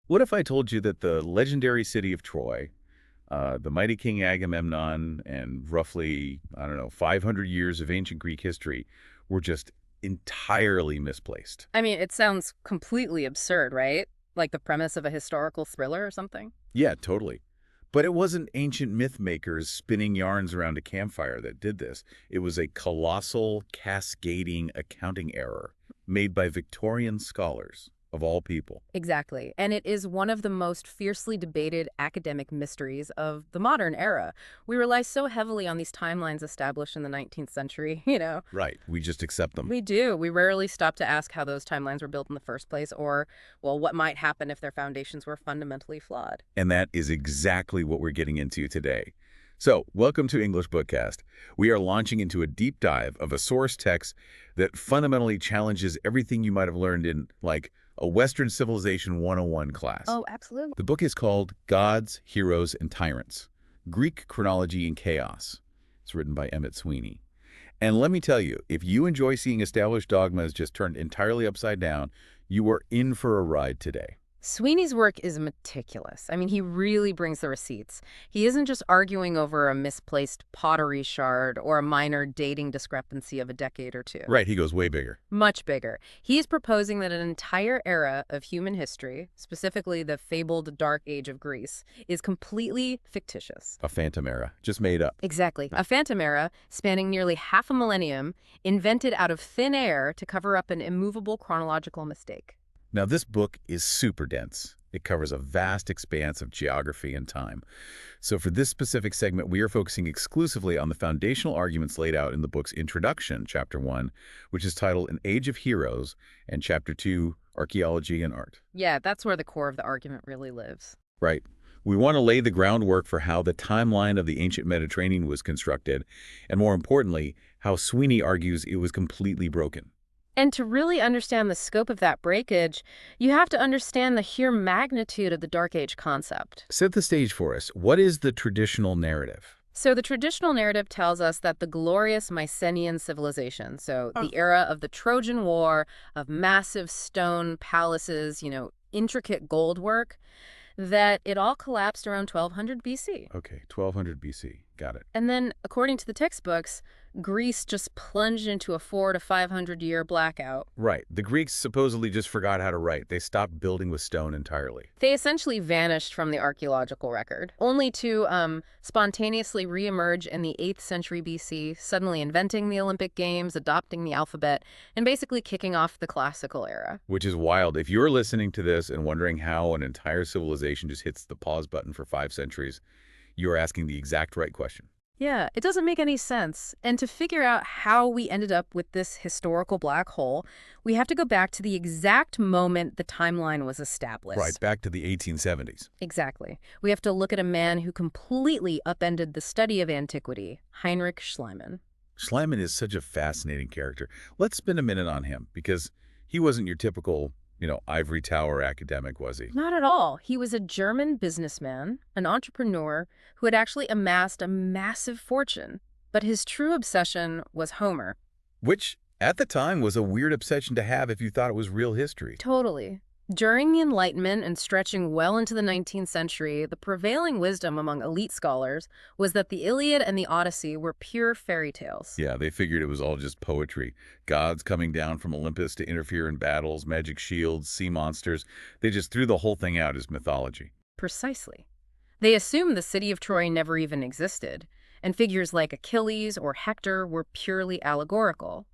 What if I told you that the legendary city of Troy, the mighty King Agamemnon, and roughly, I don't know, 500 years of ancient Greek history were just entirely misplaced? I mean, it sounds completely absurd, right? Like the premise of a historical thriller or something? Yeah, totally. But it wasn't ancient myth makers spinning yarns around a campfire that did this. It was a colossal, cascading accounting error made by Victorian scholars, of all people. Exactly. And it is one of the most fiercely debated academic mysteries of the modern era. We rely so heavily on these timelines established in the 19th century, Right. We just accept them. We do. We rarely stop to ask how those timelines were built in the first place or, well, what might happen if their foundations were fundamentally flawed. And that is exactly what we're getting into today. So, welcome to English BookCast. We are launching into a deep dive of a source text that fundamentally challenges everything you might have learned in, like, a Western Civilization 101 class. Oh, absolutely. The book is called Gods, Heroes, and Tyrants, Greek Chronology and Chaos. It's written by Emmet Sweeney. And let me tell you, if you enjoy seeing established dogmas just turned entirely upside down, you are in for a ride today. Sweeney's work is meticulous. I mean, he really brings the receipts. He isn't just arguing over a misplaced pottery shard or a minor dating discrepancy of a decade or two. Right, he goes way bigger. Much bigger. He's proposing that an entire era of human history, specifically the fabled Dark Age of Greece, is completely fictitious. A phantom era, just made up. Exactly. A phantom era spanning nearly half a millennium, invented out of thin air to cover up an immovable chronological mistake. Now, this book is super dense. It covers a vast expanse of geography and time. So for this specific segment, we are focusing exclusively on the foundational arguments laid out in the book's introduction, Chapter 1, which is titled An Age of Heroes, and Chapter 2, Archaeology and Art. Yeah, that's where the core of the argument really lives. Right. We want to lay the groundwork for how the timeline of the ancient Mediterranean was constructed, and more importantly, how Sweeney argues it was completely broken. And to really understand the scope of that breakage, you have to understand the sheer magnitude of the Dark Age concept. Set the stage for us. What is the traditional narrative? So the traditional narrative tells us that the glorious Mycenaean civilization, so the era of the Trojan War, of massive stone palaces, intricate gold work, that it all collapsed around 1200 BC. Okay, 1200 BC. Got it. And then, according to the textbooks, Greece just plunged into a 400 to 500 year blackout. Right. The Greeks supposedly just forgot how to write. They stopped building with stone entirely. They essentially vanished from the archaeological record, only to spontaneously reemerge in the 8th century BC, suddenly inventing the Olympic Games, adopting the alphabet, and basically kicking off the classical era. Which is wild. If you're listening to this and wondering how an entire civilization just hits the pause button for 5 centuries, you're asking the exact right question. Yeah, it doesn't make any sense. And to figure out how we ended up with this historical black hole, we have to go back to the exact moment the timeline was established. Right, back to the 1870s. Exactly. We have to look at a man who completely upended the study of antiquity, Heinrich Schliemann. Schliemann is such a fascinating character. Let's spend a minute on him, because he wasn't your typical, ivory tower academic, was he? Not at all. He was a German businessman, an entrepreneur who had actually amassed a massive fortune. But his true obsession was Homer. Which, at the time, was a weird obsession to have if you thought it was real history. Totally. During the Enlightenment and stretching well into the 19th century, the prevailing wisdom among elite scholars was that the Iliad and the Odyssey were pure fairy tales. Yeah, they figured it was all just poetry. Gods coming down from Olympus to interfere in battles, magic shields, sea monsters. They just threw the whole thing out as mythology. Precisely. They assumed the city of Troy never even existed, and figures like Achilles or Hector were purely allegorical.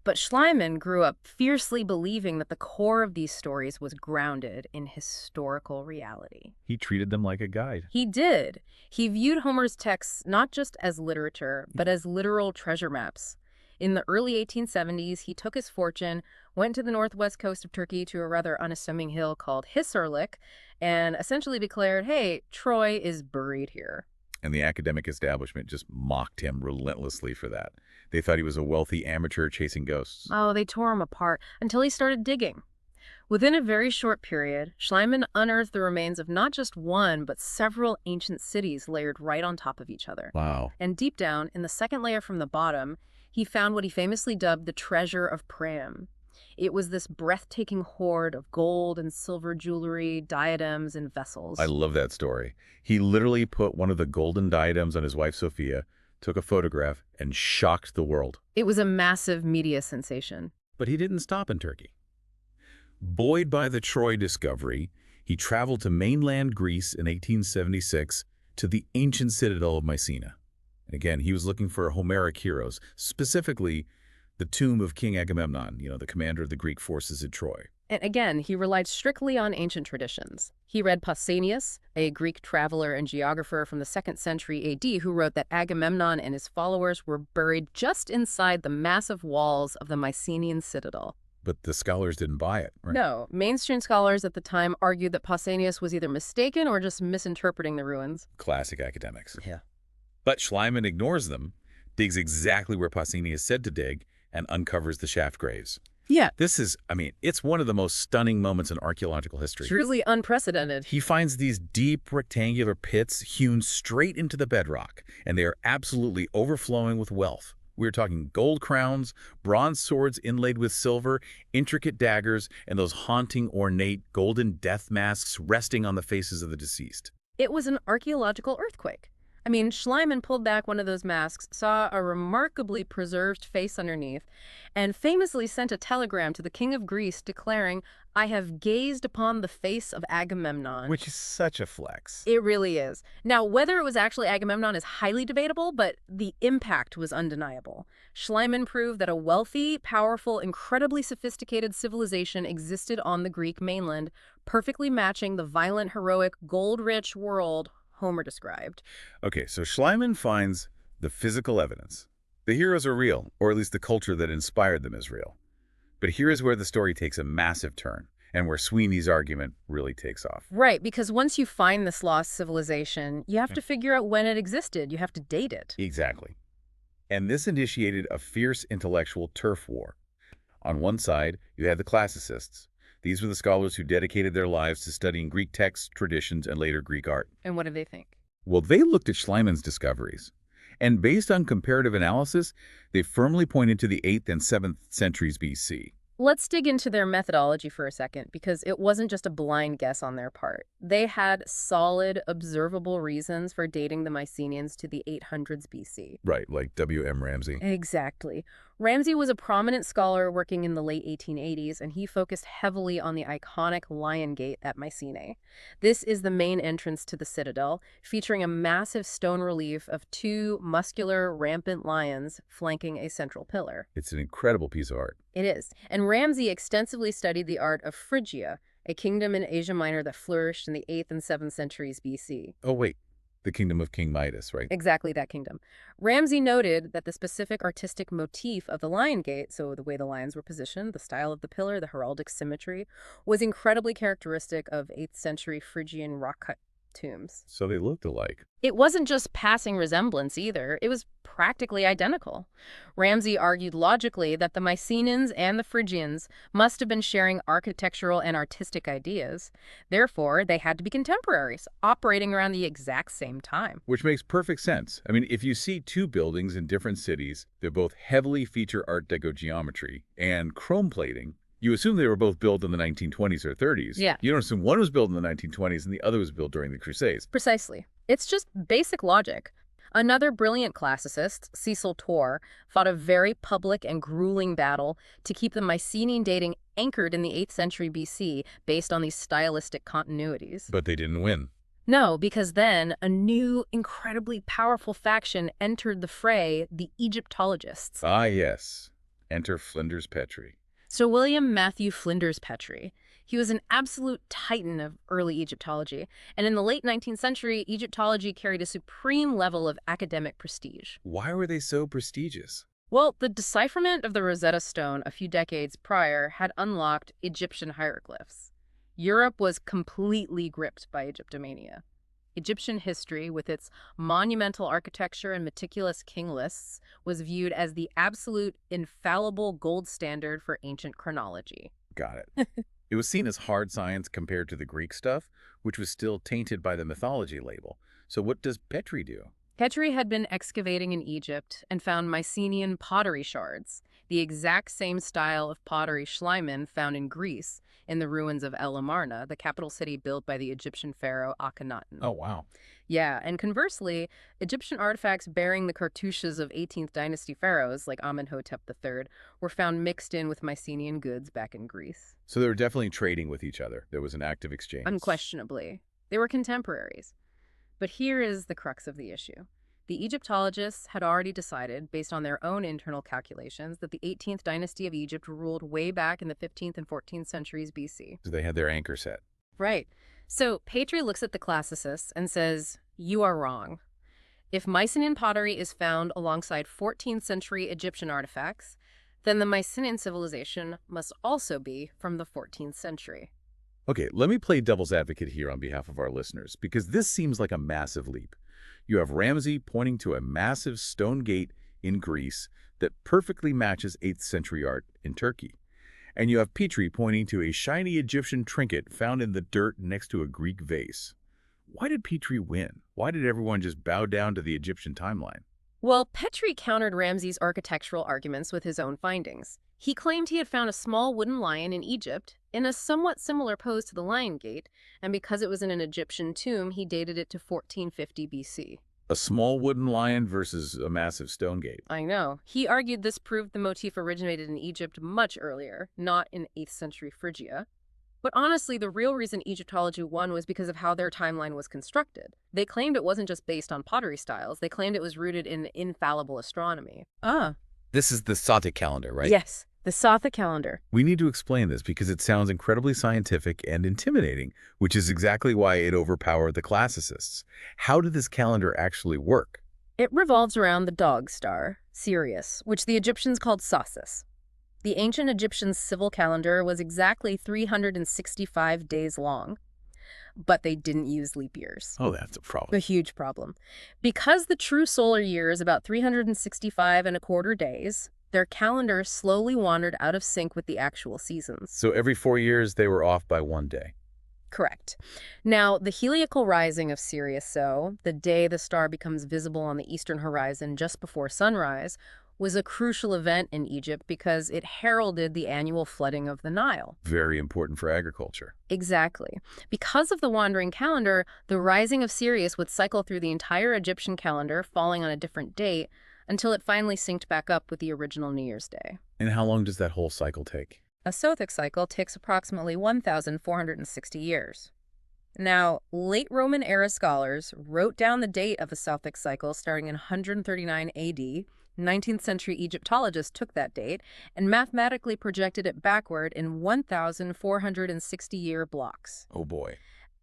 But Schliemann grew up fiercely believing that the core of these stories was grounded in historical reality. He treated them like a guide. He did. He viewed Homer's texts not just as literature, but as literal treasure maps. In the early 1870s, he took his fortune, went to the northwest coast of Turkey to a rather unassuming hill called Hisarlik, and essentially declared, hey, Troy is buried here. And the academic establishment just mocked him relentlessly for that. They thought he was a wealthy amateur chasing ghosts. Oh, they tore him apart until he started digging. Within a very short period, Schliemann unearthed the remains of not just one, but several ancient cities layered right on top of each other. Wow. And deep down, in the second layer from the bottom, he found what he famously dubbed the treasure of Priam. It was this breathtaking hoard of gold and silver jewelry, diadems, and I vessels. love that story. He literally put one of the golden diadems on his wife Sophia, took a photograph, and shocked the world. It was a massive media sensation. But he didn't stop in Turkey. Buoyed by the Troy discovery, he traveled to mainland Greece in 1876 to the ancient citadel of Mycenae. Again, he was looking for Homeric heroes, specifically the tomb of King Agamemnon, the commander of the Greek forces at Troy. And again, he relied strictly on ancient traditions. He read Pausanias, a Greek traveler and geographer from the 2nd century AD, who wrote that Agamemnon and his followers were buried just inside the massive walls of the Mycenaean citadel. But the scholars didn't buy it, right? No, mainstream scholars at the time argued that Pausanias was either mistaken or just misinterpreting the ruins. Classic academics. Yeah. But Schliemann ignores them, digs exactly where Pausanias said to dig, and uncovers the shaft graves. Yeah. This is, it's one of the most stunning moments in archaeological history. Truly unprecedented. He finds these deep rectangular pits hewn straight into the bedrock, and they are absolutely overflowing with wealth. We're talking gold crowns, bronze swords inlaid with silver, intricate daggers, and those haunting, ornate, golden death masks resting on the faces of the deceased. It was an archaeological earthquake. Schliemann pulled back one of those masks, saw a remarkably preserved face underneath, and famously sent a telegram to the king of Greece declaring, "I have gazed upon the face of Agamemnon." Which is such a flex. It really is. Now, whether it was actually Agamemnon is highly debatable, but the impact was undeniable. Schliemann proved that a wealthy, powerful, incredibly sophisticated civilization existed on the Greek mainland, perfectly matching the violent, heroic, gold-rich world Homer described. Okay, so Schliemann finds the physical evidence. The heroes are real, or at least the culture that inspired them is real. But here is where the story takes a massive turn, and where Sweeney's argument really takes off. Right, because once you find this lost civilization, you have to figure out when it existed. You have to date it. Exactly. And this initiated a fierce intellectual turf war. On one side, you had the classicists. These were the scholars who dedicated their lives to studying Greek texts, traditions, and later Greek art. And what do they think? Well, they looked at Schliemann's discoveries. And based on comparative analysis, they firmly pointed to the 8th and 7th centuries BC. Let's dig into their methodology for a second, because it wasn't just a blind guess on their part. They had solid, observable reasons for dating the Mycenaeans to the 800s BC. Right, like W.M. Ramsay. Exactly. Ramsay was a prominent scholar working in the late 1880s, and he focused heavily on the iconic Lion Gate at Mycenae. This is the main entrance to the citadel, featuring a massive stone relief of two muscular, rampant lions flanking a central pillar. It's an incredible piece of art. It is. And Ramsay extensively studied the art of Phrygia, a kingdom in Asia Minor that flourished in the 8th and 7th centuries BC. Oh, wait. The kingdom of King Midas, right? Exactly that kingdom. Ramsay noted that the specific artistic motif of the Lion Gate, so the way the lions were positioned, the style of the pillar, the heraldic symmetry, was incredibly characteristic of 8th century Phrygian rock-cut tombs. So they looked alike. It wasn't just passing resemblance either. It was practically identical. Ramsay argued logically that the Mycenaeans and the Phrygians must have been sharing architectural and artistic ideas. Therefore, they had to be contemporaries, operating around the exact same time. Which makes perfect sense. If you see two buildings in different cities that both heavily feature Art Deco geometry and chrome plating, you assume they were both built in the 1920s or 30s. Yeah. You don't assume one was built in the 1920s and the other was built during the Crusades. Precisely. It's just basic logic. Another brilliant classicist, Cecil Torr, fought a very public and grueling battle to keep the Mycenaean dating anchored in the 8th century BC based on these stylistic continuities. But they didn't win. No, because then a new, incredibly powerful faction entered the fray, the Egyptologists. Ah, yes. Enter Flinders Petrie. Sir William Matthew Flinders Petrie. He was an absolute titan of early Egyptology, and in the late 19th century, Egyptology carried a supreme level of academic prestige. Why were they so prestigious? Well, the decipherment of the Rosetta Stone a few decades prior had unlocked Egyptian hieroglyphs. Europe was completely gripped by Egyptomania. Egyptian history, with its monumental architecture and meticulous king lists, was viewed as the absolute, infallible gold standard for ancient chronology. Got it. It was seen as hard science compared to the Greek stuff, which was still tainted by the mythology label. So what does Petrie do? Petrie had been excavating in Egypt and found Mycenaean pottery shards. the exact same style of pottery Schleiman found in Greece in the ruins of El Amarna, the capital city built by the Egyptian pharaoh Akhenaten. Oh, wow. Yeah, and conversely, Egyptian artifacts bearing the cartouches of 18th dynasty pharaohs like Amenhotep III were found mixed in with Mycenaean goods back in Greece. So they were definitely trading with each other. There was an active exchange. Unquestionably. They were contemporaries. But here is the crux of the issue. The Egyptologists had already decided, based on their own internal calculations, that the 18th dynasty of Egypt ruled way back in the 15th and 14th centuries BC. So they had their anchor set. Right. So Petrie looks at the classicists and says, you are wrong. If Mycenaean pottery is found alongside 14th century Egyptian artifacts, then the Mycenaean civilization must also be from the 14th century. Okay, let me play devil's advocate here on behalf of our listeners, because this seems like a massive leap. You have Ramsey pointing to a massive stone gate in Greece that perfectly matches 8th century art in Turkey. And you have Petrie pointing to a shiny Egyptian trinket found in the dirt next to a Greek vase. Why did Petrie win? Why did everyone just bow down to the Egyptian timeline? Well, Petrie countered Ramsey's architectural arguments with his own findings. He claimed he had found a small wooden lion in Egypt in a somewhat similar pose to the Lion Gate, and because it was in an Egyptian tomb, he dated it to 1450 BC. A small wooden lion versus a massive stone gate. I know. He argued this proved the motif originated in Egypt much earlier, not in 8th century Phrygia. But honestly, the real reason Egyptology won was because of how their timeline was constructed. They claimed it wasn't just based on pottery styles, they claimed it was rooted in infallible astronomy. This is the Sothic calendar, right? Yes, the Sothic calendar. We need to explain this because it sounds incredibly scientific and intimidating, which is exactly why it overpowered the classicists. How did this calendar actually work? It revolves around the dog star, Sirius, which the Egyptians called Sosis. The ancient Egyptian civil calendar was exactly 365 days long, but they didn't use leap years. Oh, that's a A problem. huge problem. Because the true solar year is about 365 and a quarter days, their calendar slowly wandered out of sync with the actual seasons. So every 4 years, they were off by 1 day. Correct. Now, the heliacal rising of Sirius, the day the star becomes visible on the eastern horizon just before sunrise, was a crucial event in Egypt because it heralded the annual flooding of the Nile. Very important for agriculture. Exactly. Because of the wandering calendar, the rising of Sirius would cycle through the entire Egyptian calendar, falling on a different date, until it finally synced back up with the original New Year's Day. And how long does that whole cycle take? A Sothic cycle takes approximately 1,460 years. Now, late Roman era scholars wrote down the date of a Sothic cycle starting in 139 AD. 19th century Egyptologists took that date and mathematically projected it backward in 1,460-year blocks. Oh boy.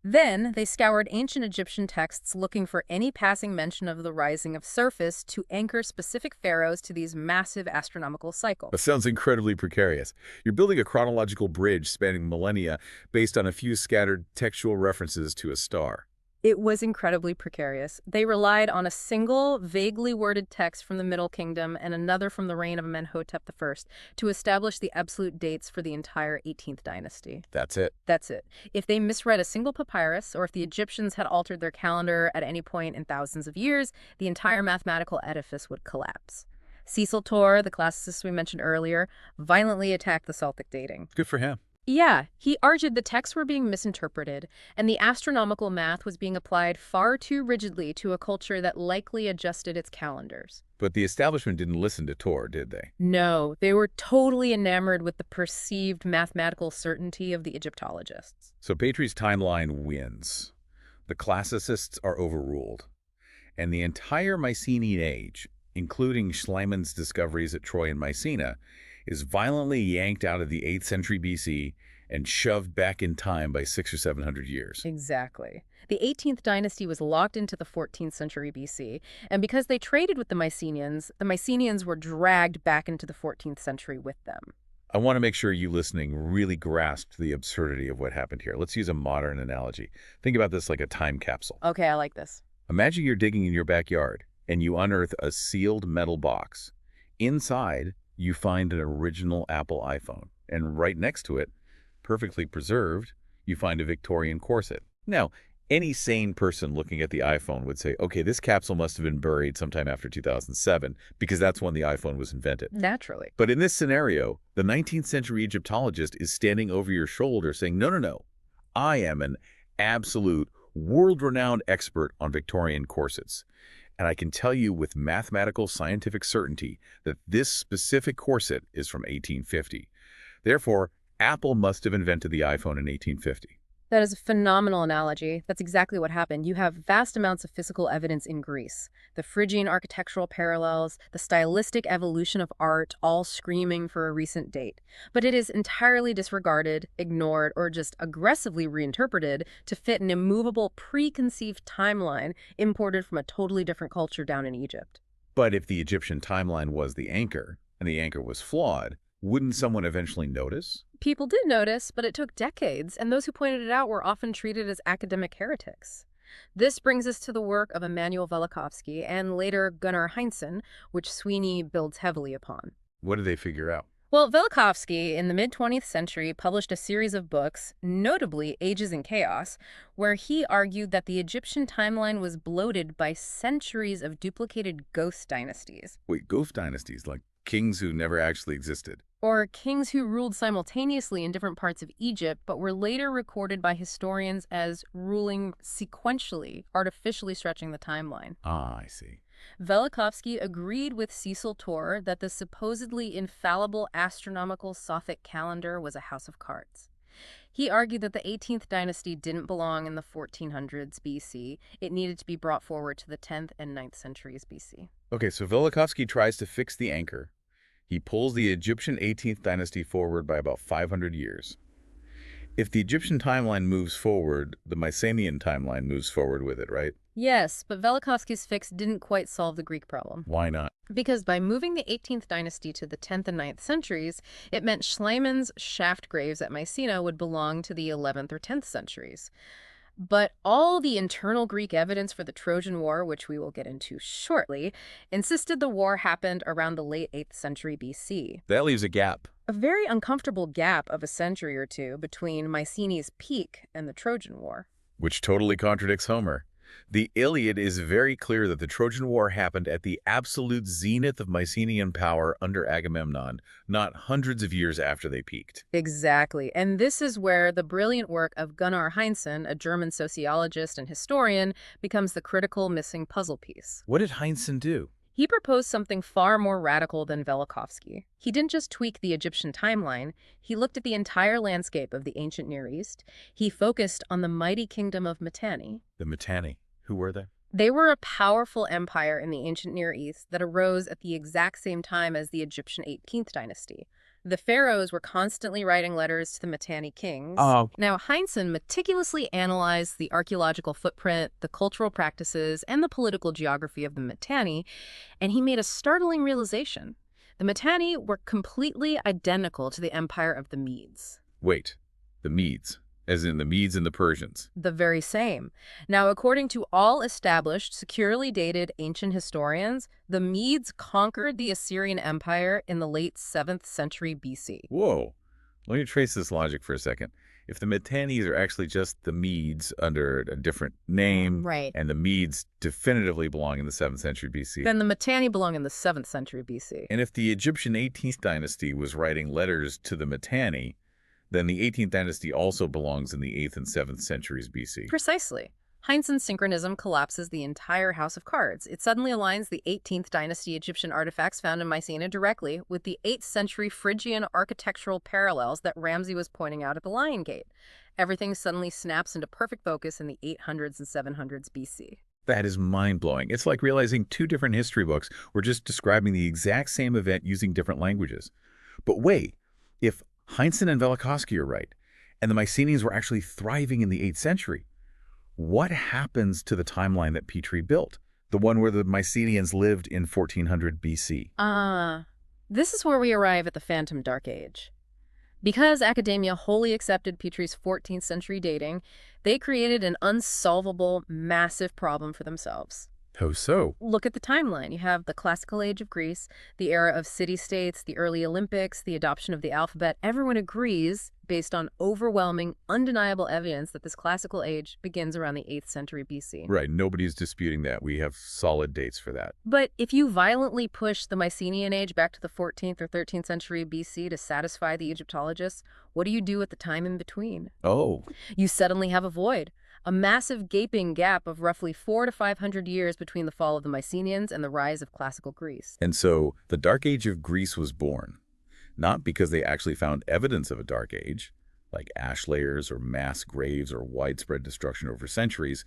Then they scoured ancient Egyptian texts looking for any passing mention of the rising of surface to anchor specific pharaohs to these massive astronomical cycles. That sounds incredibly precarious. You're building a chronological bridge spanning millennia based on a few scattered textual references to a star. It was incredibly precarious. They relied on a single, vaguely worded text from the Middle Kingdom and another from the reign of Amenhotep I to establish the absolute dates for the entire 18th dynasty. That's it. That's it. If they misread a single papyrus, or if the Egyptians had altered their calendar at any point in thousands of years, the entire mathematical edifice would collapse. Cecil Torr, the classicist we mentioned earlier, violently attacked the Celtic dating. Good for him. Yeah, he argued the texts were being misinterpreted, and the astronomical math was being applied far too rigidly to a culture that likely adjusted its calendars. But the establishment didn't listen to Torr, did they? No, they were totally enamored with the perceived mathematical certainty of the Egyptologists. So Petrie's timeline wins. The classicists are overruled. And the entire Mycenaean age, including Schleiman's discoveries at Troy and Mycena, is violently yanked out of the 8th century BC and shoved back in time by 600 or 700 years. Exactly. The 18th dynasty was locked into the 14th century BC, and because they traded with the Mycenaeans were dragged back into the 14th century with them. I want to make sure you listening really grasped the absurdity of what happened here. Let's use a modern analogy. Think about this like a time capsule. Okay, I like this. Imagine you're digging in your backyard and you unearth a sealed metal box. Inside, you find an original Apple iPhone, and right next to it, perfectly preserved, you find a Victorian corset. Now, Any sane person looking at the iPhone would say, okay, this capsule must have been buried sometime after 2007 because that's when the iPhone was invented. Naturally. But in this scenario, the 19th century Egyptologist is standing over your shoulder saying, no, no, no, I am an absolute world-renowned expert on Victorian corsets. And I can tell you with mathematical scientific certainty that this specific corset is from 1850. Therefore, Apple must have invented the iPhone in 1850. That is a phenomenal analogy. That's exactly what happened. You have vast amounts of physical evidence in Greece. The Phrygian architectural parallels, the stylistic evolution of art, all screaming for a recent date. But it is entirely disregarded, ignored, or just aggressively reinterpreted to fit an immovable preconceived timeline imported from a totally different culture down in Egypt. But if the Egyptian timeline was the anchor, and the anchor was flawed, wouldn't someone eventually notice? People did notice, but it took decades, and those who pointed it out were often treated as academic heretics. This brings us to the work of Emanuel Velikovsky and later Gunnar Heinsohn, which Sweeney builds heavily upon. What did they figure out? Well, Velikovsky, in the mid-20th century, published a series of books, notably Ages in Chaos, where he argued that the Egyptian timeline was bloated by centuries of duplicated ghost dynasties. Wait, ghost dynasties, like kings who never actually existed? Or kings who ruled simultaneously in different parts of Egypt, but were later recorded by historians as ruling sequentially, artificially stretching the timeline. Ah, I see. Velikovsky agreed with Cecil Torr that the supposedly infallible astronomical Sothic calendar was a house of cards. He argued that the 18th dynasty didn't belong in the 1400s BC. It needed to be brought forward to the 10th and 9th centuries BC. Okay, so Velikovsky tries to fix the anchor. He pulls the Egyptian 18th dynasty forward by about 500 years. If the Egyptian timeline moves forward, the Mycenaean timeline moves forward with it, right? Yes, but Velikovsky's fix didn't quite solve the Greek problem. Why not? Because by moving the 18th dynasty to the 10th and 9th centuries, it meant Schliemann's shaft graves at Mycenae would belong to the 11th or 10th centuries. But all the internal Greek evidence for the Trojan War, which we will get into shortly, insisted the war happened around the late 8th century BC. That leaves a gap. A very uncomfortable gap of a century or two between Mycenae's peak and the Trojan War. Which totally contradicts Homer. The Iliad is very clear that the Trojan War happened at the absolute zenith of Mycenaean power under Agamemnon, not hundreds of years after they peaked. Exactly. And this is where the brilliant work of Gunnar Heinsohn, a German sociologist and historian, becomes the critical missing puzzle piece. What did Heinsohn do? He proposed something far more radical than Velikovsky. He didn't just tweak the Egyptian timeline, he looked at the entire landscape of the ancient Near East. He focused on the mighty kingdom of Mitanni. The Mitanni. Who were they? They were a powerful empire in the ancient Near East that arose at the exact same time as the Egyptian 18th dynasty. The pharaohs were constantly writing letters to the Mitanni kings. Oh. Now, Heinsohn meticulously analyzed the archaeological footprint, the cultural practices, and the political geography of the Mitanni, and he made a startling realization. The Mitanni were completely identical to the empire of the Medes. Wait, the Medes. As in the Medes and the Persians. The very same. Now, according to all established, securely dated ancient historians, the Medes conquered the Assyrian Empire in the late 7th century BC. Whoa. Let me trace this logic for a second. If the Mitannis are actually just the Medes under a different name, right, and the Medes definitively belong in the 7th century BC. Then the Mitanni belong in the 7th century BC. And if the Egyptian 18th dynasty was writing letters to the Mitanni, then the 18th dynasty also belongs in the 8th and 7th centuries BC. Precisely. Heinsohn's synchronism collapses the entire house of cards. It suddenly aligns the 18th dynasty Egyptian artifacts found in Mycenae directly with the 8th century Phrygian architectural parallels that Ramsay was pointing out at the Lion Gate. Everything suddenly snaps into perfect focus in the 800s and 700s BC. That is mind-blowing. It's like realizing two different history books were just describing the exact same event using different languages. But wait, if Heinsohn and Velikovsky are right, and the Mycenaeans were actually thriving in the 8th century, what happens to the timeline that Petrie built? The one where the Mycenaeans lived in 1400 BC. This is where we arrive at the Phantom Dark Age. Because academia wholly accepted Petrie's 14th century dating, they created an unsolvable, massive problem for themselves. How so? Look at the timeline. You have the classical age of Greece, the era of city-states, the early Olympics, the adoption of the alphabet. Everyone agrees, based on overwhelming, undeniable evidence that this classical age begins around the 8th century BC. Right, nobody's disputing that. We have solid dates for that. But if you violently push the Mycenaean age back to the 14th or 13th century BC to satisfy the Egyptologists, what do you do at the time in between? Oh. You suddenly have a void, a massive gaping gap of roughly 400 to 500 years between the fall of the Mycenaeans and the rise of classical Greece. And so the Dark Age of Greece was born, not because they actually found evidence of a Dark Age, like ash layers or mass graves or widespread destruction over centuries.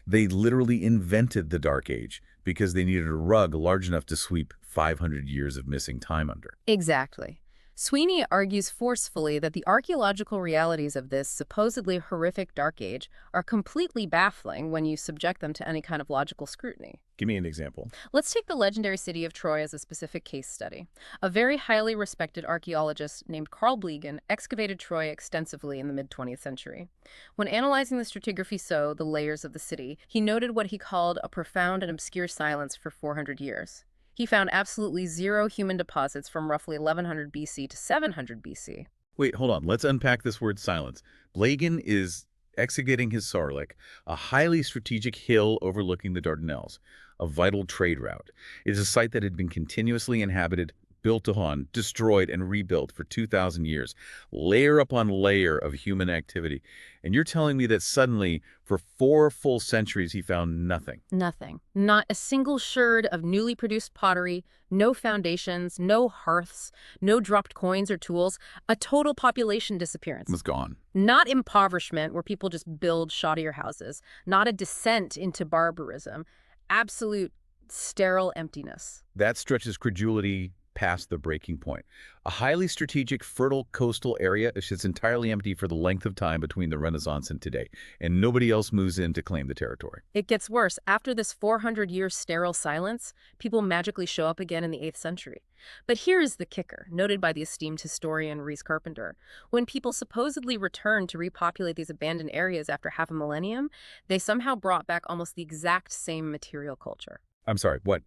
They literally invented the Dark Age because they needed a rug large enough to sweep 500 years of missing time under. Exactly. Sweeney argues forcefully that the archaeological realities of this supposedly horrific Dark Age are completely baffling when you subject them to any kind of logical scrutiny. Give me an example. Let's take the legendary city of Troy as a specific case study. A very highly respected archaeologist named Carl Blegan excavated Troy extensively in the mid-20th century. When analyzing the stratigraphy, so the layers of the city, he noted what he called a profound and obscure silence for 400 years. He found absolutely zero human deposits from roughly 1100 BC to 700 BC. Wait, hold on. Let's unpack this word silence. Blagan is excavating his Sarlik, a highly strategic hill overlooking the Dardanelles, a vital trade route. It is a site that had been continuously inhabited, built upon, destroyed, and rebuilt for 2,000 years, layer upon layer of human activity. And you're telling me that suddenly, for 4 full centuries, he found nothing? Nothing. Not a single sherd of newly produced pottery, no foundations, no hearths, no dropped coins or tools, a total population disappearance. It was gone. Not impoverishment, where people just build shoddier houses. Not a descent into barbarism. Absolute sterile emptiness. That stretches credulity past the breaking point. A highly strategic, fertile coastal area sits entirely empty for the length of time between the Renaissance and today, and nobody else moves in to claim the territory. It gets worse. After this 400-year sterile silence, people magically show up again in the 8th century. But here is the kicker, noted by the esteemed historian Rhys Carpenter. When people supposedly returned to repopulate these abandoned areas after half a millennium, they somehow brought back almost the exact same material culture. I'm sorry, what?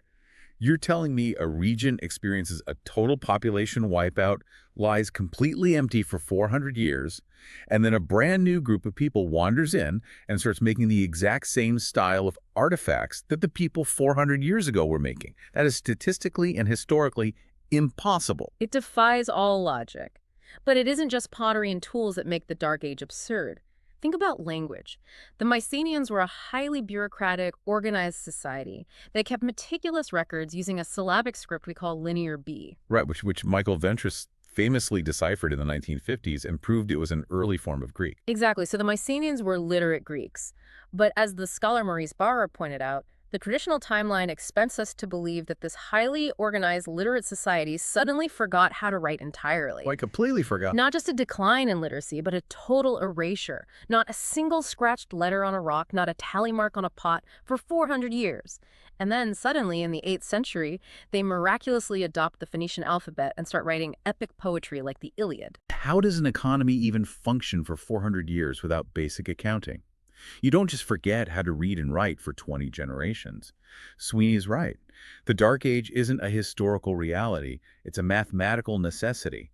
You're telling me a region experiences a total population wipeout, lies completely empty for 400 years, and then a brand new group of people wanders in and starts making the exact same style of artifacts that the people 400 years ago were making? That is statistically and historically impossible. It defies all logic. But it isn't just pottery and tools that make the Dark Age absurd. Think about language. The Mycenaeans were a highly bureaucratic, organized society. They kept meticulous records using a syllabic script we call Linear B. Right, which Michael Ventris famously deciphered in the 1950s and proved it was an early form of Greek. Exactly. So the Mycenaeans were literate Greeks. But as the scholar Maurice Barra pointed out, the traditional timeline expects us to believe that this highly organized literate society suddenly forgot how to write entirely. I completely forgot. Not just a decline in literacy, but a total erasure. Not a single scratched letter on a rock, not a tally mark on a pot for 400 years. And then suddenly, in the 8th century, they miraculously adopt the Phoenician alphabet and start writing epic poetry like the Iliad. How does an economy even function for 400 years without basic accounting? You don't just forget how to read and write for 20 generations. Sweeney is right. The Dark Age isn't a historical reality. It's a mathematical necessity.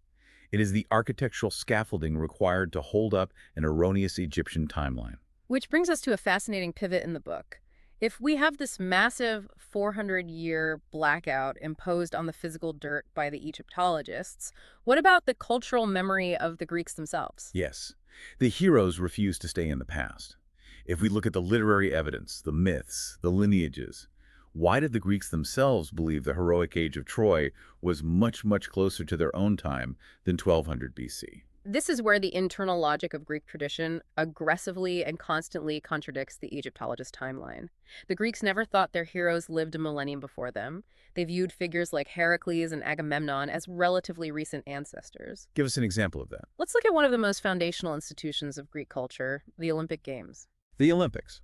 It is the architectural scaffolding required to hold up an erroneous Egyptian timeline. Which brings us to a fascinating pivot in the book. If we have this massive 400-year blackout imposed on the physical dirt by the Egyptologists, what about the cultural memory of the Greeks themselves? Yes, the heroes refuse to stay in the past. If we look at the literary evidence, the myths, the lineages, why did the Greeks themselves believe the heroic age of Troy was much, much closer to their own time than 1200 BC? This is where the internal logic of Greek tradition aggressively and constantly contradicts the Egyptologist timeline. The Greeks never thought their heroes lived a millennium before them. They viewed figures like Heracles and Agamemnon as relatively recent ancestors. Give us an example of that. Let's look at one of the most foundational institutions of Greek culture, the Olympic Games. The Olympics.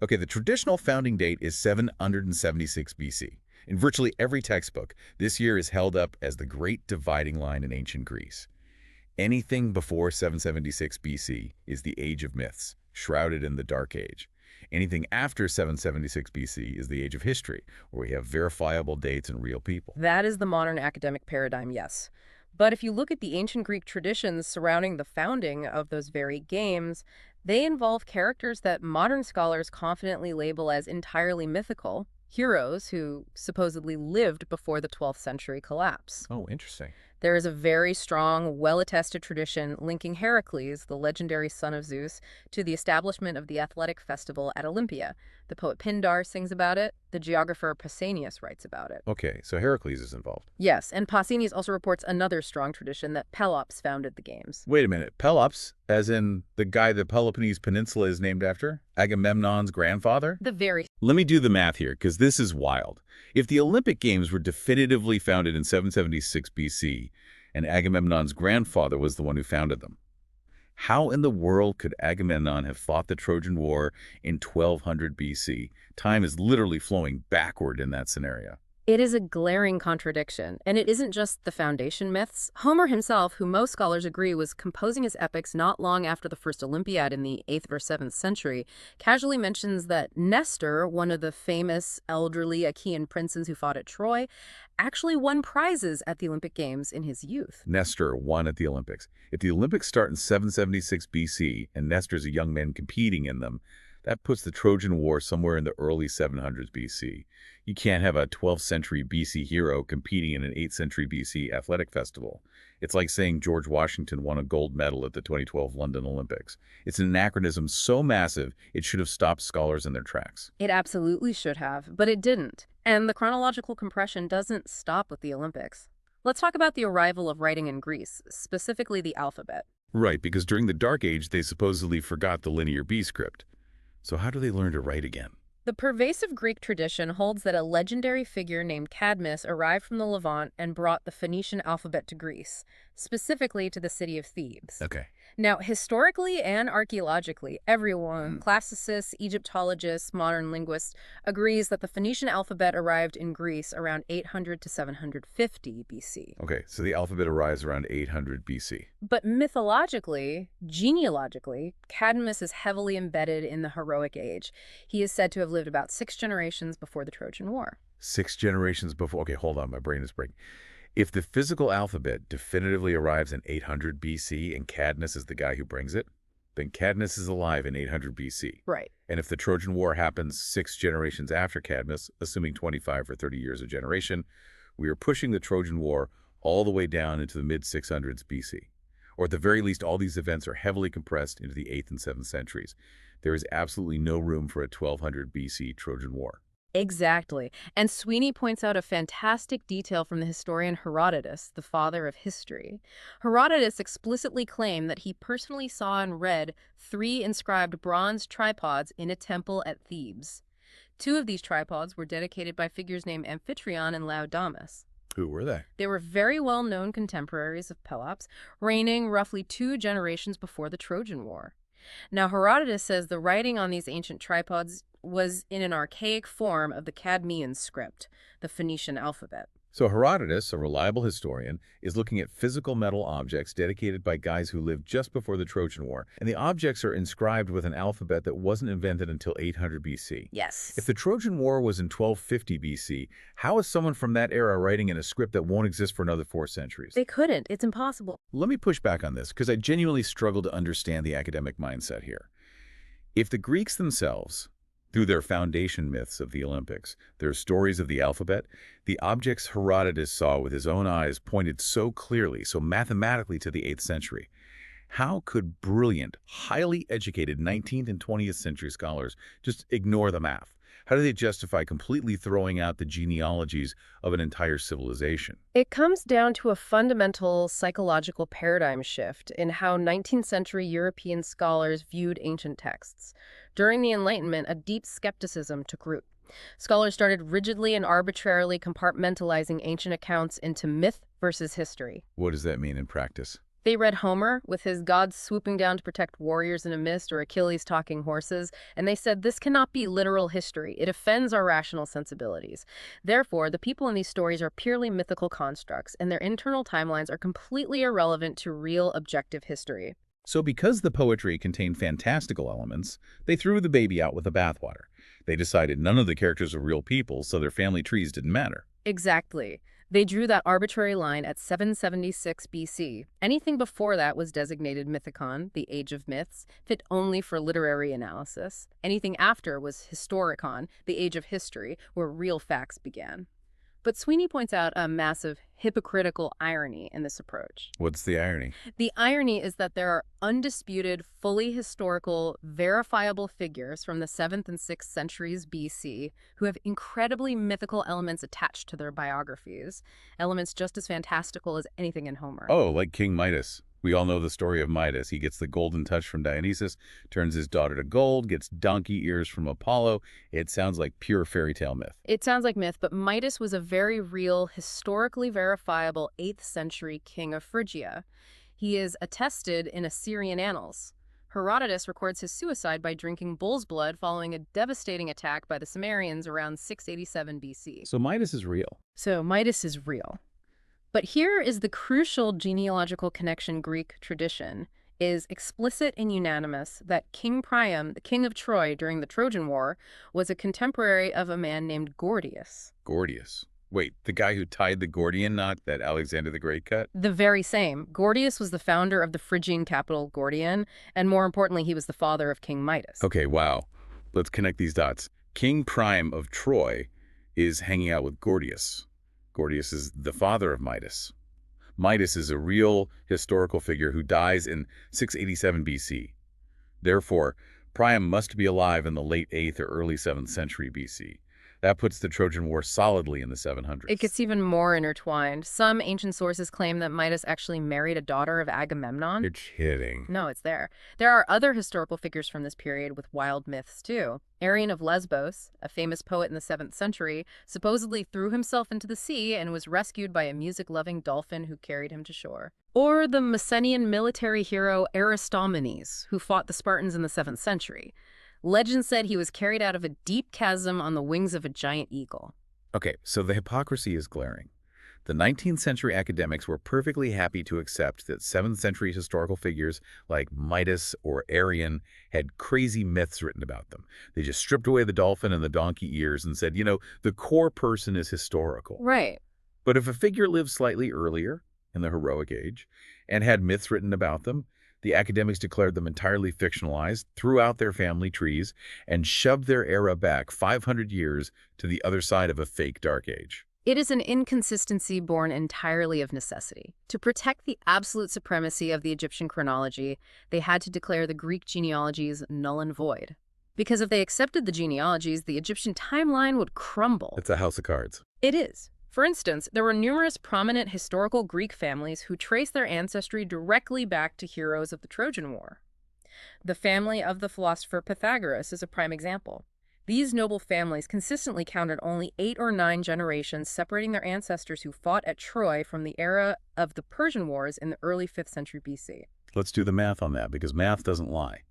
Okay, the traditional founding date is 776 BC. In virtually every textbook, this year is held up as the great dividing line in ancient Greece. Anything before 776 BC is the age of myths, shrouded in the Dark Age. Anything after 776 BC is the age of history, where we have verifiable dates and real people. That is the modern academic paradigm, yes. But if you look at the ancient Greek traditions surrounding the founding of those very games, they involve characters that modern scholars confidently label as entirely mythical, heroes who supposedly lived before the 12th century collapse. Oh, interesting. There is a very strong, well-attested tradition linking Heracles, the legendary son of Zeus, to the establishment of the athletic festival at Olympia. The poet Pindar sings about it. The geographer Pausanias writes about it. Okay, so Heracles is involved. Yes, and Pausanias also reports another strong tradition that Pelops founded the games. Wait a minute. Pelops, as in the guy the Peloponnese Peninsula is named after? Agamemnon's grandfather? The very Let me do the math here, because this is wild. If the Olympic Games were definitively founded in 776 BC, and Agamemnon's grandfather was the one who founded them, how in the world could Agamemnon have fought the Trojan War in 1200 BC? Time is literally flowing backward in that scenario. It is a glaring contradiction, and it isn't just the foundation myths. Homer himself, who most scholars agree was composing his epics not long after the first Olympiad in the 8th or 7th century, casually mentions that Nestor, one of the famous elderly Achaean princes who fought at Troy, actually won prizes at the Olympic Games in his youth. Nestor won at the Olympics. If the Olympics start in 776 BC and Nestor's a young man competing in them, that puts the Trojan War somewhere in the early 700s BC. You can't have a 12th century BC hero competing in an 8th century BC athletic festival. It's like saying George Washington won a gold medal at the 2012 London Olympics. It's an anachronism so massive, it should have stopped scholars in their tracks. It absolutely should have, but it didn't. And the chronological compression doesn't stop with the Olympics. Let's talk about the arrival of writing in Greece, specifically the alphabet. Right, because during the Dark Age, they supposedly forgot the linear B script. So how do they learn to write again? The pervasive Greek tradition holds that a legendary figure named Cadmus arrived from the Levant and brought the Phoenician alphabet to Greece, specifically to the city of Thebes. Okay. Now, historically and archaeologically, everyone, classicists, Egyptologists, modern linguists, agrees that the Phoenician alphabet arrived in Greece around 800 to 750 BC. Okay, so the alphabet arrives around 800 BC. But mythologically, genealogically, Cadmus is heavily embedded in the heroic age. He is said to have lived about 6 generations before the Trojan War. 6 generations before. Okay, hold on, my brain is breaking. If the physical alphabet definitively arrives in 800 BC and Cadmus is the guy who brings it, then Cadmus is alive in 800 BC. Right. And if the Trojan War happens 6 generations after Cadmus, assuming 25 or 30 years a generation, we are pushing the Trojan War all the way down into the mid-600s BC. Or at the very least, all these events are heavily compressed into the 8th and 7th centuries. There is absolutely no room for a 1200 BC Trojan War. Exactly. And Sweeney points out a fantastic detail from the historian Herodotus, the father of history. Herodotus explicitly claimed that he personally saw and read 3 inscribed bronze tripods in a temple at Thebes. 2 of these tripods were dedicated by figures named Amphitryon and Laodamas. Who were they? They were very well-known contemporaries of Pelops, reigning roughly 2 generations before the Trojan War. Now, Herodotus says the writing on these ancient tripods was in an archaic form of the Cadmean script, the Phoenician alphabet. So Herodotus, a reliable historian, is looking at physical metal objects dedicated by guys who lived just before the Trojan War, and the objects are inscribed with an alphabet that wasn't invented until 800 BC. Yes. If the Trojan War was in 1250 BC, how is someone from that era writing in a script that won't exist for another 4 centuries? They couldn't. It's impossible. Let me push back on this, because I genuinely struggle to understand the academic mindset here. If the Greeks themselves, through their foundation myths of the Olympics, their stories of the alphabet, the objects Herodotus saw with his own eyes pointed so clearly, so mathematically to the 8th century, how could brilliant, highly educated 19th and 20th century scholars just ignore the math? How do they justify completely throwing out the genealogies of an entire civilization? It comes down to a fundamental psychological paradigm shift in how 19th century European scholars viewed ancient texts. During the Enlightenment, a deep skepticism took root. Scholars started rigidly and arbitrarily compartmentalizing ancient accounts into myth versus history. What does that mean in practice? They read Homer, with his gods swooping down to protect warriors in a mist, or Achilles talking horses, and they said this cannot be literal history. It offends our rational sensibilities. Therefore, the people in these stories are purely mythical constructs, and their internal timelines are completely irrelevant to real objective history. So because the poetry contained fantastical elements, they threw the baby out with the bathwater. They decided none of the characters were real people, so their family trees didn't matter. Exactly. They drew that arbitrary line at 776 BC. Anything before that was designated mythicon, the age of myths, fit only for literary analysis. Anything after was historicon, the age of history, where real facts began. But Sweeney points out a massive hypocritical irony in this approach. What's the irony? The irony is that there are undisputed, fully historical, verifiable figures from the 7th and 6th centuries BC who have incredibly mythical elements attached to their biographies, elements just as fantastical as anything in Homer. Oh, like King Midas. We all know the story of Midas. He gets the golden touch from Dionysus, turns his daughter to gold, gets donkey ears from Apollo. It sounds like pure fairy tale myth. It sounds like myth, but Midas was a very real, historically verifiable 8th century king of Phrygia. He is attested in Assyrian annals. Herodotus records his suicide by drinking bull's blood following a devastating attack by the Sumerians around 687 BC. So Midas is real. But here is the crucial genealogical connection. Greek tradition is explicit and unanimous that King Priam, the king of Troy during the Trojan War, was a contemporary of a man named Gordius. Gordius. Wait, the guy who tied the Gordian knot that Alexander the Great cut? The very same. Gordius was the founder of the Phrygian capital Gordian, and more importantly, he was the father of King Midas. Okay, wow. Let's connect these dots. King Priam of Troy is hanging out with Gordius. Gordius is the father of Midas. Midas is a real historical figure who dies in 687 BC. Therefore, Priam must be alive in the late 8th or early 7th century BC. That puts the Trojan War solidly in the 700s. It gets even more intertwined. Some ancient sources claim that Midas actually married a daughter of Agamemnon. You're kidding. No, it's there. There are other historical figures from this period with wild myths, too. Arion of Lesbos, a famous poet in the 7th century, supposedly threw himself into the sea and was rescued by a music-loving dolphin who carried him to shore. Or the Mycenaean military hero Aristomenes, who fought the Spartans in the 7th century. Legend said he was carried out of a deep chasm on the wings of a giant eagle. Okay, so the hypocrisy is glaring. The 19th century academics were perfectly happy to accept that 7th century historical figures like Midas or Arion had crazy myths written about them. They just stripped away the dolphin and the donkey ears and said, the core person is historical. Right. But if a figure lived slightly earlier, in the heroic age, and had myths written about them, the academics declared them entirely fictionalized, threw out their family trees, and shoved their era back 500 years to the other side of a fake dark age. It is an inconsistency born entirely of necessity. To protect the absolute supremacy of the Egyptian chronology, they had to declare the Greek genealogies null and void. Because if they accepted the genealogies, the Egyptian timeline would crumble. It's a house of cards. It is. For instance, there were numerous prominent historical Greek families who trace their ancestry directly back to heroes of the Trojan War. The family of the philosopher Pythagoras is a prime example. These noble families consistently counted only 8 or 9 generations separating their ancestors who fought at Troy from the era of the Persian Wars in the early 5th century BC. Let's do the math on that, because math doesn't lie.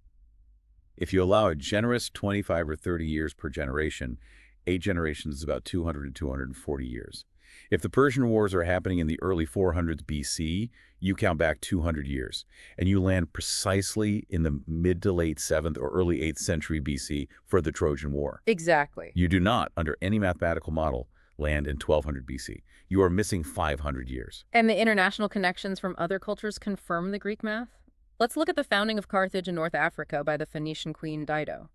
If you allow a generous 25 or 30 years per generation, 8 generations is about 200 to 240 years. If the Persian Wars are happening in the early 400s BC, you count back 200 years, and you land precisely in the mid to late 7th or early 8th century BC for the Trojan War. Exactly. You do not, under any mathematical model, land in 1200 BC. You are missing 500 years. And the international connections from other cultures confirm the Greek math? Let's look at the founding of Carthage in North Africa by the Phoenician queen Dido.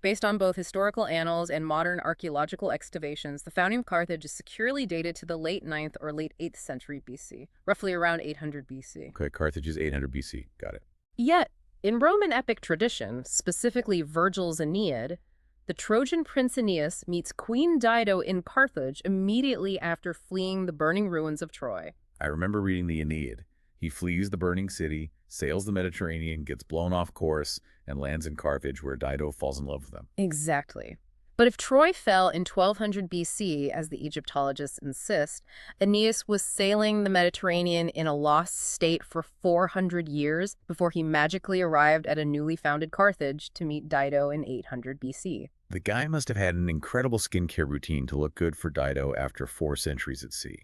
Based on both historical annals and modern archaeological excavations, the founding of Carthage is securely dated to the late 9th or late 8th century BC, roughly around 800 BC. Okay, Carthage is 800 BC. Got it. Yet, in Roman epic tradition, specifically Virgil's Aeneid, the Trojan prince Aeneas meets Queen Dido in Carthage immediately after fleeing the burning ruins of Troy. I remember reading the Aeneid. He flees the burning city, sails the Mediterranean, gets blown off course, and lands in Carthage, where Dido falls in love with him. Exactly. But if Troy fell in 1200 BC, as the Egyptologists insist, Aeneas was sailing the Mediterranean in a lost state for 400 years before he magically arrived at a newly founded Carthage to meet Dido in 800 BC. The guy must have had an incredible skincare routine to look good for Dido after 4 centuries at sea.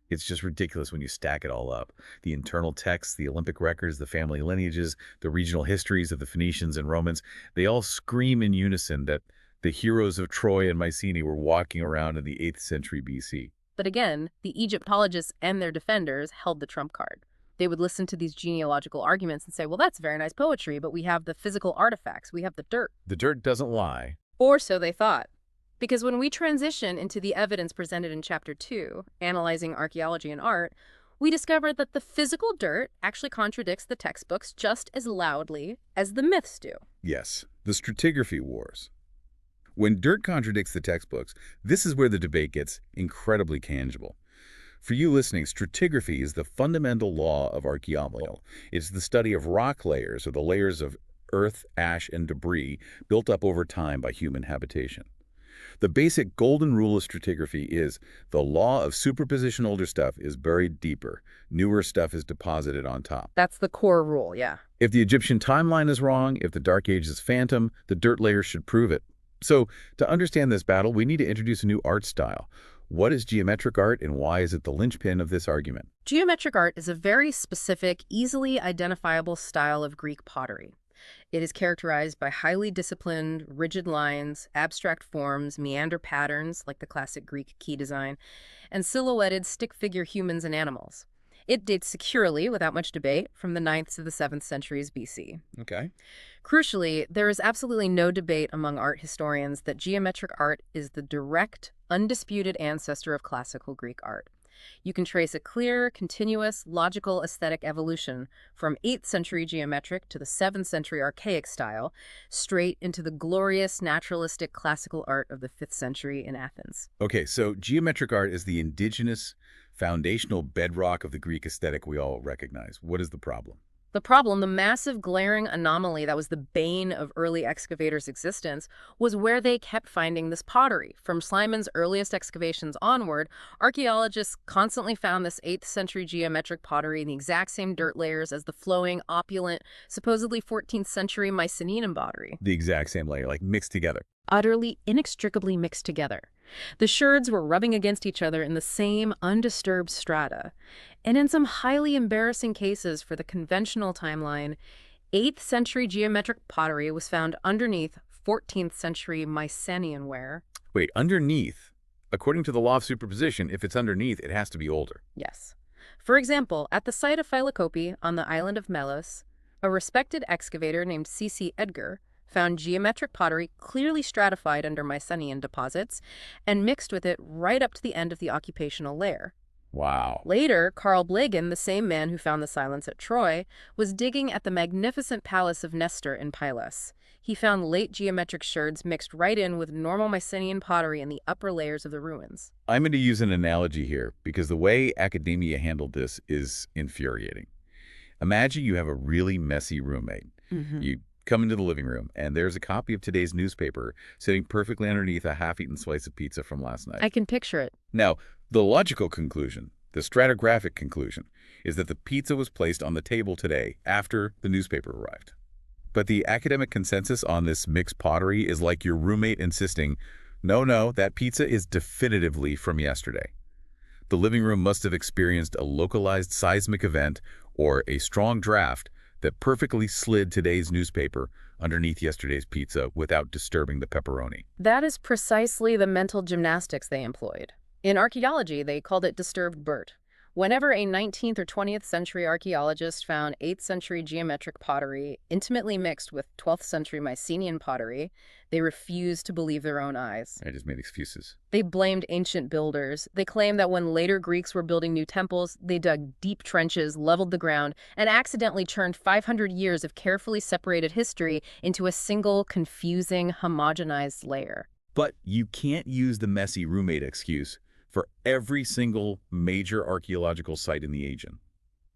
It's just ridiculous when you stack it all up. The internal texts, the Olympic records, the family lineages, the regional histories of the Phoenicians and Romans, they all scream in unison that the heroes of Troy and Mycenae were walking around in the 8th century BC. But again, the Egyptologists and their defenders held the trump card. They would listen to these genealogical arguments and say, well, that's very nice poetry, but we have the physical artifacts, we have the dirt. The dirt doesn't lie. Or so they thought. Because when we transition into the evidence presented in Chapter 2, analyzing archaeology and art, we discovered that the physical dirt actually contradicts the textbooks just as loudly as the myths do. Yes, the stratigraphy wars. When dirt contradicts the textbooks, this is where the debate gets incredibly tangible. For you listening, stratigraphy is the fundamental law of archaeology. It's the study of rock layers, or the layers of earth, ash, and debris built up over time by human habitation. The basic golden rule of stratigraphy is the law of superposition. Older stuff is buried deeper. Newer stuff is deposited on top. That's the core rule, yeah. If the Egyptian timeline is wrong, if the Dark Age is phantom, the dirt layers should prove it. So, to understand this battle, we need to introduce a new art style. What is geometric art, and why is it the linchpin of this argument? Geometric art is a very specific, easily identifiable style of Greek pottery. It is characterized by highly disciplined, rigid lines, abstract forms, meander patterns, like the classic Greek key design, and silhouetted stick-figure humans and animals. It dates securely, without much debate, from the 9th to the 7th centuries BC. Okay. Crucially, there is absolutely no debate among art historians that geometric art is the direct, undisputed ancestor of classical Greek art. You can trace a clear, continuous, logical aesthetic evolution from 8th century geometric to the 7th century archaic style, straight into the glorious naturalistic classical art of the 5th century in Athens. Okay, so geometric art is the indigenous, foundational bedrock of the Greek aesthetic we all recognize. What is the problem? The problem, the massive glaring anomaly that was the bane of early excavators' existence, was where they kept finding this pottery. From Sliman's earliest excavations onward, archaeologists constantly found this 8th century geometric pottery in the exact same dirt layers as the flowing, opulent, supposedly 14th century Mycenaean pottery. The exact same layer, like mixed together. Utterly, inextricably mixed together. The sherds were rubbing against each other in the same undisturbed strata. And in some highly embarrassing cases for the conventional timeline, 8th century geometric pottery was found underneath 14th century Mycenaean ware. Wait, underneath? According to the law of superposition, if it's underneath, it has to be older. Yes. For example, at the site of Philokopi on the island of Melos, a respected excavator named C.C. Edgar found geometric pottery clearly stratified under Mycenaean deposits and mixed with it right up to the end of the occupational layer. Wow. Later, Carl Blegen, the same man who found the silence at Troy, was digging at the magnificent palace of Nestor in Pylos. He found late geometric sherds mixed right in with normal Mycenaean pottery in the upper layers of the ruins. I'm going to use an analogy here because the way academia handled this is infuriating. Imagine you have a really messy roommate. You come into the living room, and there's a copy of today's newspaper sitting perfectly underneath a half-eaten slice of pizza from last night. I can picture it. Now, the logical conclusion, the stratigraphic conclusion, is that the pizza was placed on the table today after the newspaper arrived. But the academic consensus on this mixed pottery is like your roommate insisting, no, that pizza is definitively from yesterday. The living room must have experienced a localized seismic event or a strong draft that perfectly slid today's newspaper underneath yesterday's pizza without disturbing the pepperoni. That is precisely the mental gymnastics they employed. In archaeology, they called it disturbed Bert. Whenever a 19th or 20th century archaeologist found 8th century geometric pottery intimately mixed with 12th century Mycenaean pottery, they refused to believe their own eyes. I just made excuses. They blamed ancient builders. They claimed that when later Greeks were building new temples, they dug deep trenches, leveled the ground, and accidentally churned 500 years of carefully separated history into a single, confusing, homogenized layer. But you can't use the messy roommate excuse for every single major archaeological site in the Aegean.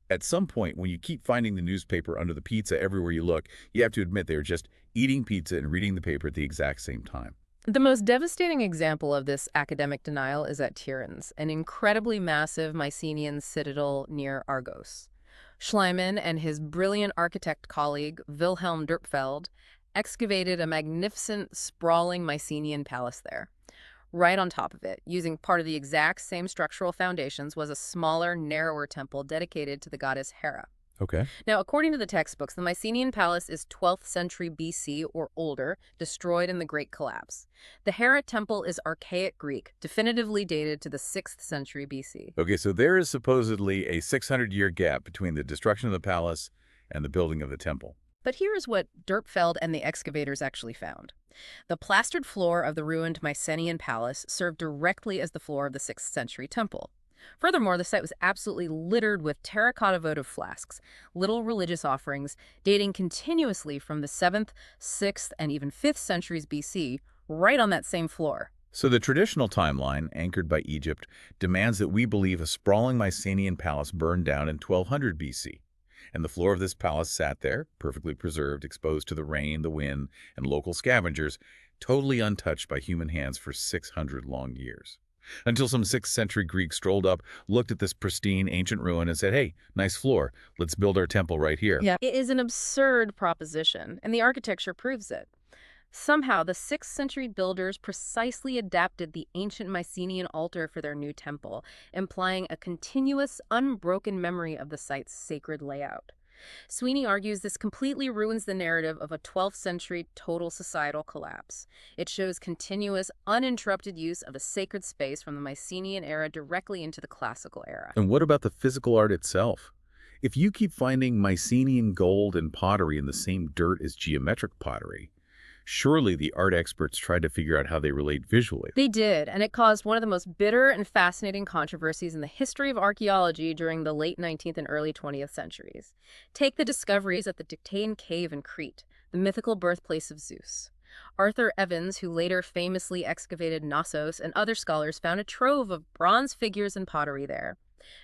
At some point, when you keep finding the newspaper under the pizza everywhere you look, you have to admit they were just eating pizza and reading the paper at the exact same time. The most devastating example of this academic denial is at Tyrants, an incredibly massive Mycenaean citadel near Argos. Schliemann and his brilliant architect colleague, Wilhelm Dürpfeld, excavated a magnificent, sprawling Mycenaean palace there. Right on top of it, using part of the exact same structural foundations, was a smaller, narrower temple dedicated to the goddess Hera. Okay. Now, according to the textbooks, the Mycenaean palace is 12th century BC or older, destroyed in the Great Collapse. The Hera temple is archaic Greek, definitively dated to the 6th century BC. Okay, so there is supposedly a 600-year gap between the destruction of the palace and the building of the temple. But here is what Dörpfeld and the excavators actually found. The plastered floor of the ruined Mycenaean palace served directly as the floor of the 6th century temple. Furthermore, the site was absolutely littered with terracotta votive flasks, little religious offerings, dating continuously from the 7th, 6th, and even 5th centuries BC, right on that same floor. So the traditional timeline, anchored by Egypt, demands that we believe a sprawling Mycenaean palace burned down in 1200 BC. And the floor of this palace sat there, perfectly preserved, exposed to the rain, the wind, and local scavengers, totally untouched by human hands for 600 long years. Until some 6th century Greek strolled up, looked at this pristine ancient ruin and said, hey, nice floor, let's build our temple right here. Yeah. It is an absurd proposition, and the architecture proves it. Somehow, the 6th century builders precisely adapted the ancient Mycenaean altar for their new temple, implying a continuous, unbroken memory of the site's sacred layout. Sweeney argues this completely ruins the narrative of a 12th century total societal collapse. It shows continuous, uninterrupted use of a sacred space from the Mycenaean era directly into the classical era. And what about the physical art itself? If you keep finding Mycenaean gold and pottery in the same dirt as geometric pottery, surely the art experts tried to figure out how they relate visually. They did, and it caused one of the most bitter and fascinating controversies in the history of archaeology during the late 19th and early 20th centuries. Take the discoveries at the Dictaean Cave in Crete, the mythical birthplace of Zeus. Arthur Evans, who later famously excavated Knossos, and other scholars found a trove of bronze figures and pottery there.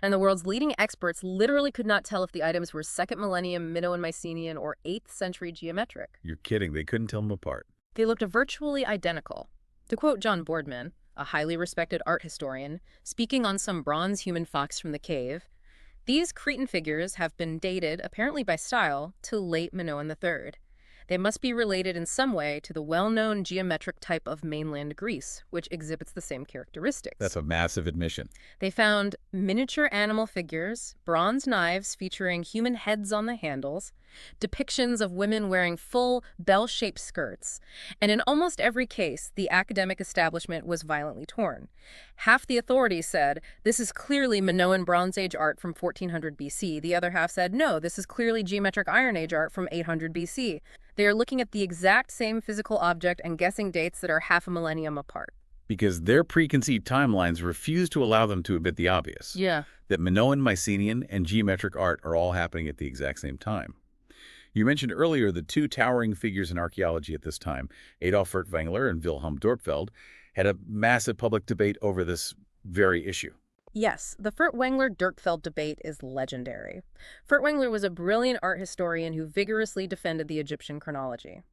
And the world's leading experts literally could not tell if the items were second-millennium Minoan-Mycenaean or 8th century geometric. You're kidding. They couldn't tell them apart. They looked virtually identical. To quote John Boardman, a highly respected art historian, speaking on some bronze human fox from the cave, these Cretan figures have been dated, apparently by style, to late Minoan III. They must be related in some way to the well-known geometric type of mainland Greece, which exhibits the same characteristics. That's a massive admission. They found miniature animal figures, bronze knives featuring human heads on the handles, depictions of women wearing full, bell-shaped skirts, and in almost every case, the academic establishment was violently torn. Half the authorities said, this is clearly Minoan Bronze Age art from 1400 BC. The other half said, no, this is clearly geometric Iron Age art from 800 BC. They are looking at the exact same physical object and guessing dates that are half a millennium apart. Because their preconceived timelines refuse to allow them to admit the obvious. Yeah. That Minoan, Mycenaean, and geometric art are all happening at the exact same time. You mentioned earlier the two towering figures in archaeology at this time, Adolf Furtwängler and Wilhelm Dörpfeld, had a massive public debate over this very issue. Yes, the Furtwängler-Dörpfeld debate is legendary. Furtwängler was a brilliant art historian who vigorously defended the Egyptian chronology.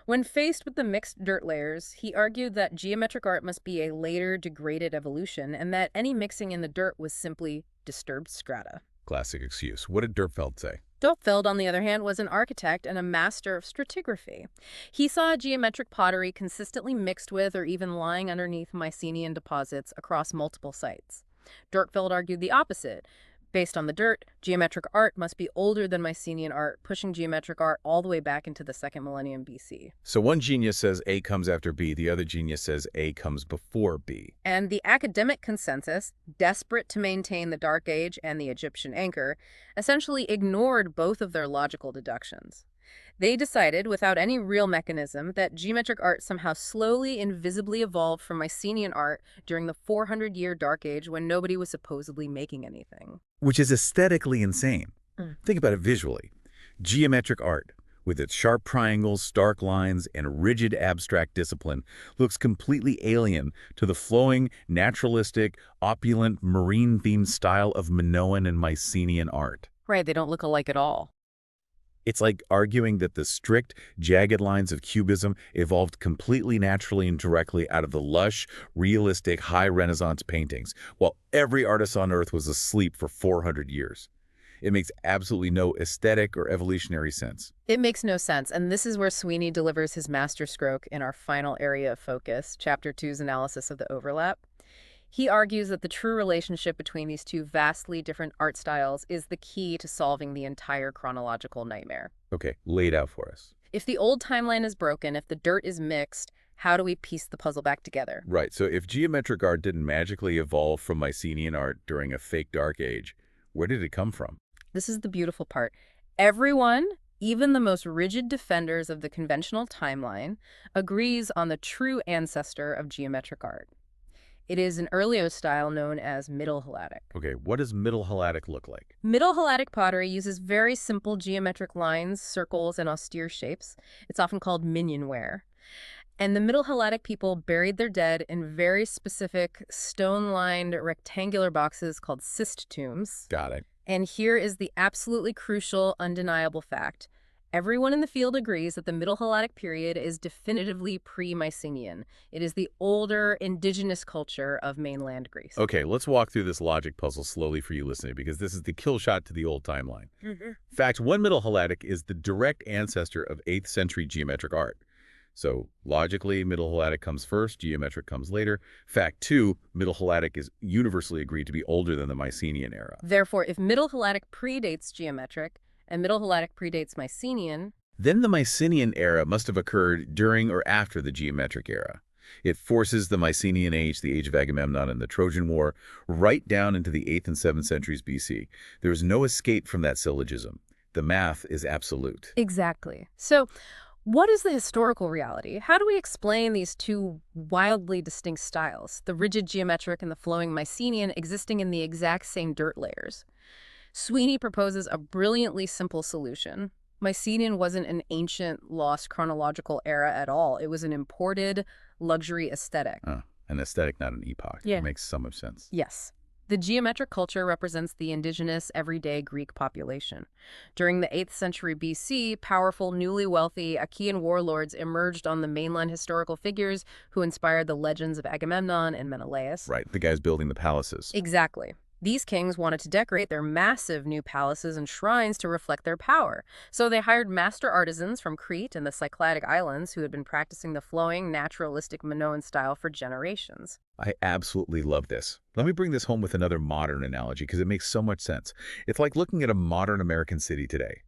When faced with the mixed dirt layers, he argued that geometric art must be a later degraded evolution and that any mixing in the dirt was simply disturbed strata. Classic excuse. What did Dörpfeld say? Dörpfeld, on the other hand, was an architect and a master of stratigraphy. He saw geometric pottery consistently mixed with or even lying underneath Mycenaean deposits across multiple sites. Dörpfeld argued the opposite. Based on the dirt, geometric art must be older than Mycenaean art, pushing geometric art all the way back into the second millennium BC. So one genius says A comes after B, the other genius says A comes before B. And the academic consensus, desperate to maintain the Dark Age and the Egyptian anchor, essentially ignored both of their logical deductions. They decided, without any real mechanism, that geometric art somehow slowly, invisibly evolved from Mycenaean art during the 400-year Dark Age when nobody was supposedly making anything. Which is aesthetically insane. Think about it visually. Geometric art, with its sharp triangles, stark lines, and rigid abstract discipline, looks completely alien to the flowing, naturalistic, opulent, marine-themed style of Minoan and Mycenaean art. Right, they don't look alike at all. It's like arguing that the strict, jagged lines of Cubism evolved completely naturally and directly out of the lush, realistic, high Renaissance paintings, while every artist on Earth was asleep for 400 years. It makes absolutely no aesthetic or evolutionary sense. It makes no sense, and this is where Sweeney delivers his masterstroke in our final area of focus, Chapter 2's analysis of the overlap. He argues that the true relationship between these two vastly different art styles is the key to solving the entire chronological nightmare. Okay, lay it out for us. If the old timeline is broken, if the dirt is mixed, how do we piece the puzzle back together? Right, so if geometric art didn't magically evolve from Mycenaean art during a fake Dark Age, where did it come from? This is the beautiful part. Everyone, even the most rigid defenders of the conventional timeline, agrees on the true ancestor of geometric art. It is an earlier style known as Middle Helladic. Okay, what does Middle Helladic look like? Middle Helladic pottery uses very simple geometric lines, circles, and austere shapes. It's often called minyanware. And the Middle Helladic people buried their dead in very specific stone-lined rectangular boxes called cist tombs. Got it. And here is the absolutely crucial, undeniable fact. Everyone in the field agrees that the Middle Helladic period is definitively pre-Mycenaean. It is the older, indigenous culture of mainland Greece. Okay, let's walk through this logic puzzle slowly for you listening, because this is the kill shot to the old timeline. Fact 1, Middle Helladic is the direct ancestor of 8th century geometric art. So logically, Middle Helladic comes first, geometric comes later. Fact 2, Middle Helladic is universally agreed to be older than the Mycenaean era. Therefore, if Middle Helladic predates geometric and Middle Helladic predates Mycenaean, then the Mycenaean era must have occurred during or after the geometric era. It forces the Mycenaean age, the age of Agamemnon and the Trojan War, right down into the 8th and 7th centuries BC. There is no escape from that syllogism. The math is absolute. exactly. So, what is the historical reality? How do we explain these two wildly distinct styles, the rigid geometric and the flowing Mycenaean, existing in the exact same dirt layers? Sweeney proposes a brilliantly simple solution. Mycenaean wasn't an ancient, lost chronological era at all. It was an imported luxury aesthetic. An aesthetic, not an epoch. Yeah. It makes so much sense. Yes. The geometric culture represents the indigenous, everyday Greek population. During the 8th century BC, powerful, newly wealthy Achaean warlords emerged on the mainland historical figures who inspired the legends of Agamemnon and Menelaus. Right, the guys building the palaces. Exactly. These kings wanted to decorate their massive new palaces and shrines to reflect their power. So they hired master artisans from Crete and the Cycladic Islands who had been practicing the flowing, naturalistic Minoan style for generations. I absolutely love this. Let me bring this home with another modern analogy because it makes so much sense. It's like looking at a modern American city today.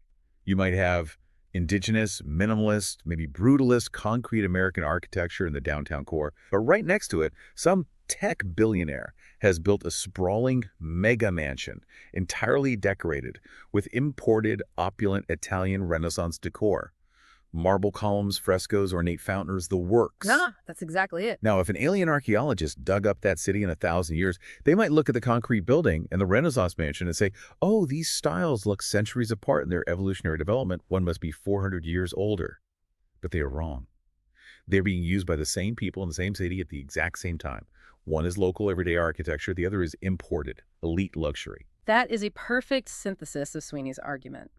You might have indigenous, minimalist, maybe brutalist, concrete American architecture in the downtown core, but right next to it, some tech billionaire has built a sprawling mega mansion, entirely decorated with imported, opulent Italian Renaissance decor. Marble columns, frescoes, ornate fountains, the works. That's exactly it. Now, if an alien archaeologist dug up that city in 1,000 years, they might look at the concrete building and the Renaissance mansion and say, oh, these styles look centuries apart in their evolutionary development. One must be 400 years older. But they are wrong. They're being used by the same people in the same city at the exact same time. One is local everyday architecture. The other is imported, elite luxury. That is a perfect synthesis of Sweeney's argument.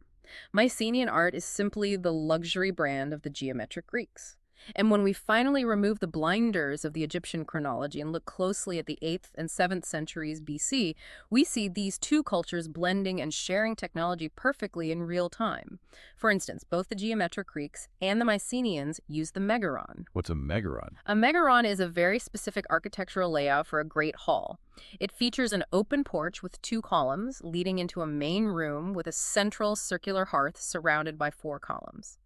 Mycenaean art is simply the luxury brand of the geometric Greeks. And when we finally remove the blinders of the Egyptian chronology and look closely at the 8th and 7th centuries BC, we see these two cultures blending and sharing technology perfectly in real time. For instance, both the geometric Greeks and the Mycenaeans use the megaron. What's a megaron? A megaron is a very specific architectural layout for a great hall. It features an open porch with 2 columns leading into a main room with a central circular hearth surrounded by 4 columns.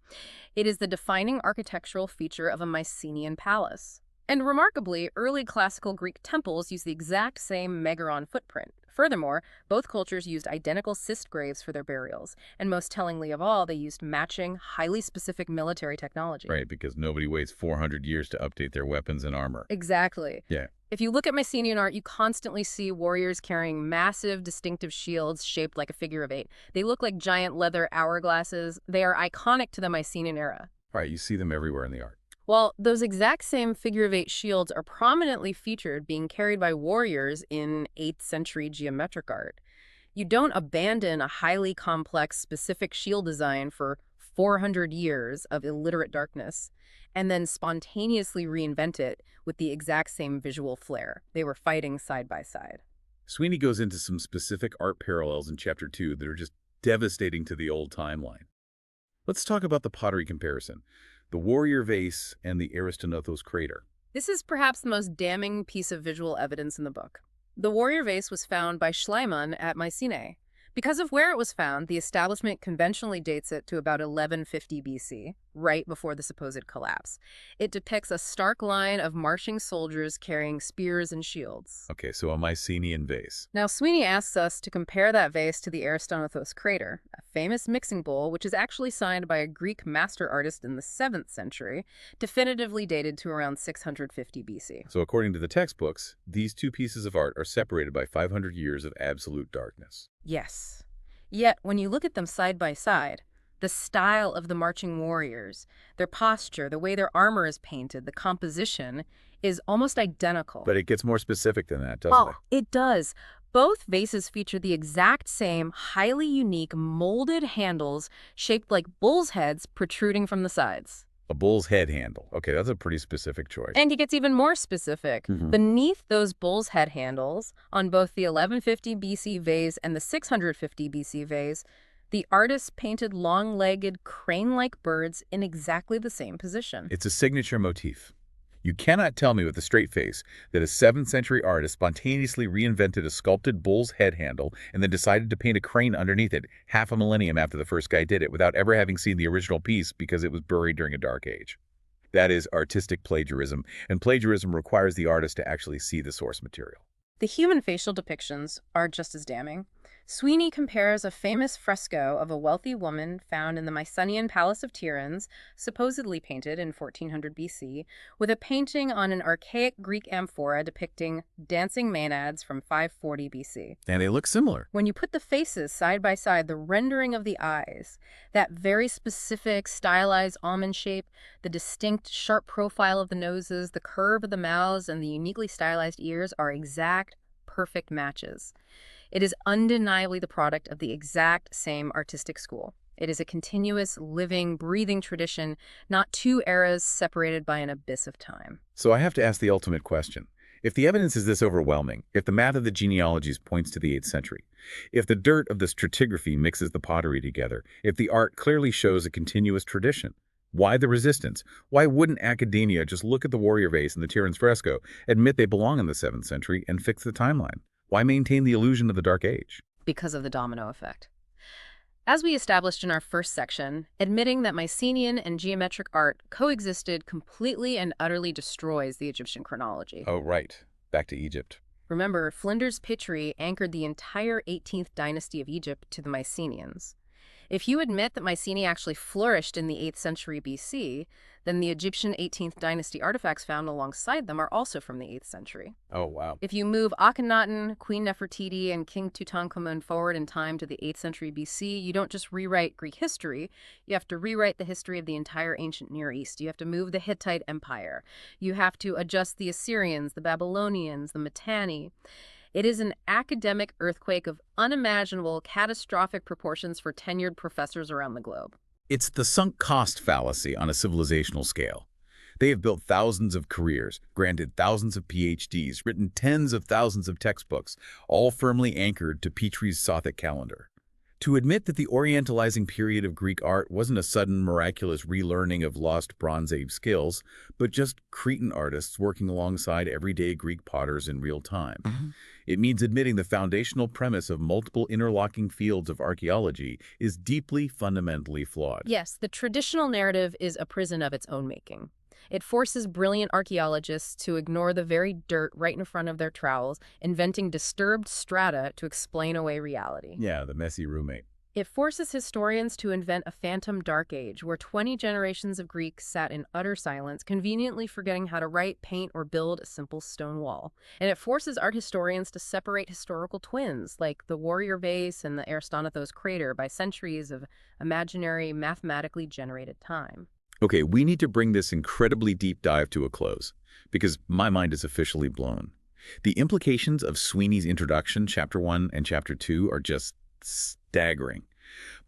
It is the defining architectural feature of a Mycenaean palace. And remarkably, early classical Greek temples use the exact same megaron footprint. Furthermore, both cultures used identical cist graves for their burials, and most tellingly of all, they used matching, highly specific military technology. Right, because nobody waits 400 years to update their weapons and armor. Exactly. Yeah. If you look at Mycenaean art, you constantly see warriors carrying massive, distinctive shields shaped like a figure of 8. They look like giant leather hourglasses. They are iconic to the Mycenaean era. Right, you see them everywhere in the art. Well, those exact same figure of 8 shields are prominently featured being carried by warriors in 8th century geometric art. You don't abandon a highly complex, specific shield design for 400 years of illiterate darkness and then spontaneously reinvent it with the exact same visual flair. They were fighting side by side. Sweeney goes into some specific art parallels in Chapter 2 that are just devastating to the old timeline. Let's talk about the pottery comparison, the warrior vase and the Aristonothos crater. This is perhaps the most damning piece of visual evidence in the book. The warrior vase was found by Schliemann at Mycenae. Because of where it was found, the establishment conventionally dates it to about 1150 BC, right before the supposed collapse. It depicts a stark line of marching soldiers carrying spears and shields. Okay, so a Mycenaean vase. Now, Sweeney asks us to compare that vase to the Aristonathos crater, a famous mixing bowl which is actually signed by a Greek master artist in the 7th century, definitively dated to around 650 BC. So according to the textbooks, these two pieces of art are separated by 500 years of absolute darkness. Yes. Yet, when you look at them side by side, the style of the marching warriors, their posture, the way their armor is painted, the composition is almost identical. But it gets more specific than that, doesn't it? It does. Both vases feature the exact same, highly unique, molded handles shaped like bull's heads protruding from the sides. A bull's head handle. Okay, that's a pretty specific choice. And he gets even more specific. Beneath those bull's head handles, on both the 1150 BC vase and the 650 BC vase, the artist painted long-legged, crane-like birds in exactly the same position. It's a signature motif. You cannot tell me with a straight face that a 7th century artist spontaneously reinvented a sculpted bull's head handle and then decided to paint a crane underneath it half a millennium after the first guy did it without ever having seen the original piece because it was buried during a dark age. That is artistic plagiarism, and plagiarism requires the artist to actually see the source material. The human facial depictions are just as damning. Sweeney compares a famous fresco of a wealthy woman found in the Mycenaean palace of Tyrants, supposedly painted in 1400 BC, with a painting on an archaic Greek amphora depicting dancing maenads from 540 BC. And they look similar. When you put the faces side by side, the rendering of the eyes, that very specific stylized almond shape, the distinct sharp profile of the noses, the curve of the mouths, and the uniquely stylized ears are exact, perfect matches. It is undeniably the product of the exact same artistic school. It is a continuous, living, breathing tradition, not two eras separated by an abyss of time. So I have to ask the ultimate question. If the evidence is this overwhelming, if the math of the genealogies points to the 8th century, if the dirt of the stratigraphy mixes the pottery together, if the art clearly shows a continuous tradition, why the resistance? Why wouldn't academia just look at the warrior vase and the Tyrants fresco, admit they belong in the 7th century, and fix the timeline? Why maintain the illusion of the Dark Age? Because of the domino effect. As we established in our first section, admitting that Mycenaean and geometric art coexisted completely and utterly destroys the Egyptian chronology. Oh, right. Back to Egypt. Remember, Flinders Petrie anchored the entire 18th dynasty of Egypt to the Mycenaeans. If you admit that Mycenae actually flourished in the 8th century BC, then the Egyptian 18th dynasty artifacts found alongside them are also from the 8th century. Oh, wow. If you move Akhenaten, Queen Nefertiti, and King Tutankhamun forward in time to the 8th century BC, you don't just rewrite Greek history, you have to rewrite the history of the entire ancient Near East. You have to move the Hittite Empire. You have to adjust the Assyrians, the Babylonians, the Mitanni. It is an academic earthquake of unimaginable, catastrophic proportions for tenured professors around the globe. It's the sunk cost fallacy on a civilizational scale. They have built thousands of careers, granted thousands of PhDs, written tens of thousands of textbooks, all firmly anchored to Petrie's Sothic calendar. To admit that the Orientalizing period of Greek art wasn't a sudden, miraculous relearning of lost Bronze Age skills, but just Cretan artists working alongside everyday Greek potters in real time. It means admitting the foundational premise of multiple interlocking fields of archaeology is deeply, fundamentally flawed. Yes, the traditional narrative is a prison of its own making. It forces brilliant archaeologists to ignore the very dirt right in front of their trowels, inventing disturbed strata to explain away reality. Yeah, the messy roommate. It forces historians to invent a phantom dark age where 20 generations of Greeks sat in utter silence, conveniently forgetting how to write, paint, or build a simple stone wall. And it forces art historians to separate historical twins, like the warrior vase and the Aristonathos crater, by centuries of imaginary, mathematically generated time. Okay, we need to bring this incredibly deep dive to a close, because my mind is officially blown. The implications of Sweeney's introduction, Chapter 1 and Chapter 2, are just staggering.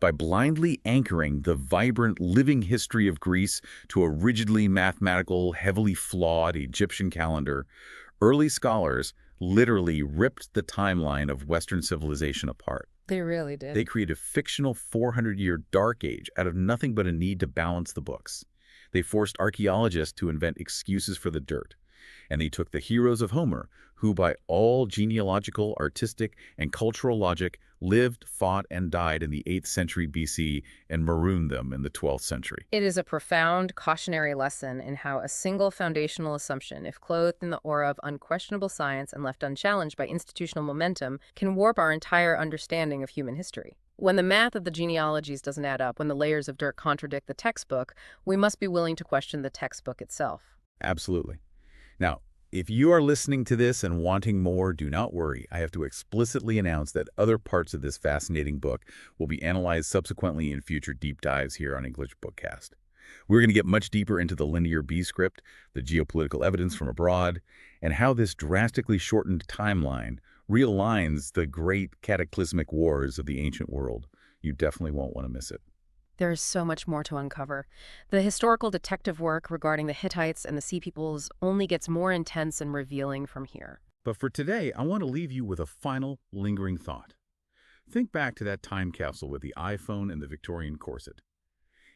By blindly anchoring the vibrant, living history of Greece to a rigidly mathematical, heavily flawed Egyptian calendar, early scholars literally ripped the timeline of Western civilization apart. They really did. They created a fictional 400-year dark age out of nothing but a need to balance the books. They forced archaeologists to invent excuses for the dirt, And they took the heroes of Homer, who by all genealogical, artistic, and cultural logic lived, fought, and died in the 8th century BC, and marooned them in the 12th century. It is a profound cautionary lesson in how a single foundational assumption, if clothed in the aura of unquestionable science and left unchallenged by institutional momentum, can warp our entire understanding of human history. When the math of the genealogies doesn't add up, when the layers of dirt contradict the textbook, we must be willing to question the textbook itself. Absolutely. Now, if you are listening to this and wanting more, do not worry. I have to explicitly announce that other parts of this fascinating book will be analyzed subsequently in future deep dives here on English BookCast. We're going to get much deeper into the linear B script, the geopolitical evidence from abroad, and how this drastically shortened timeline realigns the great cataclysmic wars of the ancient world. You definitely won't want to miss it. There is so much more to uncover. The historical detective work regarding the Hittites and the Sea Peoples only gets more intense and revealing from here. But for today, I want to leave you with a final, lingering thought. Think back to that time capsule with the iPhone and the Victorian corset.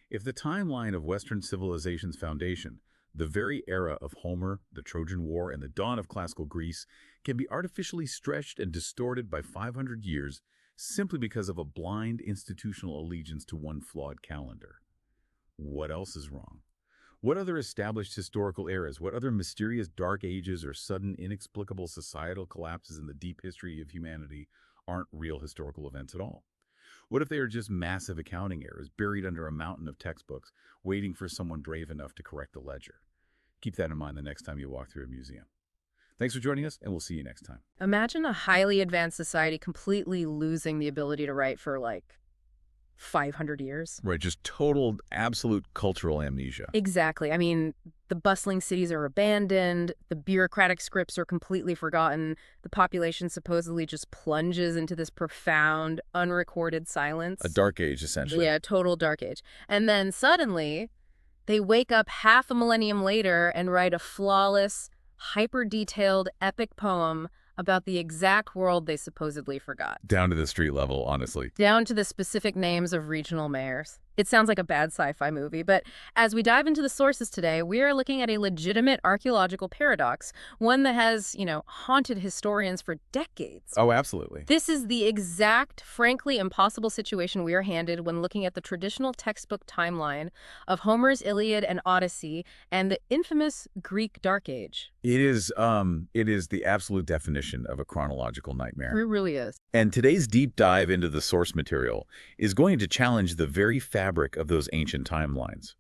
If the timeline of Western civilization's foundation, the very era of Homer, the Trojan War, and the dawn of classical Greece, can be artificially stretched and distorted by 500 years simply because of a blind institutional allegiance to one flawed calendar, what else is wrong? What other established historical eras, what other mysterious dark ages or sudden inexplicable societal collapses in the deep history of humanity aren't real historical events at all? What if they are just massive accounting errors buried under a mountain of textbooks, waiting for someone brave enough to correct the ledger? Keep that in mind the next time you walk through a museum. Thanks for joining us, and we'll see you next time. Imagine a highly advanced society completely losing the ability to write for, 500 years. Right, just total, absolute cultural amnesia. Exactly. I mean, the bustling cities are abandoned, the bureaucratic scripts are completely forgotten, the population supposedly just plunges into this profound, unrecorded silence. A dark age, essentially. Yeah, total dark age. And then suddenly, they wake up half a millennium later and write a flawless, hyper-detailed, epic poem about the exact world they supposedly forgot. Down to the street level, honestly. Down to the specific names of regional mayors. It sounds like a bad sci-fi movie, but as we dive into the sources today, we are looking at a legitimate archaeological paradox, one that has, haunted historians for decades. Oh, absolutely. This is the exact, frankly impossible situation we are handed when looking at the traditional textbook timeline of Homer's Iliad and Odyssey and the infamous Greek Dark Age. It is the absolute definition of a chronological nightmare. It really is. And today's deep dive into the source material is going to challenge the very fabric of those ancient timelines.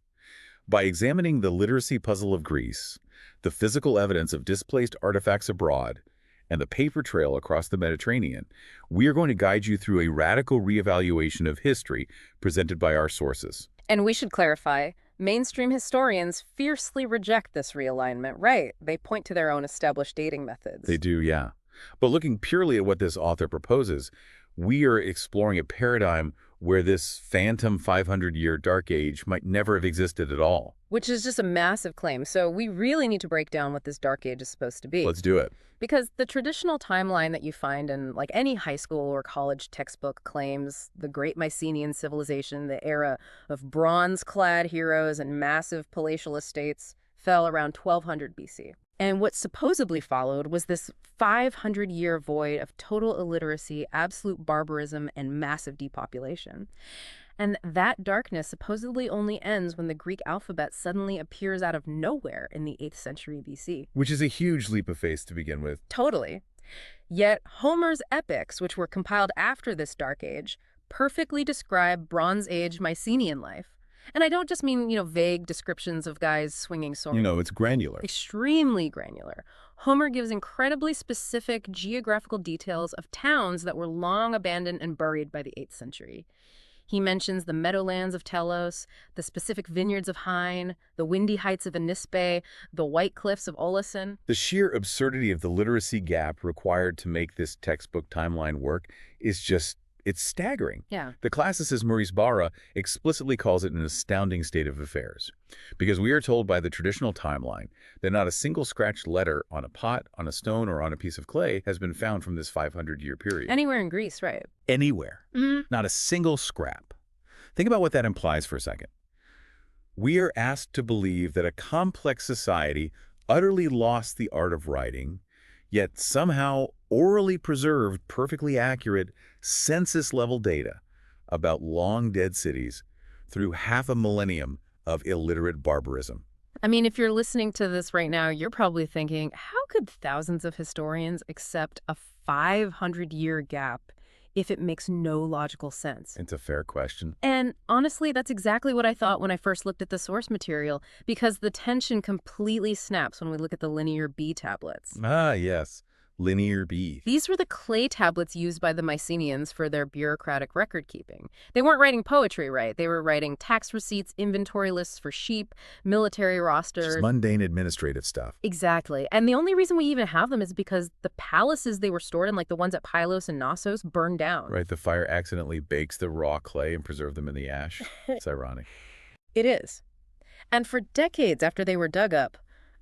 By examining the literacy puzzle of Greece, the physical evidence of displaced artifacts abroad, and the paper trail across the Mediterranean, we are going to guide you through a radical reevaluation of history presented by our sources. And we should clarify, mainstream historians fiercely reject this realignment, right? They point to their own established dating methods. They do, yeah. But looking purely at what this author proposes, we are exploring a paradigm where this phantom 500-year dark age might never have existed at all. Which is just a massive claim. So we really need to break down what this dark age is supposed to be. Let's do it. Because the traditional timeline that you find in any high school or college textbook claims the great Mycenaean civilization, the era of bronze-clad heroes and massive palatial estates, fell around 1200 BC. And what supposedly followed was this 500-year void of total illiteracy, absolute barbarism, and massive depopulation. And that darkness supposedly only ends when the Greek alphabet suddenly appears out of nowhere in the 8th century BC. Which is a huge leap of faith to begin with. Totally. Yet Homer's epics, which were compiled after this dark age, perfectly describe Bronze Age Mycenaean life. And I don't just mean, vague descriptions of guys swinging swords. It's granular. Extremely granular. Homer gives incredibly specific geographical details of towns that were long abandoned and buried by the 8th century. He mentions the meadowlands of Telos, the specific vineyards of Hine, the windy heights of Anispe, the white cliffs of Olesen. The sheer absurdity of the literacy gap required to make this textbook timeline work is it's staggering. Yeah. The classicist Maurice Barra explicitly calls it an astounding state of affairs, because we are told by the traditional timeline that not a single scratched letter on a pot, on a stone, or on a piece of clay has been found from this 500-year period. Anywhere in Greece, right? Anywhere. Not a single scrap. Think about what that implies for a second. We are asked to believe that a complex society utterly lost the art of writing, yet somehow orally preserved perfectly accurate census-level data about long-dead cities through half a millennium of illiterate barbarism. I mean, if you're listening to this right now, you're probably thinking, how could thousands of historians accept a 500-year gap if it makes no logical sense? It's a fair question. And honestly, that's exactly what I thought when I first looked at the source material, because the tension completely snaps when we look at the Linear B tablets. Ah, yes. Linear B. These were the clay tablets used by the Mycenaeans for their bureaucratic record-keeping. They weren't writing poetry, right? They were writing tax receipts, inventory lists for sheep, military rosters. Just mundane administrative stuff. Exactly. And the only reason we even have them is because the palaces they were stored in, like the ones at Pylos and Knossos, burned down. Right, the fire accidentally bakes the raw clay and preserves them in the ash. It's ironic. It is. And for decades after they were dug up,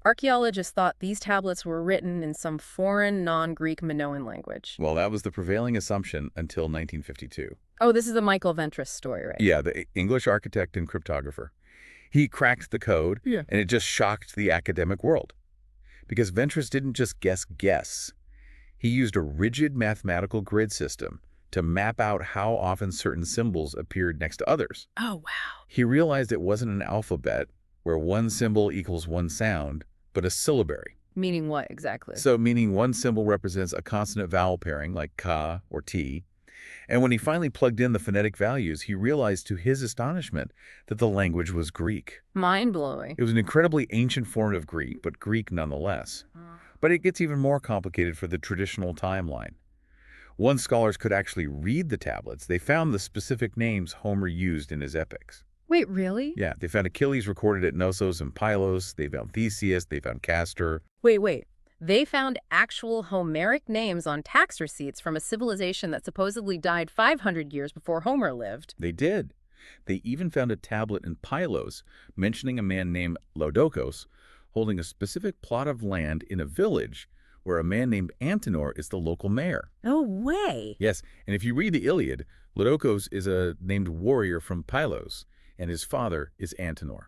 archaeologists thought these tablets were written in some foreign, non-Greek Minoan language. Well, that was the prevailing assumption until 1952. Oh, this is the Michael Ventris story, right? Yeah, the English architect and cryptographer. He cracked the code, and it just shocked the academic world. Because Ventris didn't just guess. He used a rigid mathematical grid system to map out how often certain symbols appeared next to others. Oh, wow. He realized it wasn't an alphabet where one symbol equals one sound, but a syllabary. Meaning what exactly? So meaning one symbol represents a consonant-vowel pairing like ka or ti. And when he finally plugged in the phonetic values, he realized to his astonishment that the language was Greek. Mind-blowing. It was an incredibly ancient form of Greek, but Greek nonetheless. But it gets even more complicated for the traditional timeline. Once scholars could actually read the tablets, they found the specific names Homer used in his epics. Wait, really? Yeah, they found Achilles recorded at Knossos and Pylos, they found Theseus, they found Castor. Wait. They found actual Homeric names on tax receipts from a civilization that supposedly died 500 years before Homer lived. They did. They even found a tablet in Pylos mentioning a man named Laodocos holding a specific plot of land in a village where a man named Antenor is the local mayor. No way. Yes, and if you read the Iliad, Laodocos is a named warrior from Pylos, and his father is Antenor.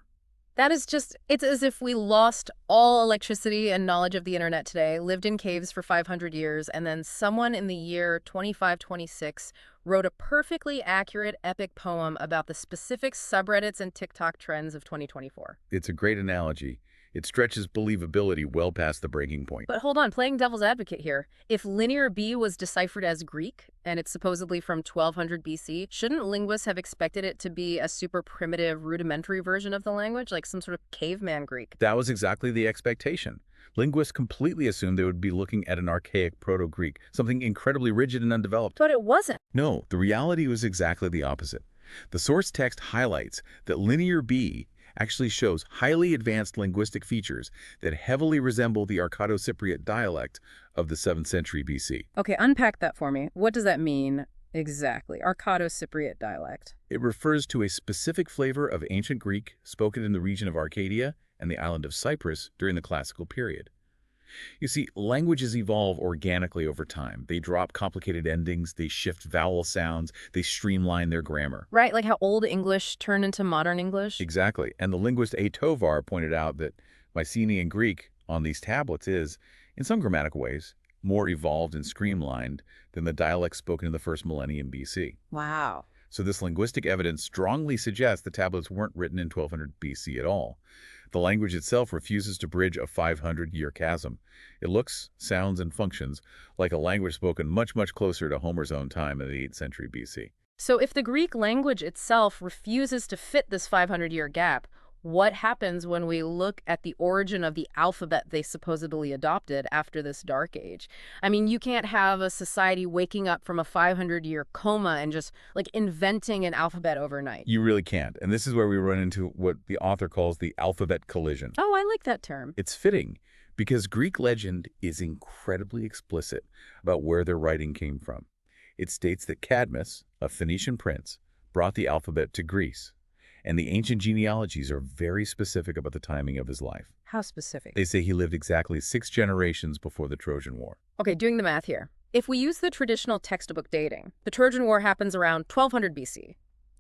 That is just, it's as if we lost all electricity and knowledge of the internet today, lived in caves for 500 years, and then someone in the year 2526 wrote a perfectly accurate epic poem about the specific subreddits and TikTok trends of 2024. It's a great analogy. It stretches believability well past the breaking point. But hold on, playing devil's advocate here. If Linear B was deciphered as Greek, and it's supposedly from 1200 BC, shouldn't linguists have expected it to be a super primitive, rudimentary version of the language, like some sort of caveman Greek? That was exactly the expectation. Linguists completely assumed they would be looking at an archaic Proto-Greek, something incredibly rigid and undeveloped. But it wasn't. No, the reality was exactly the opposite. The source text highlights that Linear B actually shows highly advanced linguistic features that heavily resemble the Arcado-Cypriot dialect of the 7th century BC. Okay, unpack that for me. What does that mean exactly? Arcado-Cypriot dialect. It refers to a specific flavor of ancient Greek spoken in the region of Arcadia and the island of Cyprus during the classical period. You see, languages evolve organically over time. They drop complicated endings, they shift vowel sounds, they streamline their grammar. Right, like how Old English turned into Modern English? Exactly. And the linguist A. Tovar pointed out that Mycenaean Greek on these tablets is, in some grammatical ways, more evolved and streamlined than the dialect spoken in the first millennium BC. Wow. So this linguistic evidence strongly suggests the tablets weren't written in 1200 BC at all. The language itself refuses to bridge a 500-year chasm. It looks, sounds, and functions like a language spoken much closer to Homer's own time in the 8th century BC. So if the Greek language itself refuses to fit this 500-year gap, what happens when we look at the origin of the alphabet they supposedly adopted after this dark age? I mean, you can't have a society waking up from a 500-year coma and just, like, inventing an alphabet overnight. You really can't. And this is where we run into what the author calls the alphabet collision. Oh, I like that term. It's fitting because Greek legend is incredibly explicit about where their writing came from. It states that Cadmus, a Phoenician prince, brought the alphabet to Greece. And the ancient genealogies are very specific about the timing of his life. How specific? They say he lived exactly 6 generations before the Trojan War. Okay, doing the math here. If we use the traditional textbook dating, the Trojan War happens around 1200 BC.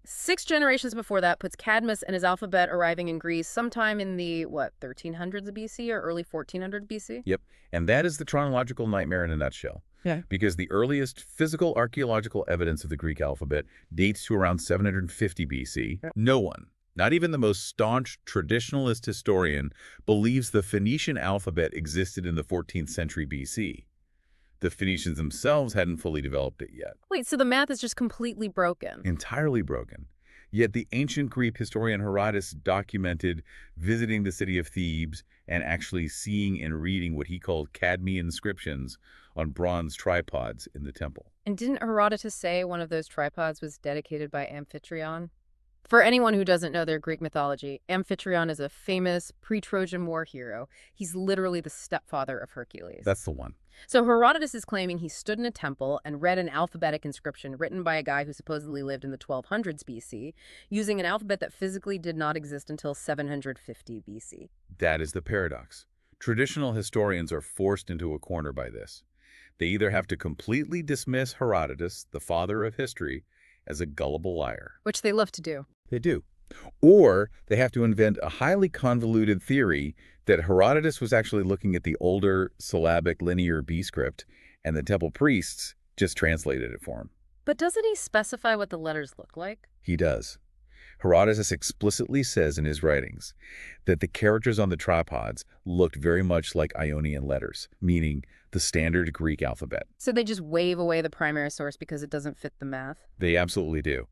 6 generations before that puts Cadmus and his alphabet arriving in Greece sometime in the, 1300s BC or early 1400 BC? Yep, and that is the chronological nightmare in a nutshell. Yeah. Because the earliest physical archaeological evidence of the Greek alphabet dates to around 750 BC. No one, not even the most staunch traditionalist historian, believes the Phoenician alphabet existed in the 14th century BC. The Phoenicians themselves hadn't fully developed it yet. Wait, so the math is just completely broken? Entirely broken. Yet the ancient Greek historian Herodotus documented visiting the city of Thebes and actually seeing and reading what he called Cadmean inscriptions on bronze tripods in the temple. And didn't Herodotus say one of those tripods was dedicated by Amphitryon? For anyone who doesn't know their Greek mythology, Amphitryon is a famous pre-Trojan War hero. He's literally the stepfather of Hercules. That's the one. So Herodotus is claiming he stood in a temple and read an alphabetic inscription written by a guy who supposedly lived in the 1200s BC, using an alphabet that physically did not exist until 750 BC. That is the paradox. Traditional historians are forced into a corner by this. They either have to completely dismiss Herodotus, the father of history, as a gullible liar. Which they love to do. They do. Or they have to invent a highly convoluted theory that Herodotus was actually looking at the older syllabic linear B script and the temple priests just translated it for him. But doesn't he specify what the letters look like? He does. Herodotus explicitly says in his writings that the characters on the tripods looked very much like Ionian letters, meaning the standard Greek alphabet. So they just wave away the primary source because it doesn't fit the math? They absolutely do.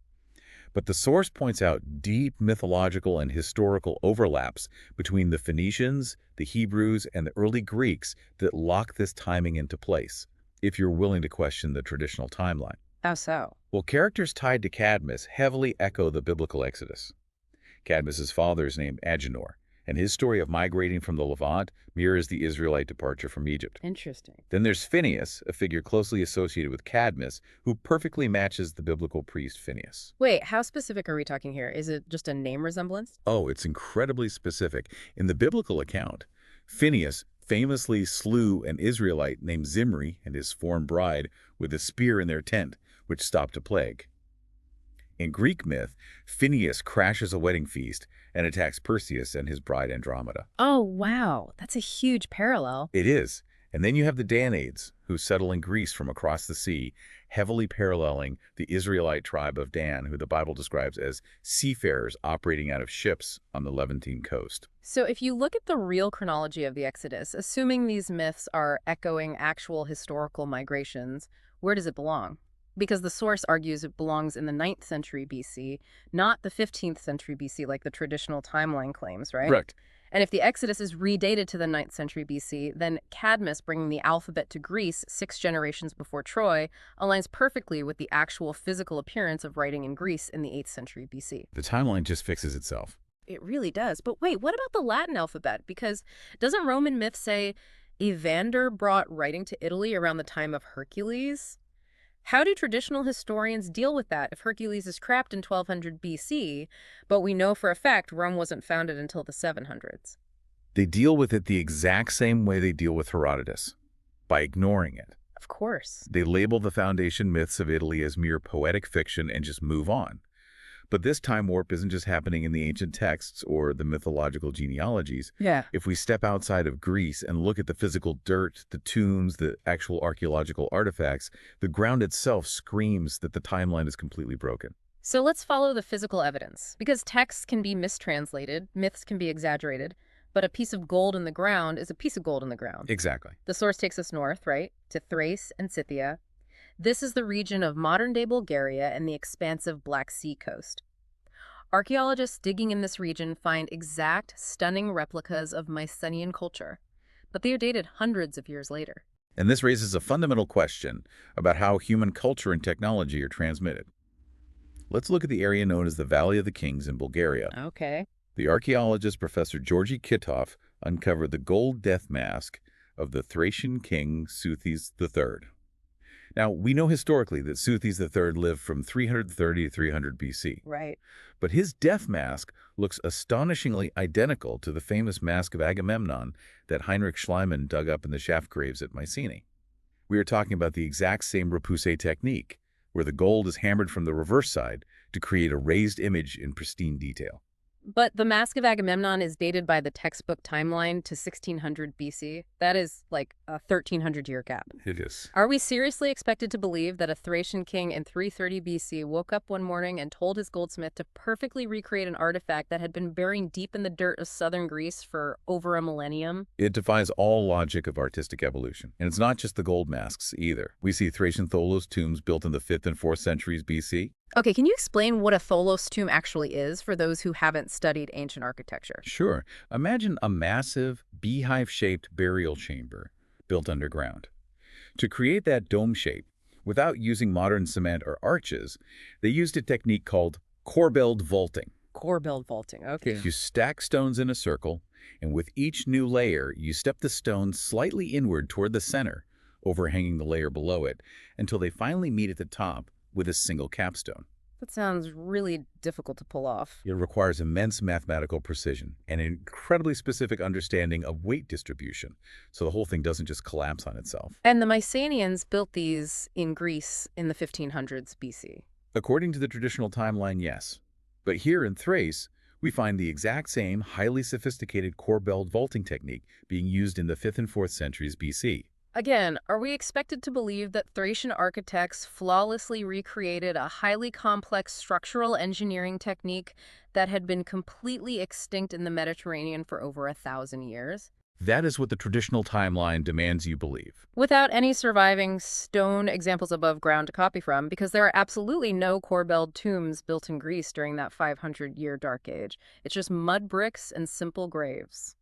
But the source points out deep mythological and historical overlaps between the Phoenicians, the Hebrews, and the early Greeks that lock this timing into place, if you're willing to question the traditional timeline. How so? Well, characters tied to Cadmus heavily echo the biblical Exodus. Cadmus's father is named Agenor, and his story of migrating from the Levant mirrors the Israelite departure from Egypt. Interesting. Then there's Phineas, a figure closely associated with Cadmus, who perfectly matches the biblical priest Phineas. Wait, how specific are we talking here? Is it just a name resemblance? Oh, it's incredibly specific. In the biblical account, Phineas famously slew an Israelite named Zimri and his foreign bride with a spear in their tent, which stopped a plague. In Greek myth, Phineas crashes a wedding feast and attacks Perseus and his bride Andromeda. Oh, wow. That's a huge parallel. It is. And then you have the Danaids, who settle in Greece from across the sea, heavily paralleling the Israelite tribe of Dan, who the Bible describes as seafarers operating out of ships on the Levantine coast. So if you look at the real chronology of the Exodus, assuming these myths are echoing actual historical migrations, where does it belong? Because the source argues it belongs in the 9th century BC, not the 15th century BC like the traditional timeline claims, right? Correct. And if the Exodus is redated to the 9th century BC, then Cadmus bringing the alphabet to Greece 6 generations before Troy aligns perfectly with the actual physical appearance of writing in Greece in the 8th century BC. The timeline just fixes itself. It really does. But wait, what about the Latin alphabet? Because doesn't Roman myth say Evander brought writing to Italy around the time of Hercules? How do traditional historians deal with that if Hercules is scrapped in 1200 BC, but we know for a fact Rome wasn't founded until the 700s? They deal with it the exact same way they deal with Herodotus, by ignoring it. Of course. They label the foundation myths of Italy as mere poetic fiction and just move on. But this time warp isn't just happening in the ancient texts or the mythological genealogies. Yeah. If we step outside of Greece and look at the physical dirt, the tombs, the actual archaeological artifacts, the ground itself screams that the timeline is completely broken. So let's follow the physical evidence. Because texts can be mistranslated, myths can be exaggerated, but a piece of gold in the ground is a piece of gold in the ground. Exactly. The source takes us north, right, to Thrace and Scythia. This is the region of modern-day Bulgaria and the expansive Black Sea coast. Archaeologists digging in this region find exact, stunning replicas of Mycenaean culture, but they are dated hundreds of years later. And this raises a fundamental question about how human culture and technology are transmitted. Let's look at the area known as the Valley of the Kings in Bulgaria. Okay. The archaeologist Professor Georgi Kitov uncovered the gold death mask of the Thracian king Seuthes III. Now, we know historically that Seuthes III lived from 330 to 300 BC. Right. But his death mask looks astonishingly identical to the famous mask of Agamemnon that Heinrich Schliemann dug up in the shaft graves at Mycenae. We are talking about the exact same repoussé technique, where the gold is hammered from the reverse side to create a raised image in pristine detail. But the Mask of Agamemnon is dated by the textbook timeline to 1600 BC. That is like a 1300-year gap. It is. Are we seriously expected to believe that a Thracian king in 330 BC woke up one morning and told his goldsmith to perfectly recreate an artifact that had been buried deep in the dirt of southern Greece for over a millennium? It defies all logic of artistic evolution. And it's not just the gold masks either. We see Thracian Tholos tombs built in the 5th and 4th centuries BC. Okay, can you explain what a Tholos tomb actually is for those who haven't studied ancient architecture? Sure. Imagine a massive, beehive-shaped burial chamber built underground. To create that dome shape, without using modern cement or arches, they used a technique called corbelled vaulting. Corbelled vaulting, okay. You stack stones in a circle, and with each new layer, you step the stones slightly inward toward the center, overhanging the layer below it, until they finally meet at the top with a single capstone. That sounds really difficult to pull off. It requires immense mathematical precision and an incredibly specific understanding of weight distribution, so the whole thing doesn't just collapse on itself. And the Mycenaeans built these in Greece in the 1500s BC. According to the traditional timeline, yes. But here in Thrace, we find the exact same highly sophisticated corbelled vaulting technique being used in the 5th and 4th centuries BC. Again, are we expected to believe that Thracian architects flawlessly recreated a highly complex structural engineering technique that had been completely extinct in the Mediterranean for over 1,000 years? That is what the traditional timeline demands you believe. Without any surviving stone examples above ground to copy from, because there are absolutely no corbelled tombs built in Greece during that 500-year Dark Age. It's just mud bricks and simple graves.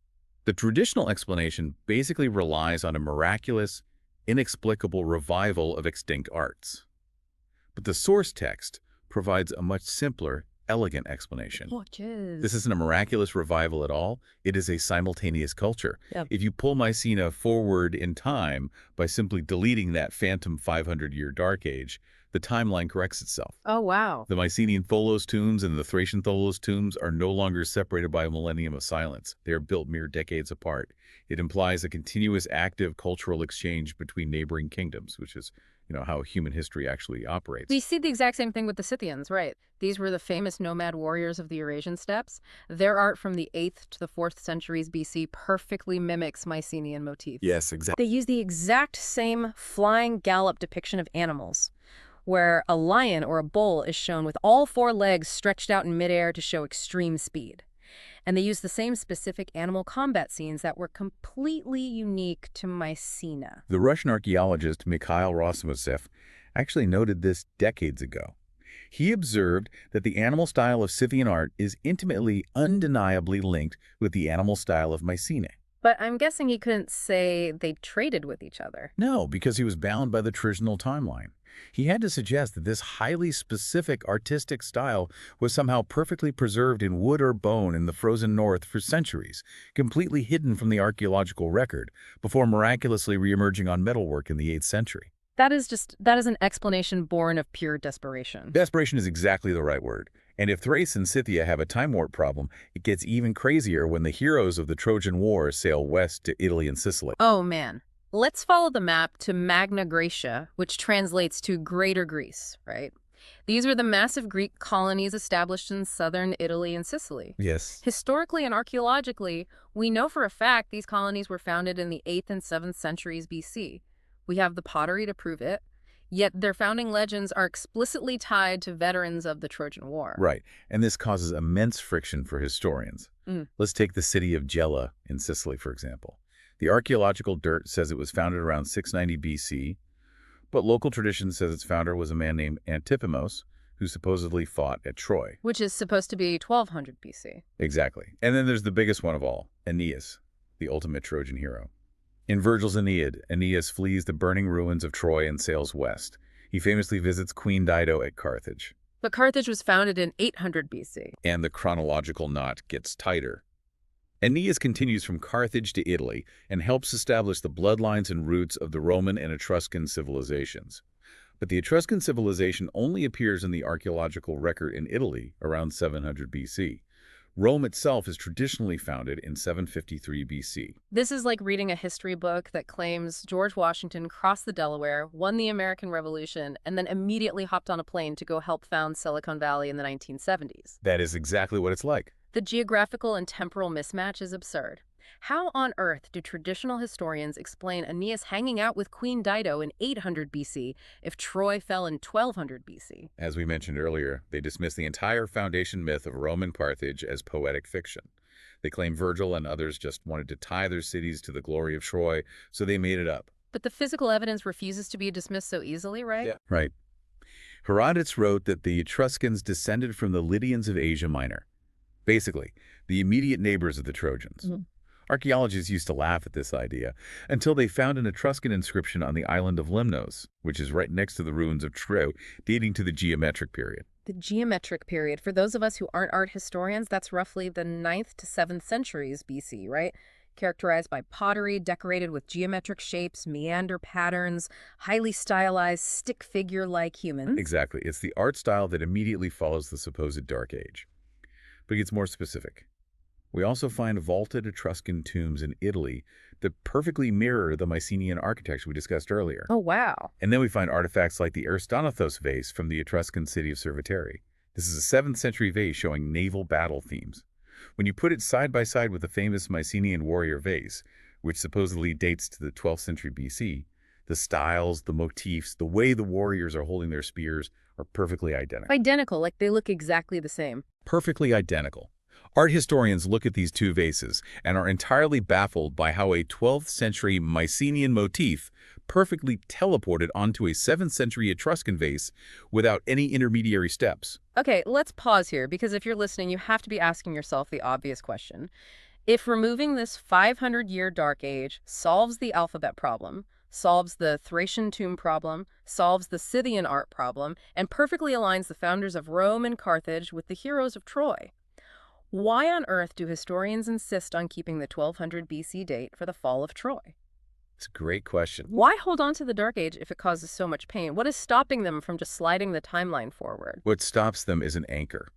The traditional explanation basically relies on a miraculous, inexplicable revival of extinct arts. But the source text provides a much simpler, elegant explanation. This isn't a miraculous revival at all. It is a simultaneous culture. Yep. If you pull Mycenae forward in time by simply deleting that phantom 500-year Dark Age, the timeline corrects itself. Oh, wow. The Mycenaean Tholos tombs and the Thracian Tholos tombs are no longer separated by a millennium of silence. They are built mere decades apart. It implies a continuous active cultural exchange between neighboring kingdoms, which is, how human history actually operates. We see the exact same thing with the Scythians, right? These were the famous nomad warriors of the Eurasian steppes. Their art from the 8th to the 4th centuries BC perfectly mimics Mycenaean motifs. Yes, exactly. They use the exact same flying gallop depiction of animals, where a lion or a bull is shown with all 4 legs stretched out in midair to show extreme speed. And they use the same specific animal combat scenes that were completely unique to Mycenae. The Russian archaeologist Mikhail Rosmoshev actually noted this decades ago. He observed that the animal style of Scythian art is intimately, undeniably linked with the animal style of Mycenae. But I'm guessing he couldn't say they traded with each other. No, because he was bound by the traditional timeline. He had to suggest that this highly specific artistic style was somehow perfectly preserved in wood or bone in the frozen north for centuries, completely hidden from the archaeological record, before miraculously reemerging on metalwork in the 8th century. That is an explanation born of pure desperation. Desperation is exactly the right word. And if Thrace and Scythia have a time warp problem, it gets even crazier when the heroes of the Trojan War sail west to Italy and Sicily. Oh, man. Let's follow the map to Magna Graecia, which translates to Greater Greece, right? These are the massive Greek colonies established in southern Italy and Sicily. Yes. Historically and archaeologically, we know for a fact these colonies were founded in the 8th and 7th centuries BC. We have the pottery to prove it, yet their founding legends are explicitly tied to veterans of the Trojan War. Right, and this causes immense friction for historians. Let's take the city of Gela in Sicily, for example. The archaeological dirt says it was founded around 690 BC, but local tradition says its founder was a man named Antiphemos, who supposedly fought at Troy. Which is supposed to be 1200 BC. Exactly. And then there's the biggest one of all, Aeneas, the ultimate Trojan hero. In Virgil's Aeneid, Aeneas flees the burning ruins of Troy and sails west. He famously visits Queen Dido at Carthage. But Carthage was founded in 800 BC. And the chronological knot gets tighter. Aeneas continues from Carthage to Italy and helps establish the bloodlines and roots of the Roman and Etruscan civilizations. But the Etruscan civilization only appears in the archaeological record in Italy around 700 BC. Rome itself is traditionally founded in 753 BC. This is like reading a history book that claims George Washington crossed the Delaware, won the American Revolution, and then immediately hopped on a plane to go help found Silicon Valley in the 1970s. That is exactly what it's like. The geographical and temporal mismatch is absurd. How on earth do traditional historians explain Aeneas hanging out with Queen Dido in 800 BC if Troy fell in 1200 BC? As we mentioned earlier, they dismiss the entire foundation myth of Rome and Carthage as poetic fiction. They claim Virgil and others just wanted to tie their cities to the glory of Troy, so they made it up. But the physical evidence refuses to be dismissed so easily, right? Yeah. Right. Herodotus wrote that the Etruscans descended from the Lydians of Asia Minor. Basically, the immediate neighbors of the Trojans. Archaeologists used to laugh at this idea until they found an Etruscan inscription on the island of Lemnos, which is right next to the ruins of Troy, dating to the geometric period. The geometric period, for those of us who aren't art historians, that's roughly the 9th to 7th centuries BC, right? Characterized by pottery decorated with geometric shapes, meander patterns, highly stylized stick figure-like humans. Exactly. It's the art style that immediately follows the supposed Dark Age. But it gets more specific. We also find vaulted Etruscan tombs in Italy that perfectly mirror the Mycenaean architecture we discussed earlier. Oh, wow. And then we find artifacts like the Aristonathos vase from the Etruscan city of Cerveteri. This is a 7th century vase showing naval battle themes. When you put it side by side with the famous Mycenaean warrior vase, which supposedly dates to the 12th century BC, the styles, the motifs, the way the warriors are holding their spears are perfectly identical. Identical, like they look exactly the same. Perfectly identical. Art historians look at these two vases and are entirely baffled by how a 12th century Mycenaean motif perfectly teleported onto a 7th century Etruscan vase without any intermediary steps. Okay, let's pause here, because if you're listening, you have to be asking yourself the obvious question. If removing this 500-year Dark Age solves the alphabet problem, solves the Thracian tomb problem, solves the Scythian art problem, and perfectly aligns the founders of Rome and Carthage with the heroes of Troy, why on earth do historians insist on keeping the 1200 BC date for the fall of Troy? It's a great question. Why hold on to the Dark Age if it causes so much pain? What is stopping them from just sliding the timeline forward? What stops them is an anchor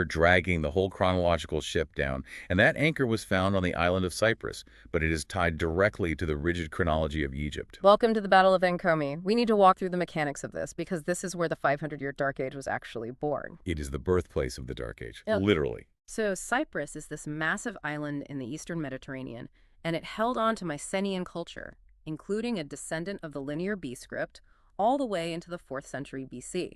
dragging the whole chronological ship down. And that anchor was found on the island of Cyprus, but it is tied directly to the rigid chronology of Egypt. Welcome to the Battle of Enkomi. We need to walk through the mechanics of this, because this is where the 500-year Dark Age was actually born. It is the birthplace of the Dark Age, Yeah. literally. So Cyprus is this massive island in the eastern Mediterranean, and it held on to Mycenaean culture, including a descendant of the Linear B script, all the way into the 4th century BC.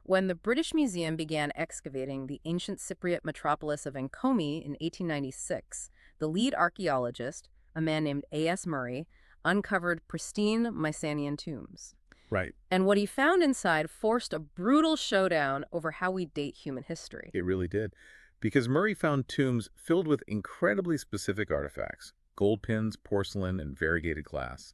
When the British Museum began excavating the ancient Cypriot metropolis of Enkomi in 1896, the lead archaeologist, a man named A.S. Murray, uncovered pristine Mycenaean tombs. Right. And what he found inside forced a brutal showdown over how we date human history. It really did. Because Murray found tombs filled with incredibly specific artifacts, gold pins, porcelain, and variegated glass.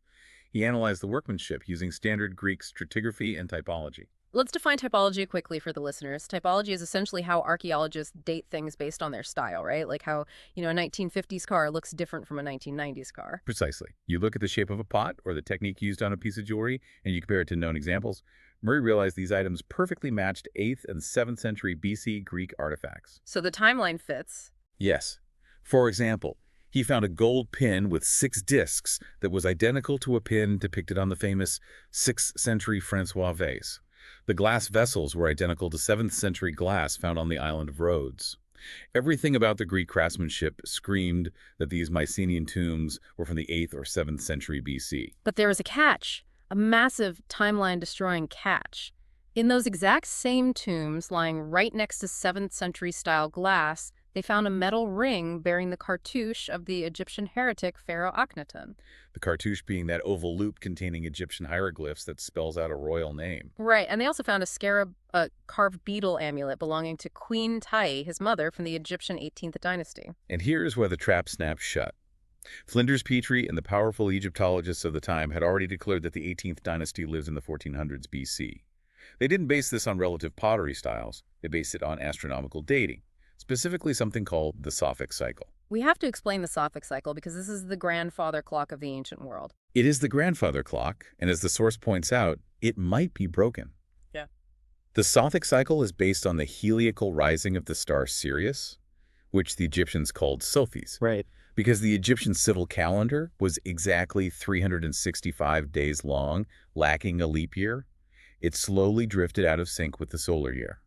He analyzed the workmanship using standard Greek stratigraphy and typology. Let's define typology quickly for the listeners. Typology is essentially how archaeologists date things based on their style, right? Like how, a 1950s car looks different from a 1990s car. Precisely. You look at the shape of a pot or the technique used on a piece of jewelry, and you compare it to known examples. Murray realized these items perfectly matched 8th and 7th century BC Greek artifacts. So the timeline fits. Yes. For example, he found a gold pin with 6 discs that was identical to a pin depicted on the famous 6th century Francois vase. The glass vessels were identical to 7th century glass found on the island of Rhodes. Everything about the Greek craftsmanship screamed that these Mycenaean tombs were from the 8th or 7th century BC. But there was a catch, a massive timeline-destroying catch. In those exact same tombs, lying right next to 7th century style glass, they found a metal ring bearing the cartouche of the Egyptian heretic pharaoh Akhenaten. The cartouche being that oval loop containing Egyptian hieroglyphs that spells out a royal name. Right, and they also found a scarab, carved beetle amulet belonging to Queen Tai, his mother, from the Egyptian 18th dynasty. And here's where the trap snaps shut. Flinders Petrie and the powerful Egyptologists of the time had already declared that the 18th dynasty lived in the 1400s BC. They didn't base this on relative pottery styles. They based it on astronomical dating, specifically something called the Sophic cycle. We have to explain the Sophic cycle because this is the grandfather clock of the ancient world. It is the grandfather clock, and as the source points out, it might be broken. Yeah. The Sophic cycle is based on the heliacal rising of the star Sirius. which the Egyptians called Sophis. Right. Because the Egyptian civil calendar was exactly 365 days long, lacking a leap year, it slowly drifted out of sync with the solar year.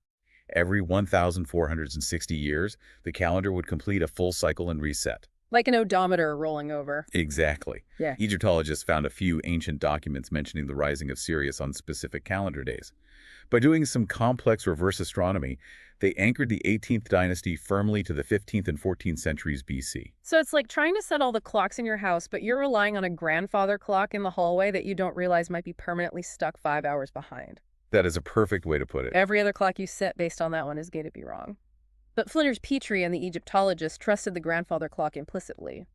Every 1,460 years, the calendar would complete a full cycle and reset. Like an odometer rolling over. Exactly. Yeah. Egyptologists found a few ancient documents mentioning the rising of Sirius on specific calendar days. By doing some complex reverse astronomy, they anchored the 18th dynasty firmly to the 15th and 14th centuries BC. So it's like trying to set all the clocks in your house, but you're relying on a grandfather clock in the hallway that you don't realize might be permanently stuck 5 hours behind. That is a perfect way to put it. Every other clock you set based on that one is going to be wrong. But Flinders Petrie and the Egyptologists trusted the grandfather clock implicitly.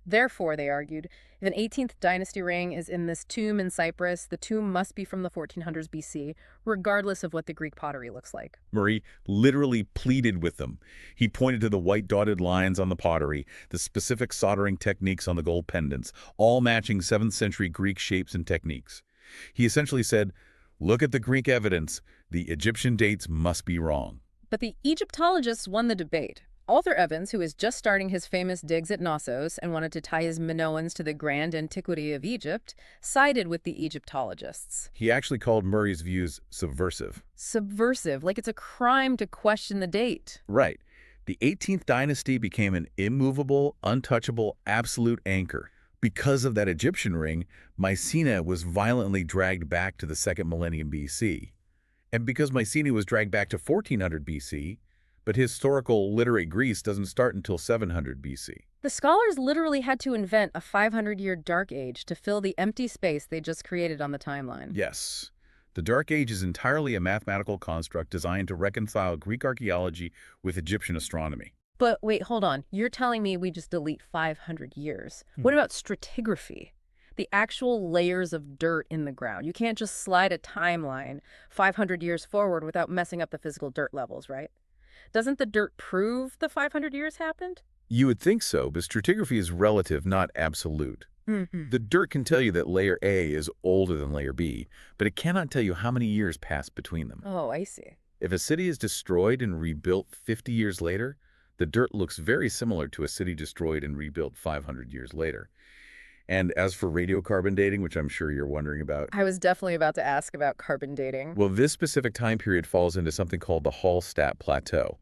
Therefore, they argued, if an 18th dynasty ring is in this tomb in Cyprus, the tomb must be from the 1400s BC, regardless of what the Greek pottery looks like. Murray literally pleaded with them. He pointed to the white dotted lines on the pottery, the specific soldering techniques on the gold pendants, all matching 7th century Greek shapes and techniques. He essentially said, look at the Greek evidence. The Egyptian dates must be wrong. But the Egyptologists won the debate. Arthur Evans, who was just starting his famous digs at Knossos and wanted to tie his Minoans to the grand antiquity of Egypt, sided with the Egyptologists. He actually called Murray's views subversive. Subversive, like it's a crime to question the date. Right. The 18th dynasty became an immovable, untouchable, absolute anchor. Because of that Egyptian ring, Mycenae was violently dragged back to the second millennium BC. And because Mycenae was dragged back to 1400 BC, but historical literate Greece doesn't start until 700 BC. The scholars literally had to invent a 500-year dark age to fill the empty space they just created on the timeline. Yes. The Dark Age is entirely a mathematical construct designed to reconcile Greek archaeology with Egyptian astronomy. But wait, hold on. You're telling me we just delete 500 years. What about stratigraphy? The actual layers of dirt in the ground. You can't just slide a timeline 500 years forward without messing up the physical dirt levels, right? Doesn't the dirt prove the 500 years happened? You would think so, but stratigraphy is relative, not absolute. The dirt can tell you that layer A is older than layer B, but it cannot tell you how many years passed between them. Oh, I see. If a city is destroyed and rebuilt 50 years later, the dirt looks very similar to a city destroyed and rebuilt 500 years later. And as for radiocarbon dating, which I'm sure you're wondering about, I was definitely about to ask about carbon dating. well, this specific time period falls into something called the Hallstatt Plateau.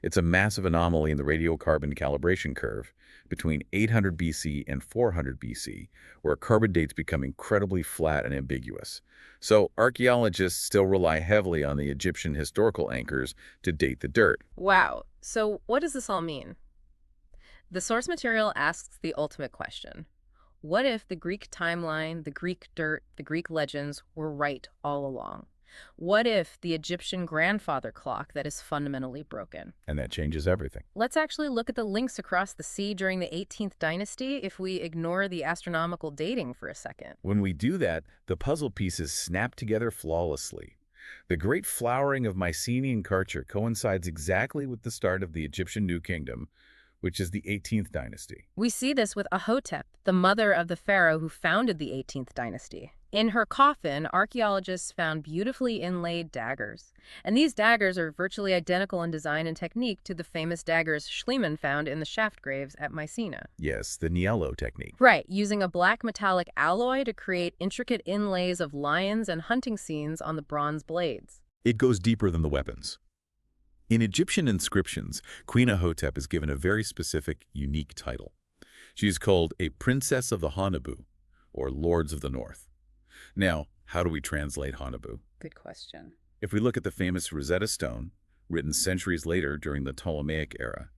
It's a massive anomaly in the radiocarbon calibration curve between 800 BC and 400 BC, where carbon dates become incredibly flat and ambiguous. So archaeologists still rely heavily on the Egyptian historical anchors to date the dirt. Wow. So what does this all mean? The source material asks the ultimate question. What if the Greek timeline, the Greek dirt, the Greek legends were right all along? What if the Egyptian grandfather clock that is fundamentally broken? And that changes everything. Let's actually look at the links across the sea during the 18th dynasty if we ignore the astronomical dating for a second. When we do that, the puzzle pieces snap together flawlessly. The great flowering of Mycenaean culture coincides exactly with the start of the Egyptian New Kingdom, which is the 18th dynasty. We see this with Ahotep, the mother of the pharaoh who founded the 18th dynasty. In her coffin, archaeologists found beautifully inlaid daggers. And these daggers are virtually identical in design and technique to the famous daggers Schliemann found in the shaft graves at Mycenae. Yes, the Niello technique. Right, using a black metallic alloy to create intricate inlays of lions and hunting scenes on the bronze blades. It goes deeper than the weapons. In Egyptian inscriptions, Queen Ahotep is given a very specific, unique title. She is called a Princess of the Hanabu, or Lords of the North. Now, how do we translate Hanabu? Good question. If we look at the famous Rosetta Stone, written centuries later during the Ptolemaic era,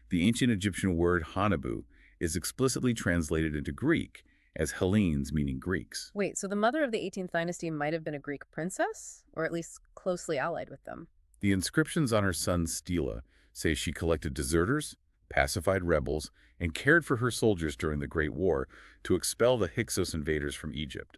the ancient Egyptian word Hanabu is explicitly translated into Greek as Hellenes, meaning Greeks. Wait, so the mother of the 18th dynasty might have been a Greek princess? Or at least closely allied with them? The inscriptions on her son Stela say she collected deserters, pacified rebels, and cared for her soldiers during the Great War to expel the Hyksos invaders from Egypt.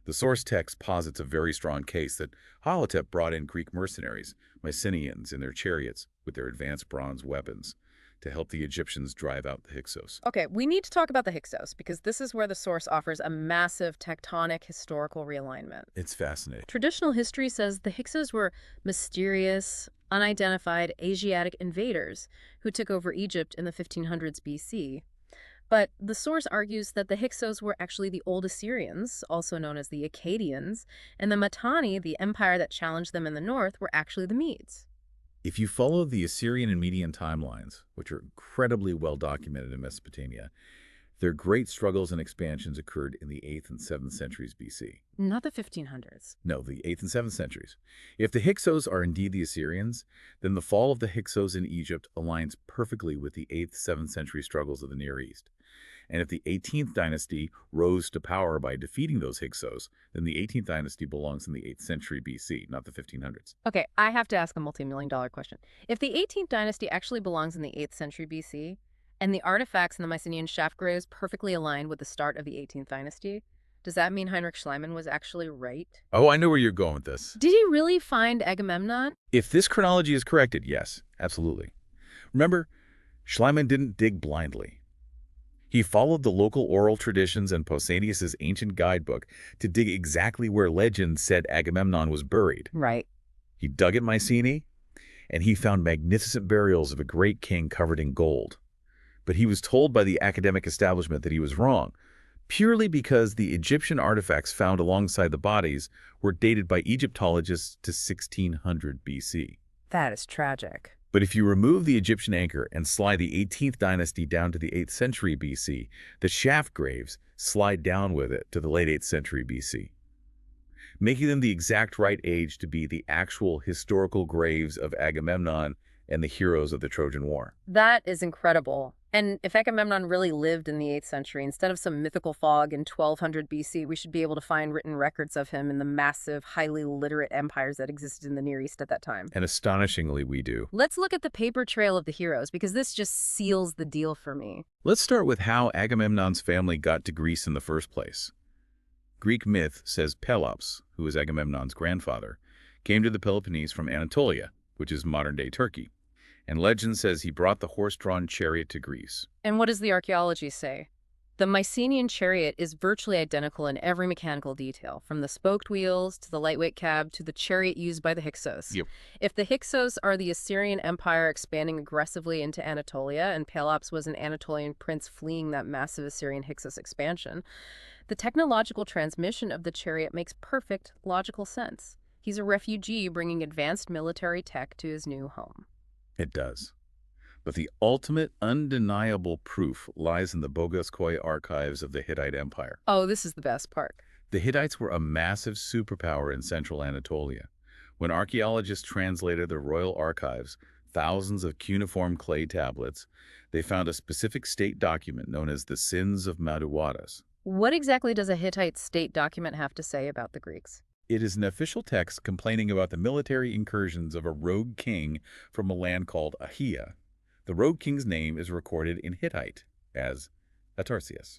The source text posits a very strong case that Ahotep brought in Greek mercenaries, Mycenaeans, in their chariots with their advanced bronze weapons. to help the Egyptians drive out the Hyksos. Okay, we need to talk about the Hyksos because this is where the source offers a massive tectonic historical realignment. It's fascinating. Traditional history says the Hyksos were mysterious, unidentified Asiatic invaders who took over Egypt in the 1500s BC. But the source argues that the Hyksos were actually the old Assyrians, also known as the Akkadians, and the Mitanni, the empire that challenged them in the north, were actually the Medes. If you follow the Assyrian and Median timelines, which are incredibly well documented in Mesopotamia, their great struggles and expansions occurred in the 8th and 7th centuries BC. Not the 1500s. No, the 8th and 7th centuries. If the Hyksos are indeed the Assyrians, then the fall of the Hyksos in Egypt aligns perfectly with the 8th, 7th century struggles of the Near East. And if the 18th dynasty rose to power by defeating those Hyksos, then the 18th dynasty belongs in the 8th century BC, not the 1500s. Okay, I have to ask a multi-million-dollar question. If the 18th dynasty actually belongs in the 8th century BC, and the artifacts in the Mycenaean shaft graves perfectly align with the start of the 18th dynasty, does that mean Heinrich Schliemann was actually right? Oh, I know where you're going with this. Did he really find Agamemnon? If this chronology is corrected, yes, absolutely. Remember, Schliemann didn't dig blindly. He followed the local oral traditions and Pausanias's ancient guidebook to dig exactly where legend said Agamemnon was buried. Right. He dug at Mycenae, and he found magnificent burials of a great king covered in gold. But he was told by the academic establishment that he was wrong, purely because the Egyptian artifacts found alongside the bodies were dated by Egyptologists to 1600 BC. That is tragic. But if you remove the Egyptian anchor and slide the 18th dynasty down to the 8th century BC, the shaft graves slide down with it to the late 8th century BC, making them the exact right age to be the actual historical graves of Agamemnon and the heroes of the Trojan War. That is incredible. And if Agamemnon really lived in the 8th century, instead of some mythical fog in 1200 BC, we should be able to find written records of him in the massive, highly literate empires that existed in the Near East at that time. And astonishingly, we do. Let's look at the paper trail of the heroes, because this just seals the deal for me. Let's start with how Agamemnon's family got to Greece in the first place. Greek myth says Pelops, who was Agamemnon's grandfather, came to the Peloponnese from Anatolia, which is modern-day Turkey. And legend says he brought the horse-drawn chariot to Greece. And what does the archaeology say? The Mycenaean chariot is virtually identical in every mechanical detail, from the spoked wheels to the lightweight cab to the chariot used by the Hyksos. Yep. If the Hyksos are the Assyrian Empire expanding aggressively into Anatolia, and Pelops was an Anatolian prince fleeing that massive Assyrian Hyksos expansion, the technological transmission of the chariot makes perfect logical sense. He's a refugee bringing advanced military tech to his new home. It does. But the ultimate undeniable proof lies in the Bogoskoi archives of the Hittite Empire. Oh, this is the best part. The Hittites were a massive superpower in central Anatolia. When archaeologists translated the royal archives, thousands of cuneiform clay tablets, they found a specific state document known as the Sins of Maduwadas. What exactly does a Hittite state document have to say about the Greeks? It is an official text complaining about the military incursions of a rogue king from a land called Ahia. The rogue king's name is recorded in Hittite as Atarsius.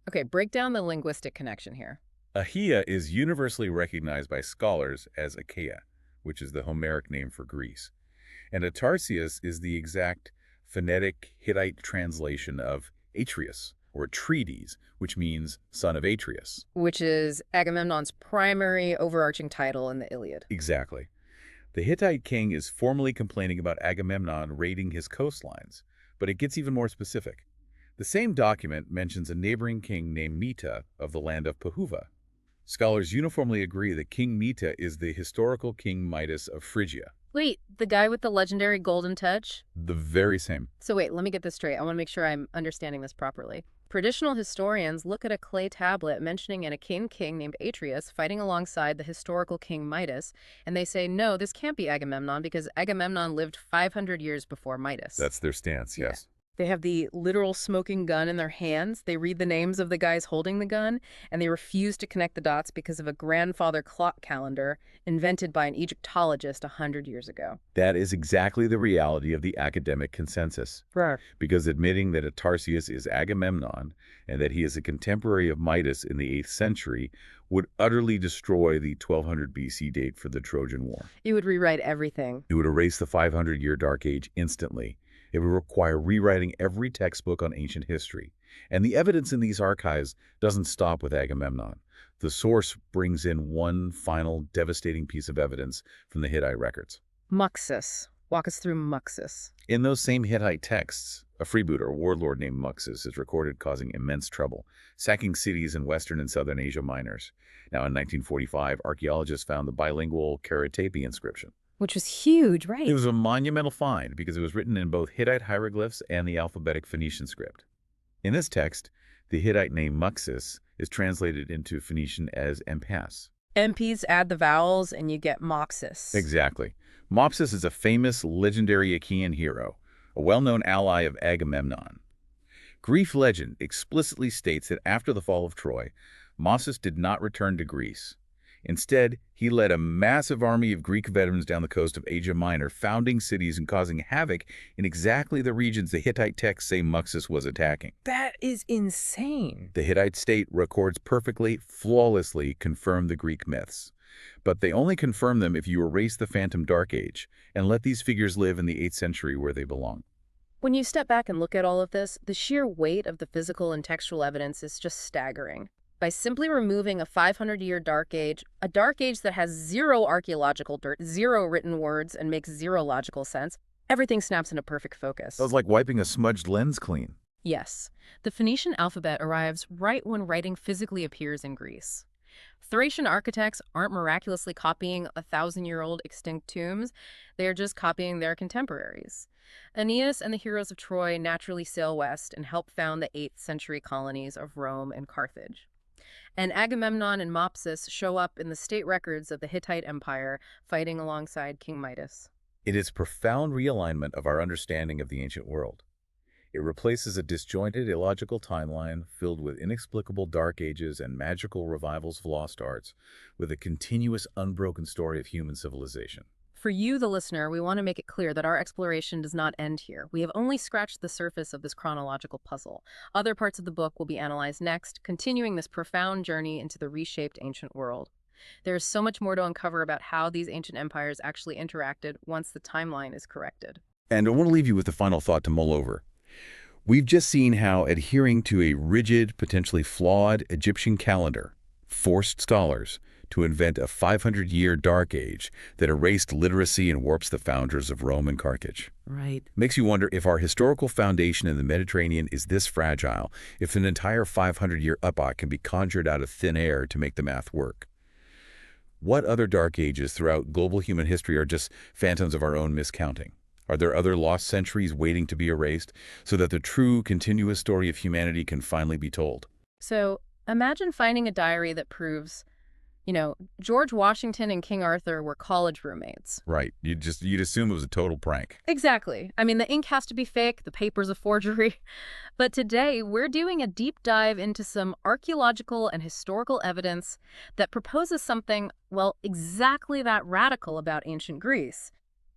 Okay, break down the linguistic connection here. Ahia is universally recognized by scholars as Achaia, which is the Homeric name for Greece. And Atarsius is the exact phonetic Hittite translation of Atreus, or Atreides, which means son of Atreus. Which is Agamemnon's primary overarching title in the Iliad. Exactly. The Hittite king is formally complaining about Agamemnon raiding his coastlines, but it gets even more specific. The same document mentions a neighboring king named Mita of the land of Pahuva. Scholars uniformly agree that King Mita is the historical King Midas of Phrygia. Wait, the guy with the legendary golden touch? The very same. So wait, let me get this straight. I want to make sure I'm understanding this properly. Traditional historians look at a clay tablet mentioning an Achaean king named Atreus fighting alongside the historical King Midas, and they say, no, this can't be Agamemnon because Agamemnon lived 500 years before Midas. That's their stance, yes. They have the literal smoking gun in their hands. They read the names of the guys holding the gun, and they refuse to connect the dots because of a grandfather clock calendar invented by an Egyptologist 100 years ago. That is exactly the reality of the academic consensus. Right. Because admitting that Atarsius is Agamemnon and that he is a contemporary of Midas in the 8th century would utterly destroy the 1200 BC date for the Trojan War. It would rewrite everything. It would erase the 500-year Dark Age instantly, It would require rewriting every textbook on ancient history. And the evidence in these archives doesn't stop with Agamemnon. The source brings in one final devastating piece of evidence from the Hittite records. Muxus. Walk us through Muxus. In those same Hittite texts, a freebooter, a warlord named Muxus, is recorded causing immense trouble, sacking cities in Western and Southern Asia Minors. Now, in 1945, archaeologists found the bilingual Karatepe inscription. Which was huge, right? It was a monumental find because it was written in both Hittite hieroglyphs and the alphabetic Phoenician script. In this text, the Hittite name Muxus is translated into Phoenician as Empas. MPs add the vowels and you get Moxus. Exactly. Mopsus is a famous, legendary Achaean hero, a well-known ally of Agamemnon. Greek legend explicitly states that after the fall of Troy, Mopsus did not return to Greece. Instead, he led a massive army of Greek veterans down the coast of Asia Minor, founding cities and causing havoc in exactly the regions the Hittite texts say Muxus was attacking. That is insane. The Hittite state records perfectly, flawlessly confirm the Greek myths. But they only confirm them if you erase the phantom Dark Age and let these figures live in the 8th century where they belong. When you step back and look at all of this, the sheer weight of the physical and textual evidence is just staggering. By simply removing a 500-year Dark Age, a Dark Age that has zero archaeological dirt, zero written words, and makes zero logical sense, everything snaps into perfect focus. That was like wiping a smudged lens clean. Yes. The Phoenician alphabet arrives right when writing physically appears in Greece. Thracian architects aren't miraculously copying 1,000-year-old extinct tombs. They are just copying their contemporaries. Aeneas and the heroes of Troy naturally sail west and help found the 8th century colonies of Rome and Carthage. And Agamemnon and Mopsus show up in the state records of the Hittite Empire, fighting alongside King Midas. It is profound realignment of our understanding of the ancient world. It replaces a disjointed, illogical timeline filled with inexplicable dark ages and magical revivals of lost arts with a continuous, unbroken story of human civilization. For you, the listener, we want to make it clear that our exploration does not end here. We have only scratched the surface of this chronological puzzle. Other parts of the book will be analyzed next, continuing this profound journey into the reshaped ancient world. There is so much more to uncover about how these ancient empires actually interacted once the timeline is corrected. And I want to leave you with a final thought to mull over. We've just seen how adhering to a rigid, potentially flawed Egyptian calendar forced scholars to invent a 500-year dark age that erased literacy and warps the founders of Rome and Carthage. Right. Makes you wonder if our historical foundation in the Mediterranean is this fragile, if an entire 500-year epoch can be conjured out of thin air to make the math work. What other dark ages throughout global human history are just phantoms of our own miscounting? Are there other lost centuries waiting to be erased so that the true, continuous story of humanity can finally be told? So imagine finding a diary that proves, George Washington and King Arthur were college roommates. Right. You'd assume it was a total prank. Exactly. I mean, the ink has to be fake, the paper's a forgery. But today, we're doing a deep dive into some archaeological and historical evidence that proposes something, well, exactly that radical about ancient Greece.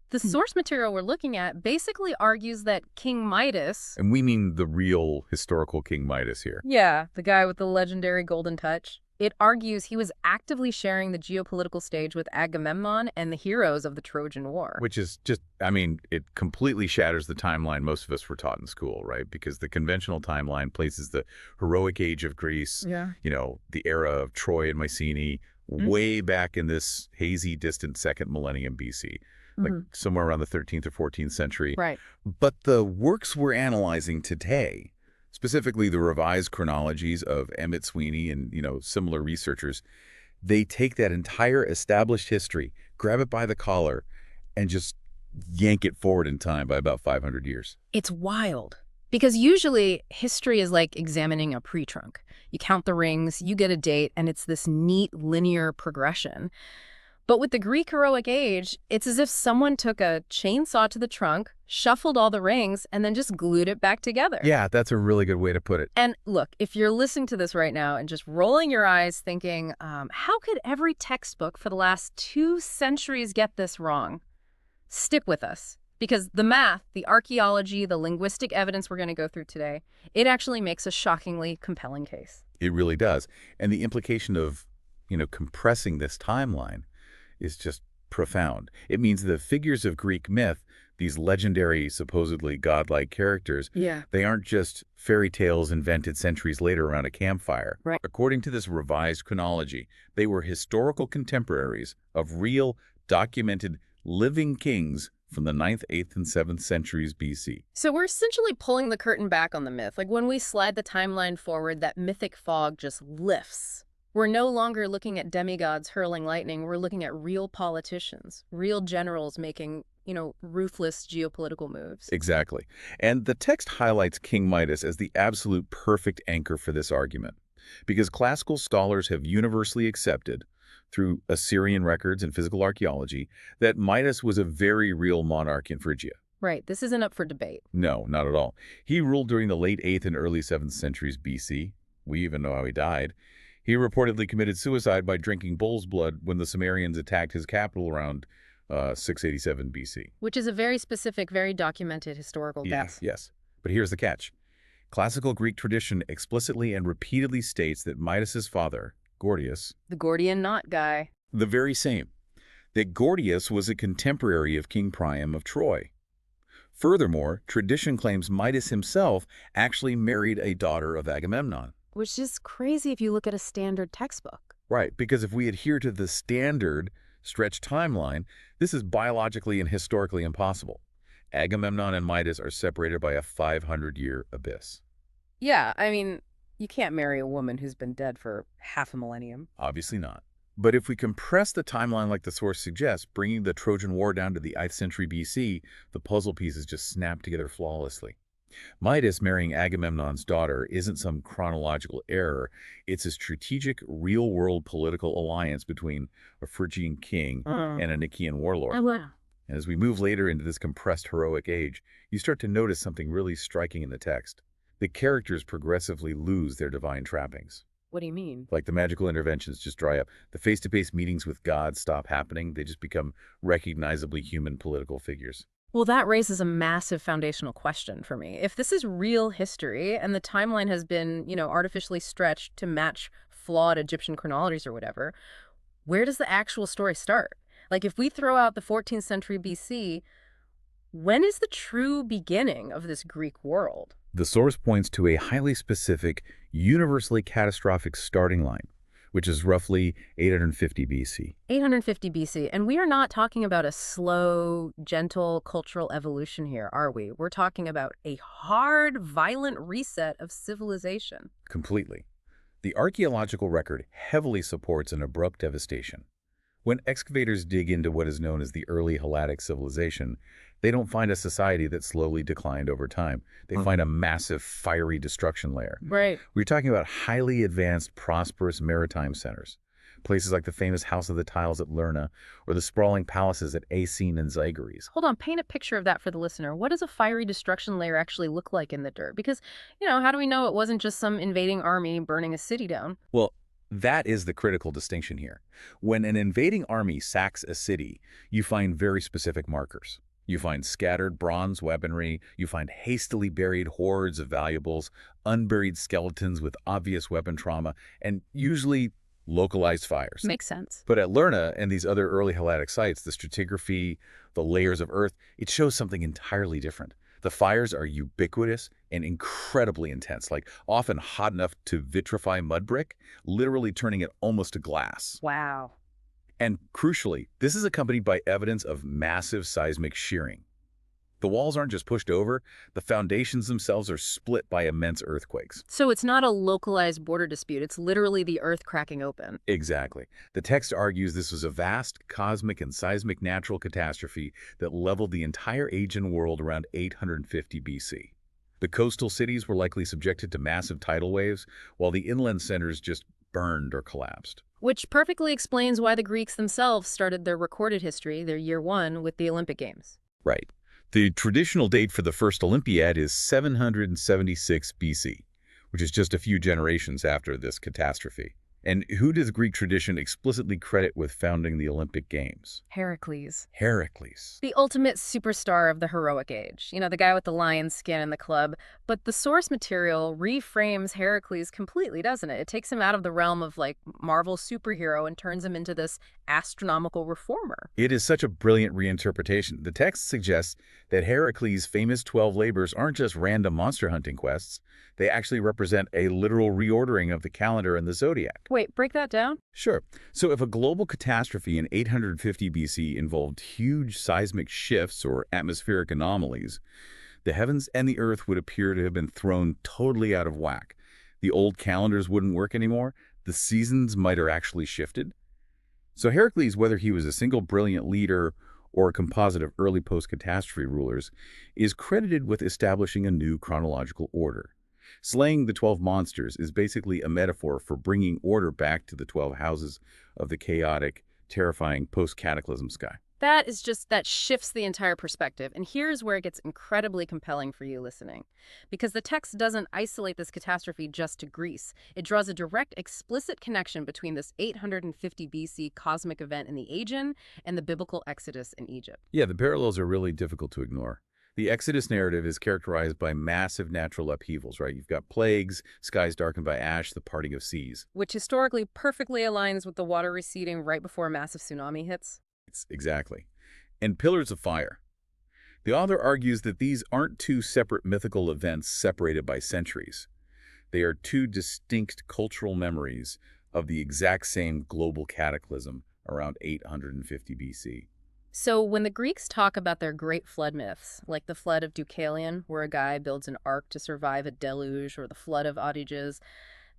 The source material we're looking at basically argues that King Midas... And we mean the real historical King Midas here. Yeah, the guy with the legendary golden touch. It argues he was actively sharing the geopolitical stage with Agamemnon and the heroes of the Trojan War. Which is just, it completely shatters the timeline most of us were taught in school, right? Because the conventional timeline places the heroic age of Greece, the era of Troy and Mycenae, way back in this hazy, distant second millennium BC. Like somewhere around the 13th or 14th century. Right. But the works we're analyzing today, specifically the revised chronologies of Emmet Sweeney and, similar researchers, they take that entire established history, grab it by the collar, and just yank it forward in time by about 500 years. It's wild. Because usually history is like examining a pre-trunk. You count the rings, you get a date, and it's this neat linear progression. But with the Greek heroic age, it's as if someone took a chainsaw to the trunk, shuffled all the rings, and then just glued it back together. Yeah, that's a really good way to put it. And look, if you're listening to this right now and just rolling your eyes thinking, how could every textbook for the last 2 centuries get this wrong? Stick with us. Because the math, the archaeology, the linguistic evidence we're going to go through today, it actually makes a shockingly compelling case. It really does. And the implication of, compressing this timeline is just profound. It means the figures of Greek myth, these legendary, supposedly godlike characters, Yeah. they aren't just fairy tales invented centuries later around a campfire. Right. According to this revised chronology, they were historical contemporaries of real, documented, living kings from the 9th, 8th, and 7th centuries BC. So we're essentially pulling the curtain back on the myth. Like when we slide the timeline forward, that mythic fog just lifts. We're no longer looking at demigods hurling lightning. We're looking at real politicians, real generals making, ruthless geopolitical moves. Exactly. And the text highlights King Midas as the absolute perfect anchor for this argument, because classical scholars have universally accepted, through Assyrian records and physical archaeology, that Midas was a very real monarch in Phrygia. Right. This isn't up for debate. No, not at all. He ruled during the late 8th and early 7th centuries BC. We even know how he died. He reportedly committed suicide by drinking bull's blood when the Sumerians attacked his capital around 687 BC. Which is a very specific, very documented historical death. Yes. But here's the catch. Classical Greek tradition explicitly and repeatedly states that Midas's father, Gordius, The Gordian knot guy. the very same, that Gordius was a contemporary of King Priam of Troy. Furthermore, tradition claims Midas himself actually married a daughter of Agamemnon. Which is crazy if you look at a standard textbook. Right, because if we adhere to the standard stretched timeline, this is biologically and historically impossible. Agamemnon and Midas are separated by a 500-year abyss. Yeah, I mean, you can't marry a woman who's been dead for half a millennium. Obviously not. But if we compress the timeline like the source suggests, bringing the Trojan War down to the 8th century BC, the puzzle pieces just snap together flawlessly. Midas marrying Agamemnon's daughter isn't some chronological error. It's a strategic, real-world political alliance between a Phrygian king and a Nicaean warlord. And as we move later into this compressed heroic age, you start to notice something really striking in the text. The characters progressively lose their divine trappings. What do you mean? Like the magical interventions just dry up. The face-to-face meetings with gods stop happening. They just become recognizably human political figures. Well, that raises a massive foundational question for me. If this is real history and the timeline has been, artificially stretched to match flawed Egyptian chronologies or whatever, where does the actual story start? Like if we throw out the 14th century BC, when is the true beginning of this Greek world? The source points to a highly specific, universally catastrophic starting line, which is roughly 850 BC. 850 BC. And we are not talking about a slow, gentle cultural evolution here, are we? We're talking about a hard, violent reset of civilization. Completely. The archaeological record heavily supports an abrupt devastation. When excavators dig into what is known as the early Helladic civilization, they don't find a society that slowly declined over time. They find a massive, fiery destruction layer. Right. We're talking about highly advanced, prosperous maritime centers. Places like the famous House of the Tiles at Lerna, or the sprawling palaces at Acene and Zygeres. Hold on, paint a picture of that for the listener. What does a fiery destruction layer actually look like in the dirt? Because, how do we know it wasn't just some invading army burning a city down? Well, that is the critical distinction here. When an invading army sacks a city, you find very specific markers. You find scattered bronze weaponry, you find hastily buried hordes of valuables, unburied skeletons with obvious weapon trauma, and usually localized fires. Makes sense. But at Lerna and these other early Helladic sites, the stratigraphy, the layers of earth, it shows something entirely different. The fires are ubiquitous and incredibly intense, like often hot enough to vitrify mud brick, literally turning it almost to glass. Wow. And crucially, this is accompanied by evidence of massive seismic shearing. The walls aren't just pushed over, the foundations themselves are split by immense earthquakes. So it's not a localized border dispute, it's literally the earth cracking open. Exactly. The text argues this was a vast, cosmic and seismic natural catastrophe that leveled the entire Aegean world around 850 BC. The coastal cities were likely subjected to massive tidal waves, while the inland centers just burned or collapsed. Which perfectly explains why the Greeks themselves started their recorded history, their year one, with the Olympic Games. Right. The traditional date for the first Olympiad is 776 BC, which is just a few generations after this catastrophe. And who does Greek tradition explicitly credit with founding the Olympic Games? Heracles. Heracles. The ultimate superstar of the heroic age. You know, the guy with the lion skin and the club. But the source material reframes Heracles completely, doesn't it? It takes him out of the realm of, like, Marvel superhero and turns him into this astronomical reformer. It is such a brilliant reinterpretation. The text suggests that Heracles' famous 12 labors aren't just random monster hunting quests. They actually represent a literal reordering of the calendar and the zodiac. Wait, break that down? Sure. So if a global catastrophe in 850 BC involved huge seismic shifts or atmospheric anomalies, the heavens and the earth would appear to have been thrown totally out of whack. The old calendars wouldn't work anymore. The seasons might have actually shifted. So Heracles, whether he was a single brilliant leader or a composite of early post-catastrophe rulers, is credited with establishing a new chronological order. Slaying the 12 monsters is basically a metaphor for bringing order back to the 12 houses of the chaotic, terrifying post-cataclysm sky. That shifts the entire perspective. And here's where it gets incredibly compelling for you listening. Because the text doesn't isolate this catastrophe just to Greece. It draws a direct, explicit connection between this 850 BC cosmic event in the Aegean and the biblical Exodus in Egypt. Yeah, the parallels are really difficult to ignore. The Exodus narrative is characterized by massive natural upheavals, right? You've got plagues, skies darkened by ash, the parting of seas. Which historically perfectly aligns with the water receding right before a massive tsunami hits. Exactly. And pillars of fire. The author argues that these aren't two separate mythical events separated by centuries. They are two distinct cultural memories of the exact same global cataclysm around 850 BC. So when the Greeks talk about their great flood myths, like the flood of Deucalion, where a guy builds an ark to survive a deluge, or the flood of Ogyges,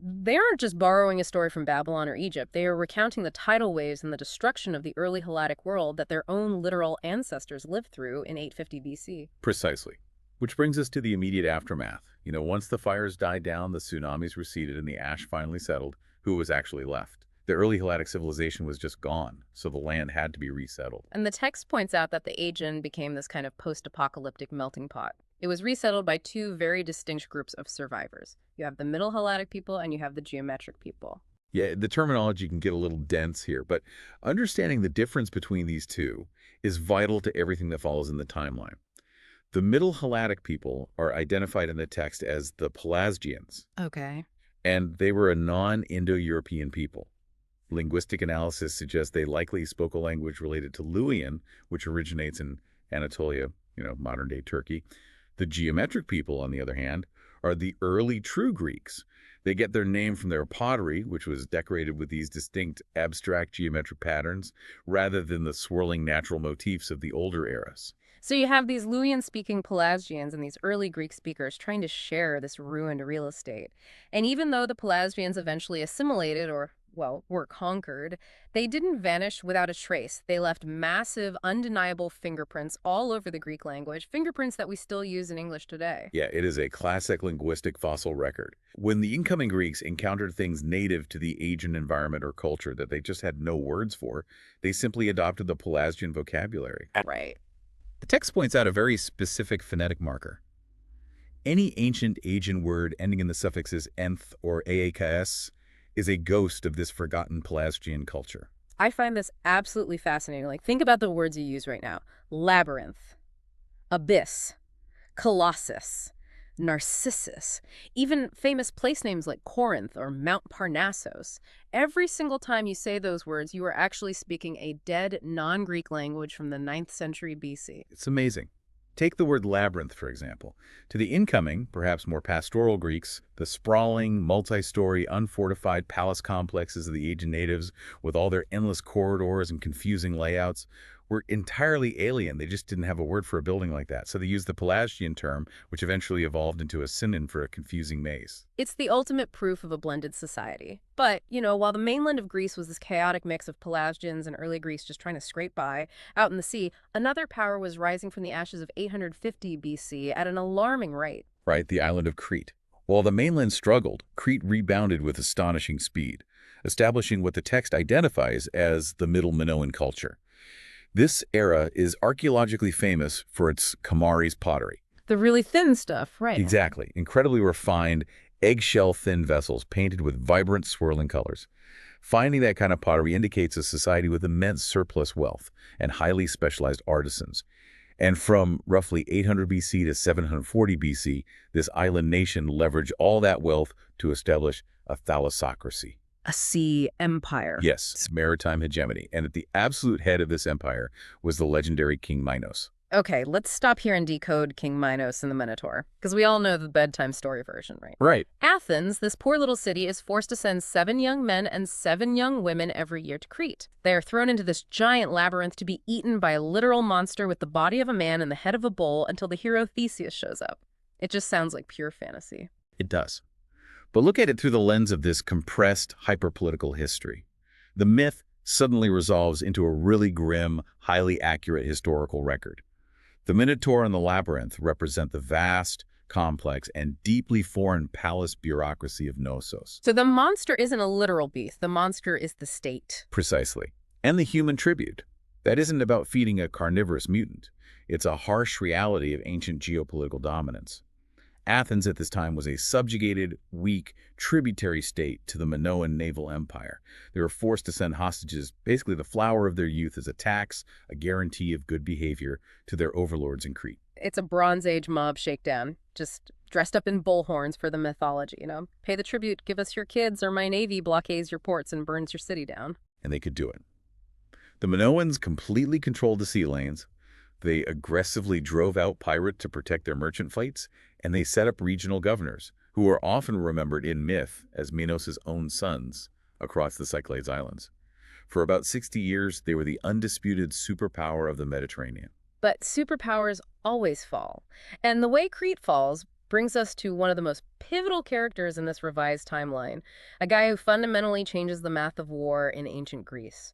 they aren't just borrowing a story from Babylon or Egypt. They are recounting the tidal waves and the destruction of the early Helladic world that their own literal ancestors lived through in 850 BC. Precisely. Which brings us to the immediate aftermath. You know, once the fires died down, the tsunamis receded, and the ash finally settled, who was actually left? The early Helladic civilization was just gone, so the land had to be resettled. And the text points out that the Aegean became this kind of post-apocalyptic melting pot. It was resettled by two very distinct groups of survivors. You have the Middle Helladic people and you have the Geometric people. Yeah, the terminology can get a little dense here, but understanding the difference between these two is vital to everything that follows in the timeline. The Middle Helladic people are identified in the text as the Pelasgians. Okay. And they were a non-Indo-European people. Linguistic analysis suggests they likely spoke a language related to Luwian, which originates in Anatolia, modern-day Turkey. The Geometric people, on the other hand, are the early true Greeks. They get their name from their pottery, which was decorated with these distinct abstract geometric patterns, rather than the swirling natural motifs of the older eras. So you have these Luwian-speaking Pelasgians and these early Greek speakers trying to share this ruined real estate. And even though the Pelasgians eventually assimilated or were conquered, they didn't vanish without a trace. They left massive, undeniable fingerprints all over the Greek language, fingerprints that we still use in English today. Yeah, it is a classic linguistic fossil record. When the incoming Greeks encountered things native to the Aegean environment or culture that they just had no words for, they simply adopted the Pelasgian vocabulary. Right. The text points out a very specific phonetic marker. Any ancient Aegean word ending in the suffixes -nth or -aks is a ghost of this forgotten Pelasgian culture. I find this absolutely fascinating. Like, think about the words you use right now. Labyrinth, abyss, colossus, Narcissus, even famous place names like Corinth or Mount Parnassus. Every single time you say those words, you are actually speaking a dead, non-Greek language from the 9th century BC. It's amazing. Take the word labyrinth, for example. To the incoming, perhaps more pastoral Greeks, the sprawling, multi-story, unfortified palace complexes of the Aegean natives, with all their endless corridors and confusing layouts, were entirely alien. They just didn't have a word for a building like that. So they used the Pelasgian term, which eventually evolved into a synonym for a confusing maze. It's the ultimate proof of a blended society. But, while the mainland of Greece was this chaotic mix of Pelasgians and early Greece just trying to scrape by, out in the sea, another power was rising from the ashes of 850 BC at an alarming rate. Right, the island of Crete. While the mainland struggled, Crete rebounded with astonishing speed, establishing what the text identifies as the Middle Minoan culture. This era is archaeologically famous for its Kamares pottery. The really thin stuff, right? Exactly. Incredibly refined, eggshell-thin vessels painted with vibrant, swirling colors. Finding that kind of pottery indicates a society with immense surplus wealth and highly specialized artisans. And from roughly 800 BC to 740 BC, this island nation leveraged all that wealth to establish a thalassocracy. A sea empire. Yes, it's maritime hegemony. And at the absolute head of this empire was the legendary King Minos. Okay, let's stop here and decode King Minos and the Minotaur, because we all know the bedtime story version, right? Right. Athens, this poor little city, is forced to send 7 young men and 7 young women every year to Crete. They are thrown into this giant labyrinth to be eaten by a literal monster with the body of a man and the head of a bull until the hero Theseus shows up. It just sounds like pure fantasy. It does. But look at it through the lens of this compressed, hyper-political history. The myth suddenly resolves into a really grim, highly accurate historical record. The Minotaur and the Labyrinth represent the vast, complex, and deeply foreign palace bureaucracy of Knossos. So the monster isn't a literal beast. The monster is the state. Precisely. And the human tribute. That isn't about feeding a carnivorous mutant. It's a harsh reality of ancient geopolitical dominance. Athens at this time was a subjugated, weak, tributary state to the Minoan naval empire. They were forced to send hostages, basically the flower of their youth, as a tax, a guarantee of good behavior, to their overlords in Crete. It's a Bronze Age mob shakedown, just dressed up in bull horns for the mythology, you know? Pay the tribute, give us your kids, or my navy blockades your ports and burns your city down. And they could do it. The Minoans completely controlled the sea lanes. They aggressively drove out pirates to protect their merchant fleets, and they set up regional governors, who are often remembered in myth as Minos' own sons across the Cyclades Islands. For about 60 years, they were the undisputed superpower of the Mediterranean. But superpowers always fall. And the way Crete falls brings us to one of the most pivotal characters in this revised timeline, a guy who fundamentally changes the math of war in ancient Greece.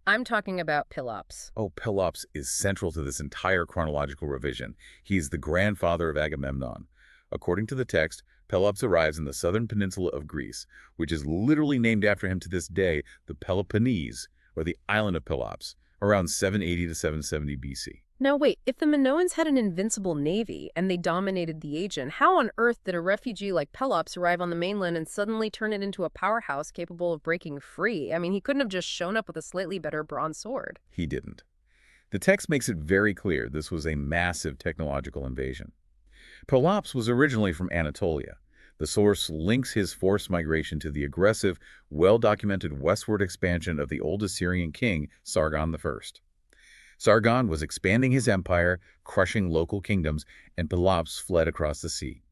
I'm talking about Pelops. Oh, Pelops is central to this entire chronological revision. He's the grandfather of Agamemnon. According to the text, Pelops arrives in the southern peninsula of Greece, which is literally named after him to this day, the Peloponnese, or the island of Pelops, around 780 to 770 BC. Now wait, if the Minoans had an invincible navy and they dominated the Aegean, how on earth did a refugee like Pelops arrive on the mainland and suddenly turn it into a powerhouse capable of breaking free? I mean, he couldn't have just shown up with a slightly better bronze sword. He didn't. The text makes it very clear this was a massive technological invasion. Pelops was originally from Anatolia. The source links his forced migration to the aggressive, well-documented westward expansion of the old Assyrian king, Sargon I. Sargon was expanding his empire, crushing local kingdoms, and Pelops fled across the sea.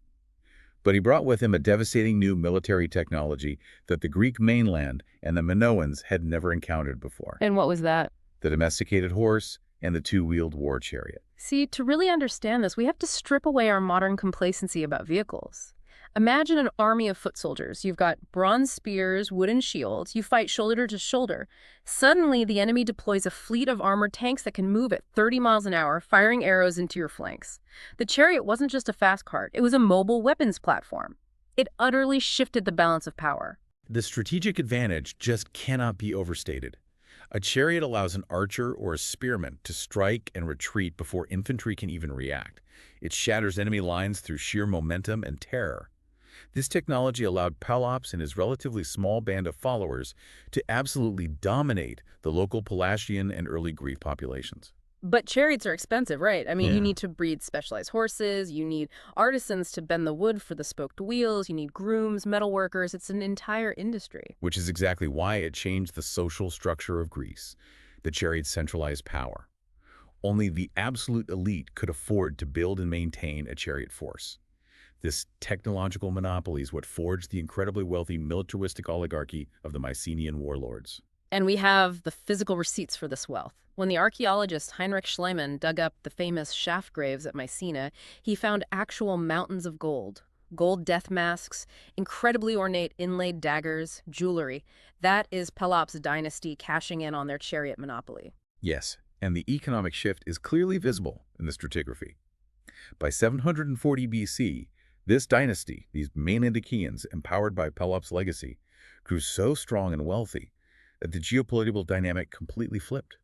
But he brought with him a devastating new military technology that the Greek mainland and the Minoans had never encountered before. And what was that? The domesticated horse and the two-wheeled war chariot. See, to really understand this, we have to strip away our modern complacency about vehicles. Imagine an army of foot soldiers. You've got bronze spears, wooden shields. You fight shoulder to shoulder. Suddenly, the enemy deploys a fleet of armored tanks that can move at 30 miles an hour, firing arrows into your flanks. The chariot wasn't just a fast cart. It was a mobile weapons platform. It utterly shifted the balance of power. The strategic advantage just cannot be overstated. A chariot allows an archer or a spearman to strike and retreat before infantry can even react. It shatters enemy lines through sheer momentum and terror. This technology allowed Pelops and his relatively small band of followers to absolutely dominate the local Pelasgian and early Greek populations. But chariots are expensive, right? I mean, Yeah. You need to breed specialized horses, you need artisans to bend the wood for the spoked wheels, you need grooms, metal workers. It's an entire industry. Which is exactly why it changed the social structure of Greece. The chariot's centralized power. Only the absolute elite could afford to build and maintain a chariot force. This technological monopoly is what forged the incredibly wealthy militaristic oligarchy of the Mycenaean warlords. And we have the physical receipts for this wealth. When the archaeologist Heinrich Schliemann dug up the famous shaft graves at Mycenae, he found actual mountains of gold. Gold death masks, incredibly ornate inlaid daggers, jewelry. That is Pelops' dynasty cashing in on their chariot monopoly. Yes, and the economic shift is clearly visible in the stratigraphy. By 740 BC, this dynasty, these mainland Achaeans, empowered by Pelops' legacy, grew so strong and wealthy that the geopolitical dynamic completely flipped.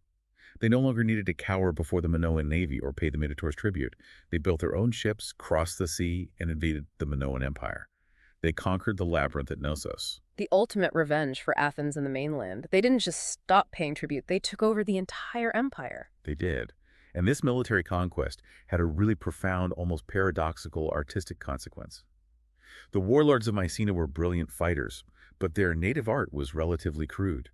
They no longer needed to cower before the Minoan navy or pay the Minotaur's tribute. They built their own ships, crossed the sea, and invaded the Minoan Empire. They conquered the labyrinth at Knossos. The ultimate revenge for Athens and the mainland. They didn't just stop paying tribute, they took over the entire empire. They did. And this military conquest had a really profound, almost paradoxical artistic consequence. The warlords of Mycenae were brilliant fighters, but their native art was relatively crude.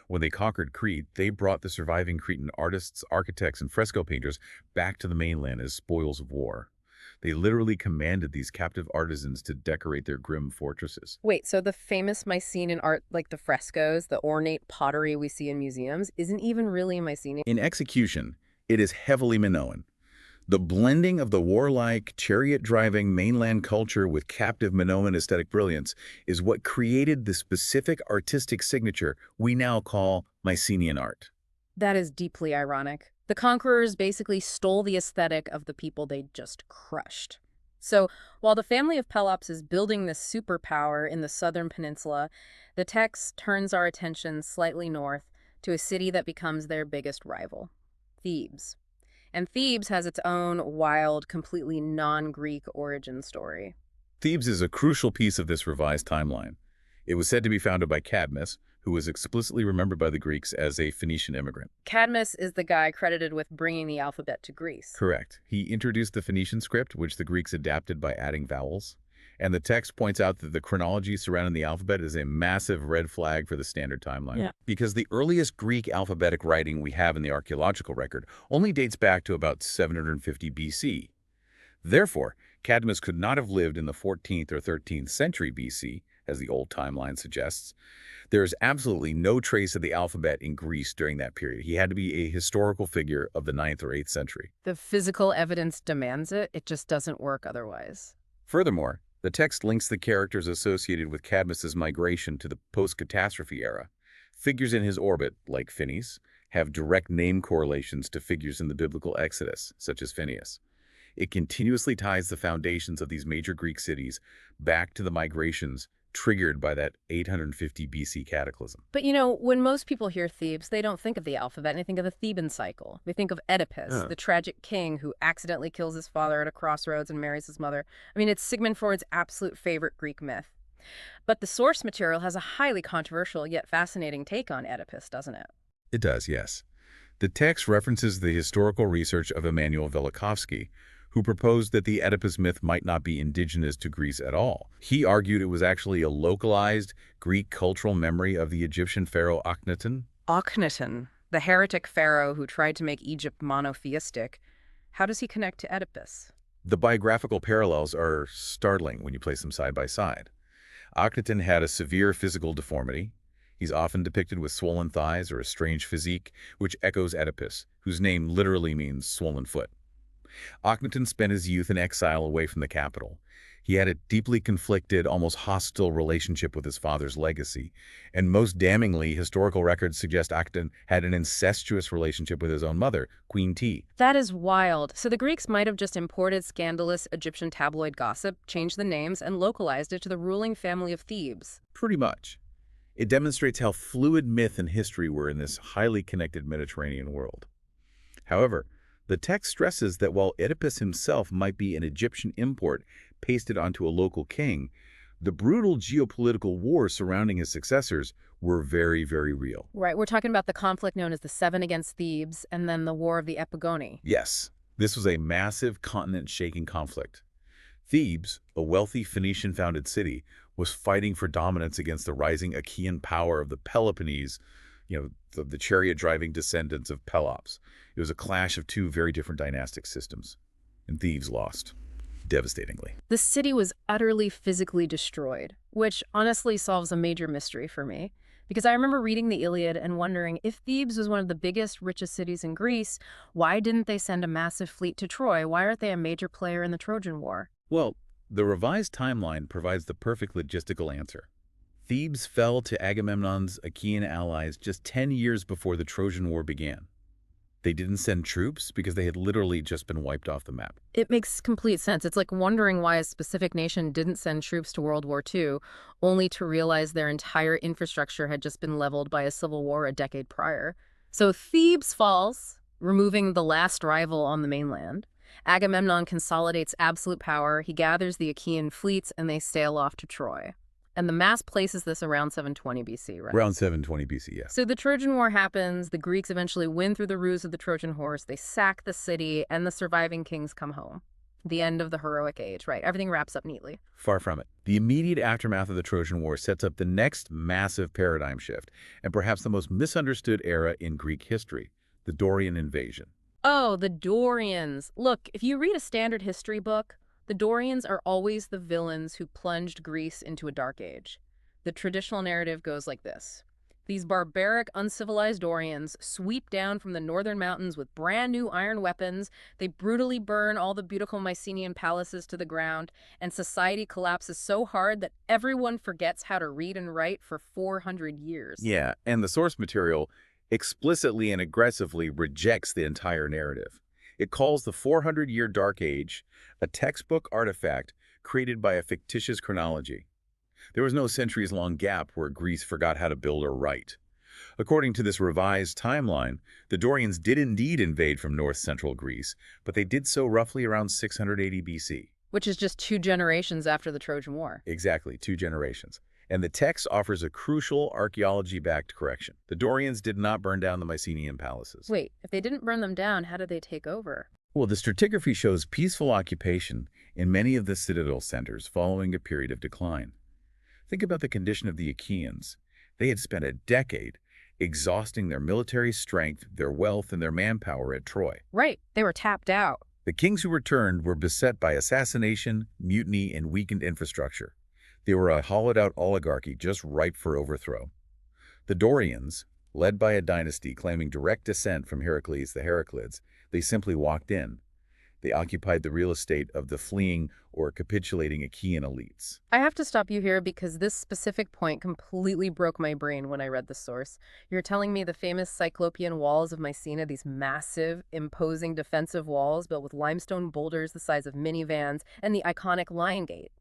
When they conquered Crete, they brought the surviving Cretan artists, architects, and fresco painters back to the mainland as spoils of war. They literally commanded these captive artisans to decorate their grim fortresses. Wait, so the famous Mycenaean art, like the frescoes, the ornate pottery we see in museums, isn't even really Mycenaean? In execution, it is heavily Minoan. The blending of the warlike, chariot-driving mainland culture with captive Minoan aesthetic brilliance is what created the specific artistic signature we now call Mycenaean art. That is deeply ironic. The conquerors basically stole the aesthetic of the people they just crushed. So, while the family of Pelops is building this superpower in the southern peninsula, the text turns our attention slightly north to a city that becomes their biggest rival, Thebes. And Thebes has its own wild, completely non-Greek origin story. Thebes is a crucial piece of this revised timeline. It was said to be founded by Cadmus, who was explicitly remembered by the Greeks as a Phoenician immigrant. Cadmus is the guy credited with bringing the alphabet to Greece. Correct. He introduced the Phoenician script, which the Greeks adapted by adding vowels. And the text points out that the chronology surrounding the alphabet is a massive red flag for the standard timeline. Yeah. Because the earliest Greek alphabetic writing we have in the archaeological record only dates back to about 750 BC. Therefore, Cadmus could not have lived in the 14th or 13th century BC, as the old timeline suggests. There is absolutely no trace of the alphabet in Greece during that period. He had to be a historical figure of the 9th or 8th century. The physical evidence demands it. It just doesn't work otherwise. Furthermore, the text links the characters associated with Cadmus's migration to the post-catastrophe era. Figures in his orbit, like Phineas, have direct name correlations to figures in the biblical Exodus, such as Phineas. It continuously ties the foundations of these major Greek cities back to the migrations triggered by that 850 BC cataclysm. But when most people hear Thebes, they don't think of the alphabet, they think of the Theban cycle. They think of Oedipus, the tragic king who accidentally kills his father at a crossroads and marries his mother. I mean, it's Sigmund Freud's absolute favorite Greek myth. But the source material has a highly controversial yet fascinating take on Oedipus, doesn't it? It does, yes. The text references the historical research of Emanuel Velikovsky, who proposed that the Oedipus myth might not be indigenous to Greece at all. He argued it was actually a localized Greek cultural memory of the Egyptian pharaoh Akhenaten. Akhenaten, the heretic pharaoh who tried to make Egypt monotheistic. How does he connect to Oedipus? The biographical parallels are startling when you place them side by side. Akhenaten had a severe physical deformity. He's often depicted with swollen thighs or a strange physique, which echoes Oedipus, whose name literally means swollen foot. Akhenaten spent his youth in exile away from the capital. He had a deeply conflicted, almost hostile relationship with his father's legacy, and most damningly, historical records suggest Akhenaten had an incestuous relationship with his own mother, Queen T. That is wild. So the Greeks might have just imported scandalous Egyptian tabloid gossip, changed the names, and localized it to the ruling family of Thebes. Pretty much. It demonstrates how fluid myth and history were in this highly connected Mediterranean world. However, the text stresses that while Oedipus himself might be an Egyptian import pasted onto a local king, the brutal geopolitical wars surrounding his successors were very, very real. Right, we're talking about the conflict known as the Seven against Thebes and then the War of the Epigoni. Yes, this was a massive continent-shaking conflict. Thebes, a wealthy Phoenician-founded city, was fighting for dominance against the rising Achaean power of the Peloponnese, the chariot-driving descendants of Pelops. It was a clash of two very different dynastic systems, and Thebes lost, devastatingly. The city was utterly physically destroyed, which honestly solves a major mystery for me. Because I remember reading the Iliad and wondering, if Thebes was one of the biggest, richest cities in Greece, why didn't they send a massive fleet to Troy? Why aren't they a major player in the Trojan War? Well, the revised timeline provides the perfect logistical answer. Thebes fell to Agamemnon's Achaean allies just 10 years before the Trojan War began. They didn't send troops because they had literally just been wiped off the map. It makes complete sense. It's like wondering why a specific nation didn't send troops to World War II, only to realize their entire infrastructure had just been leveled by a civil war a decade prior. So Thebes falls, removing the last rival on the mainland. Agamemnon consolidates absolute power, he gathers the Achaean fleets, and they sail off to Troy. And the mass places this around 720 BC, right? Around 720 BC, yeah. So the Trojan War happens, the Greeks eventually win through the ruse of the Trojan horse, they sack the city, and the surviving kings come home. The end of the heroic age, right? Everything wraps up neatly. Far from it. The immediate aftermath of the Trojan War sets up the next massive paradigm shift, and perhaps the most misunderstood era in Greek history, the Dorian invasion. Oh, the Dorians. Look, if you read a standard history book, the Dorians are always the villains who plunged Greece into a dark age. The traditional narrative goes like this. These barbaric, uncivilized Dorians sweep down from the northern mountains with brand new iron weapons. They brutally burn all the beautiful Mycenaean palaces to the ground, and society collapses so hard that everyone forgets how to read and write for 400 years. Yeah, and the source material explicitly and aggressively rejects the entire narrative. It calls the 400-year Dark Age a textbook artifact created by a fictitious chronology. There was no centuries-long gap where Greece forgot how to build or write. According to this revised timeline, the Dorians did indeed invade from north-central Greece, but they did so roughly around 680 BC. Which is just 2 generations after the Trojan War. Exactly, 2 generations. And the text offers a crucial archaeology-backed correction. The Dorians did not burn down the Mycenaean palaces. Wait, if they didn't burn them down, how did they take over? Well, the stratigraphy shows peaceful occupation in many of the citadel centers following a period of decline. Think about the condition of the Achaeans. They had spent a decade exhausting their military strength, their wealth, and their manpower at Troy. Right, they were tapped out. The kings who returned were beset by assassination, mutiny, and weakened infrastructure. They were a hollowed-out oligarchy just ripe for overthrow. The Dorians, led by a dynasty claiming direct descent from Heracles the Heraclids, they simply walked in. They occupied the real estate of the fleeing or capitulating Achaean elites. I have to stop you here because this specific point completely broke my brain when I read the source. You're telling me the famous Cyclopean walls of Mycenae, these massive, imposing defensive walls built with limestone boulders the size of minivans, and the iconic Lion Gate.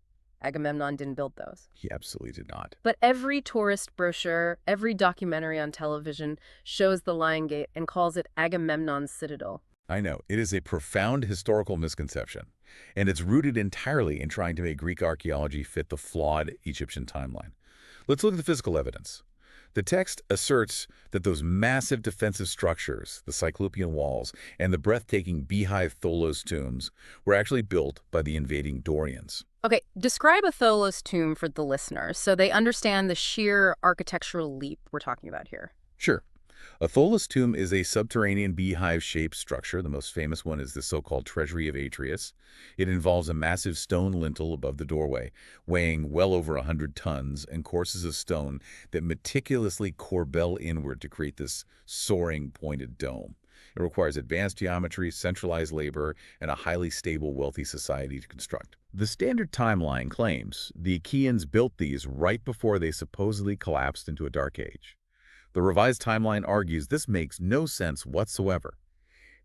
Agamemnon didn't build those. He absolutely did not. But every tourist brochure, every documentary on television shows the Lion Gate and calls it Agamemnon's Citadel. I know. It is a profound historical misconception, and it's rooted entirely in trying to make Greek archaeology fit the flawed Egyptian timeline. Let's look at the physical evidence. The text asserts that those massive defensive structures, the Cyclopean walls, and the breathtaking beehive Tholos tombs were actually built by the invading Dorians. Okay, describe a Tholos tomb for the listeners so they understand the sheer architectural leap we're talking about here. Sure. A Tholos tomb is a subterranean beehive-shaped structure. The most famous one is the so-called Treasury of Atreus. It involves a massive stone lintel above the doorway, weighing well over 100 tons, and courses of stone that meticulously corbel inward to create this soaring, pointed dome. It requires advanced geometry, centralized labor, and a highly stable, wealthy society to construct. The standard timeline claims the Achaeans built these right before they supposedly collapsed into a dark age. The revised timeline argues this makes no sense whatsoever.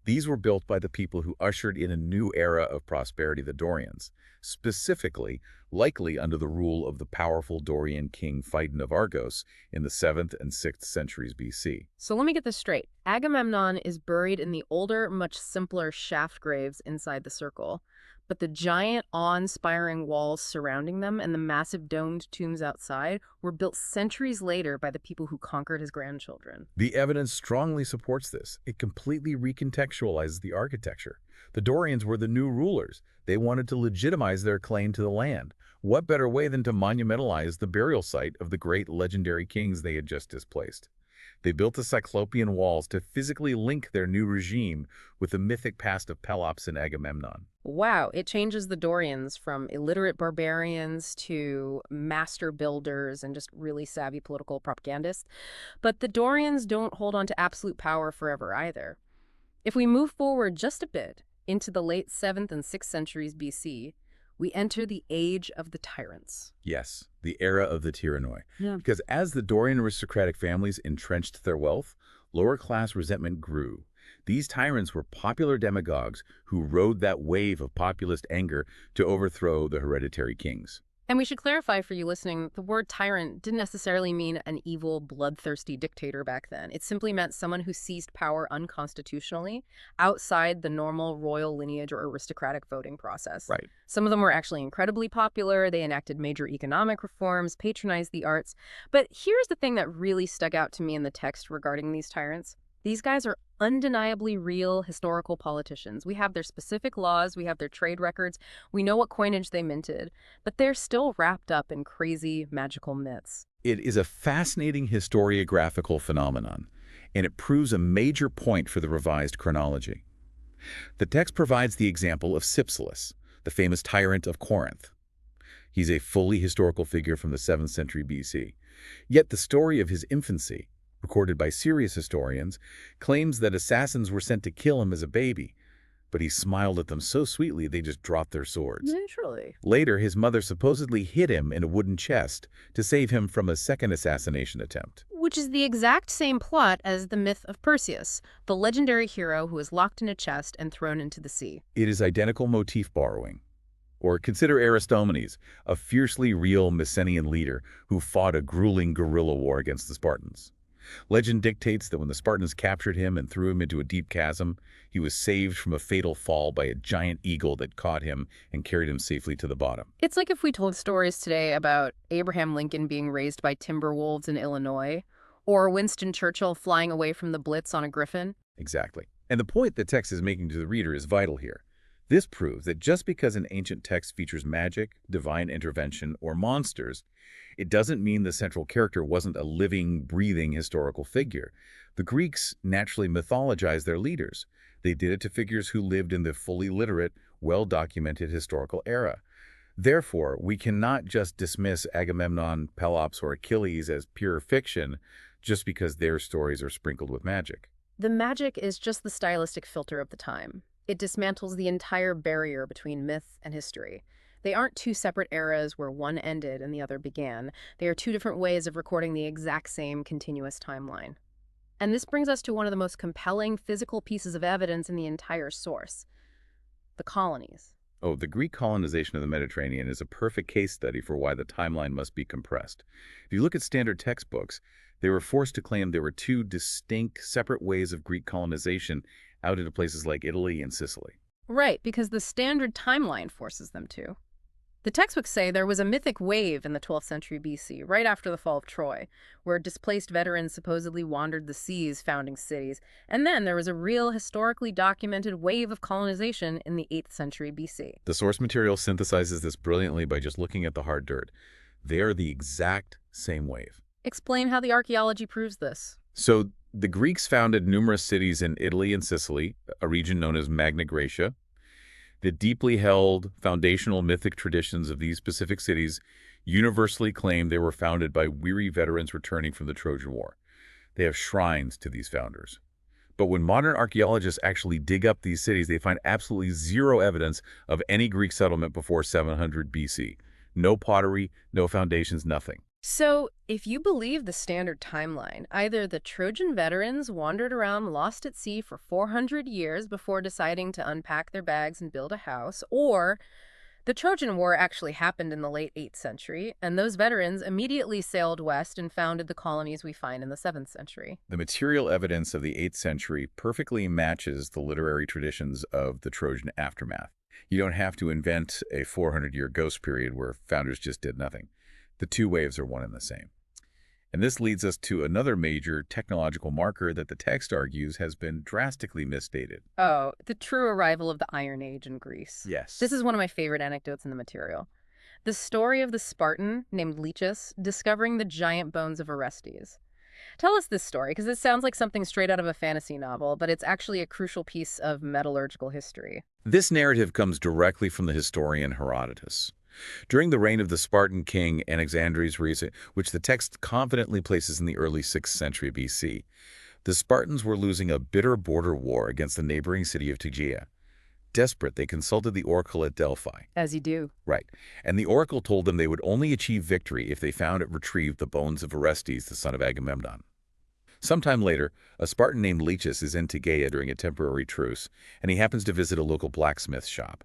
These were built by the people who ushered in a new era of prosperity, the Dorians, specifically, likely under the rule of the powerful Dorian king Phaeton of Argos in the 7th and 6th centuries BC. So let me get this straight. Agamemnon is buried in the older, much simpler shaft graves inside the circle. But the giant, awe-inspiring walls surrounding them and the massive domed tombs outside were built centuries later by the people who conquered his grandchildren. The evidence strongly supports this. It completely recontextualizes the architecture. The Dorians were the new rulers. They wanted to legitimize their claim to the land. What better way than to monumentalize the burial site of the great legendary kings they had just displaced? They built the Cyclopean walls to physically link their new regime with the mythic past of Pelops and Agamemnon. Wow, it changes the Dorians from illiterate barbarians to master builders and just really savvy political propagandists. But the Dorians don't hold on to absolute power forever either. If we move forward just a bit into the late 7th and 6th centuries BC, we enter the age of the tyrants. Yes, the era of the tyrannoi. Yeah. Because as the Dorian aristocratic families entrenched their wealth, lower-class resentment grew. These tyrants were popular demagogues who rode that wave of populist anger to overthrow the hereditary kings. And we should clarify for you listening, the word tyrant didn't necessarily mean an evil, bloodthirsty dictator back then. It simply meant someone who seized power unconstitutionally outside the normal royal lineage or aristocratic voting process. Right. Some of them were actually incredibly popular. They enacted major economic reforms, patronized the arts. But here's the thing that really stuck out to me in the text regarding these tyrants. These guys are undeniably real historical politicians. We have their specific laws, we have their trade records, we know what coinage they minted, but they're still wrapped up in crazy, magical myths. It is a fascinating historiographical phenomenon, and it proves a major point for the revised chronology. The text provides the example of Cypselus, the famous tyrant of Corinth. He's a fully historical figure from the 7th century BC. Yet the story of his infancy, recorded by serious historians, claims that assassins were sent to kill him as a baby, but he smiled at them so sweetly they just dropped their swords. Naturally. Later, his mother supposedly hid him in a wooden chest to save him from a second assassination attempt. Which is the exact same plot as the myth of Perseus, the legendary hero who is locked in a chest and thrown into the sea. It is identical motif borrowing. Or consider Aristomenes, a fiercely real Mycenaean leader who fought a grueling guerrilla war against the Spartans. Legend dictates that when the Spartans captured him and threw him into a deep chasm, he was saved from a fatal fall by a giant eagle that caught him and carried him safely to the bottom. It's like if we told stories today about Abraham Lincoln being raised by timber wolves in Illinois, or Winston Churchill flying away from the Blitz on a griffin. Exactly. And the point the text is making to the reader is vital here. This proves that just because an ancient text features magic, divine intervention, or monsters, it doesn't mean the central character wasn't a living, breathing historical figure. The Greeks naturally mythologized their leaders. They did it to figures who lived in the fully literate, well-documented historical era. Therefore, we cannot just dismiss Agamemnon, Pelops, or Achilles as pure fiction just because their stories are sprinkled with magic. The magic is just the stylistic filter of the time. It dismantles the entire barrier between myth and history. They aren't two separate eras where one ended and the other began. They are two different ways of recording the exact same continuous timeline. And this brings us to one of the most compelling physical pieces of evidence in the entire source: the colonies. Oh, the Greek colonization of the Mediterranean is a perfect case study for why the timeline must be compressed. If you look at standard textbooks, they were forced to claim there were two distinct, separate ways of Greek colonization out into places like Italy and Sicily. Right, because the standard timeline forces them to. The textbooks say there was a mythic wave in the 12th century BC, right after the fall of Troy, where displaced veterans supposedly wandered the seas, founding cities. And then there was a real, historically documented wave of colonization in the 8th century BC. The source material synthesizes this brilliantly by just looking at the hard dirt. They are the exact same wave. Explain how the archaeology proves this. So the Greeks founded numerous cities in Italy and Sicily, a region known as Magna Graecia. The deeply held foundational mythic traditions of these specific cities universally claim they were founded by weary veterans returning from the Trojan War. They have shrines to these founders. But when modern archaeologists actually dig up these cities, they find absolutely zero evidence of any Greek settlement before 700 BC. No pottery, no foundations, nothing. So, if you believe the standard timeline, either the Trojan veterans wandered around lost at sea for 400 years before deciding to unpack their bags and build a house, or the Trojan War actually happened in the late 8th century, and those veterans immediately sailed west and founded the colonies we find in the 7th century. The material evidence of the 8th century perfectly matches the literary traditions of the Trojan aftermath. You don't have to invent a 400-year ghost period where founders just did nothing. The two waves are one and the same. And this leads us to another major technological marker that the text argues has been drastically misstated. Oh, the true arrival of the Iron Age in Greece. Yes. This is one of my favorite anecdotes in the material. The story of the Spartan named Lichas discovering the giant bones of Orestes. Tell us this story, because it sounds like something straight out of a fantasy novel, but it's actually a crucial piece of metallurgical history. This narrative comes directly from the historian Herodotus. During the reign of the Spartan king Anaxandres, which the text confidently places in the early 6th century BC, the Spartans were losing a bitter border war against the neighboring city of Tegea. Desperate, they consulted the oracle at Delphi. As you do. Right. And the oracle told them they would only achieve victory if they found and retrieved the bones of Orestes, the son of Agamemnon. Sometime later, a Spartan named Lichas is in Tegea during a temporary truce, and he happens to visit a local blacksmith shop.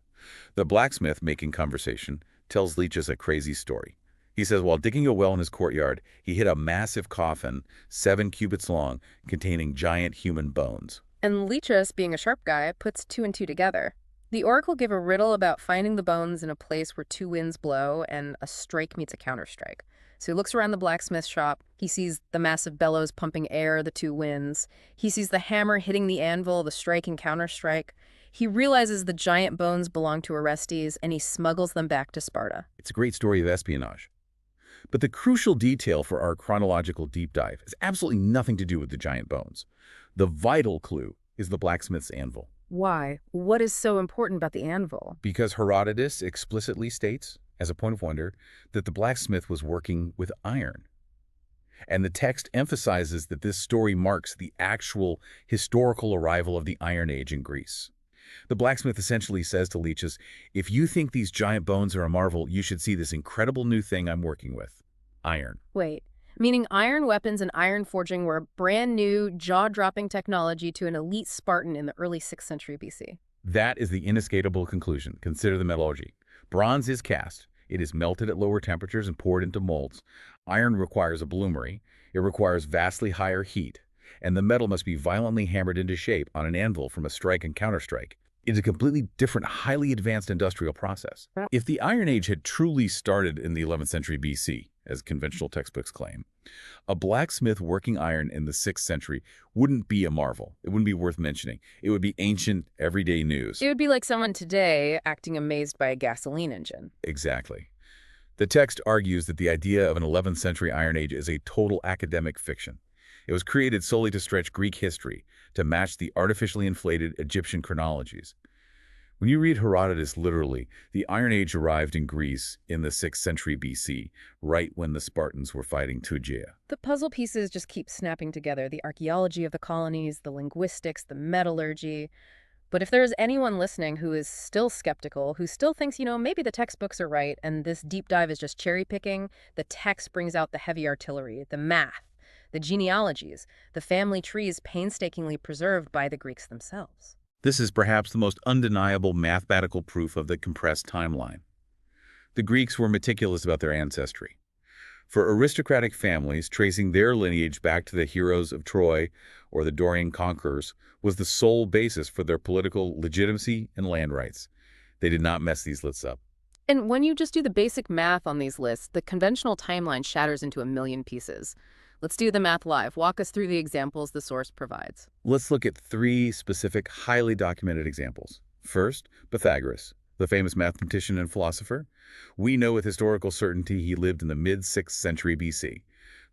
The blacksmith, making conversation, tells Leachus a crazy story. He says while digging a well in his courtyard, he hit a massive coffin, 7 cubits long, containing giant human bones. And Leachus, being a sharp guy, puts two and two together. The oracle gave a riddle about finding the bones in a place where two winds blow and a strike meets a counterstrike. So he looks around the blacksmith shop. He sees the massive bellows pumping air, the two winds. He sees the hammer hitting the anvil, the strike and counterstrike. He realizes the giant bones belong to Orestes, and he smuggles them back to Sparta. It's a great story of espionage. But the crucial detail for our chronological deep dive has absolutely nothing to do with the giant bones. The vital clue is the blacksmith's anvil. Why? What is so important about the anvil? Because Herodotus explicitly states, as a point of wonder, that the blacksmith was working with iron. And the text emphasizes that this story marks the actual historical arrival of the Iron Age in Greece. The blacksmith essentially says to Leachus, if you think these giant bones are a marvel, you should see this incredible new thing I'm working with. Iron. Wait, meaning iron weapons and iron forging were a brand new, jaw-dropping technology to an elite Spartan in the early 6th century BC. That is the inescapable conclusion. Consider the metallurgy. Bronze is cast. It is melted at lower temperatures and poured into molds. Iron requires a bloomery. It requires vastly higher heat. And the metal must be violently hammered into shape on an anvil from a strike and counterstrike. It's a completely different, highly advanced industrial process. If the Iron Age had truly started in the 11th century BC, as conventional textbooks claim, a blacksmith working iron in the 6th century wouldn't be a marvel. It wouldn't be worth mentioning. It would be ancient, everyday news. It would be like someone today acting amazed by a gasoline engine. Exactly. The text argues that the idea of an 11th century Iron Age is a total academic fiction. It was created solely to stretch Greek history, to match the artificially inflated Egyptian chronologies. When you read Herodotus literally, the Iron Age arrived in Greece in the 6th century BC, right when the Spartans were fighting Phrygia. The puzzle pieces just keep snapping together, the archaeology of the colonies, the linguistics, the metallurgy. But if there's anyone listening who is still skeptical, who still thinks, maybe the textbooks are right and this deep dive is just cherry picking, the text brings out the heavy artillery, the math, the genealogies, the family trees painstakingly preserved by the Greeks themselves. This is perhaps the most undeniable mathematical proof of the compressed timeline. The Greeks were meticulous about their ancestry. For aristocratic families, tracing their lineage back to the heroes of Troy or the Dorian conquerors was the sole basis for their political legitimacy and land rights. They did not mess these lists up. And when you just do the basic math on these lists, the conventional timeline shatters into a million pieces. Let's do the math live. Walk us through the examples the source provides. Let's look at 3 specific, highly documented examples. First, Pythagoras, the famous mathematician and philosopher. We know with historical certainty he lived in the mid-6th century BC.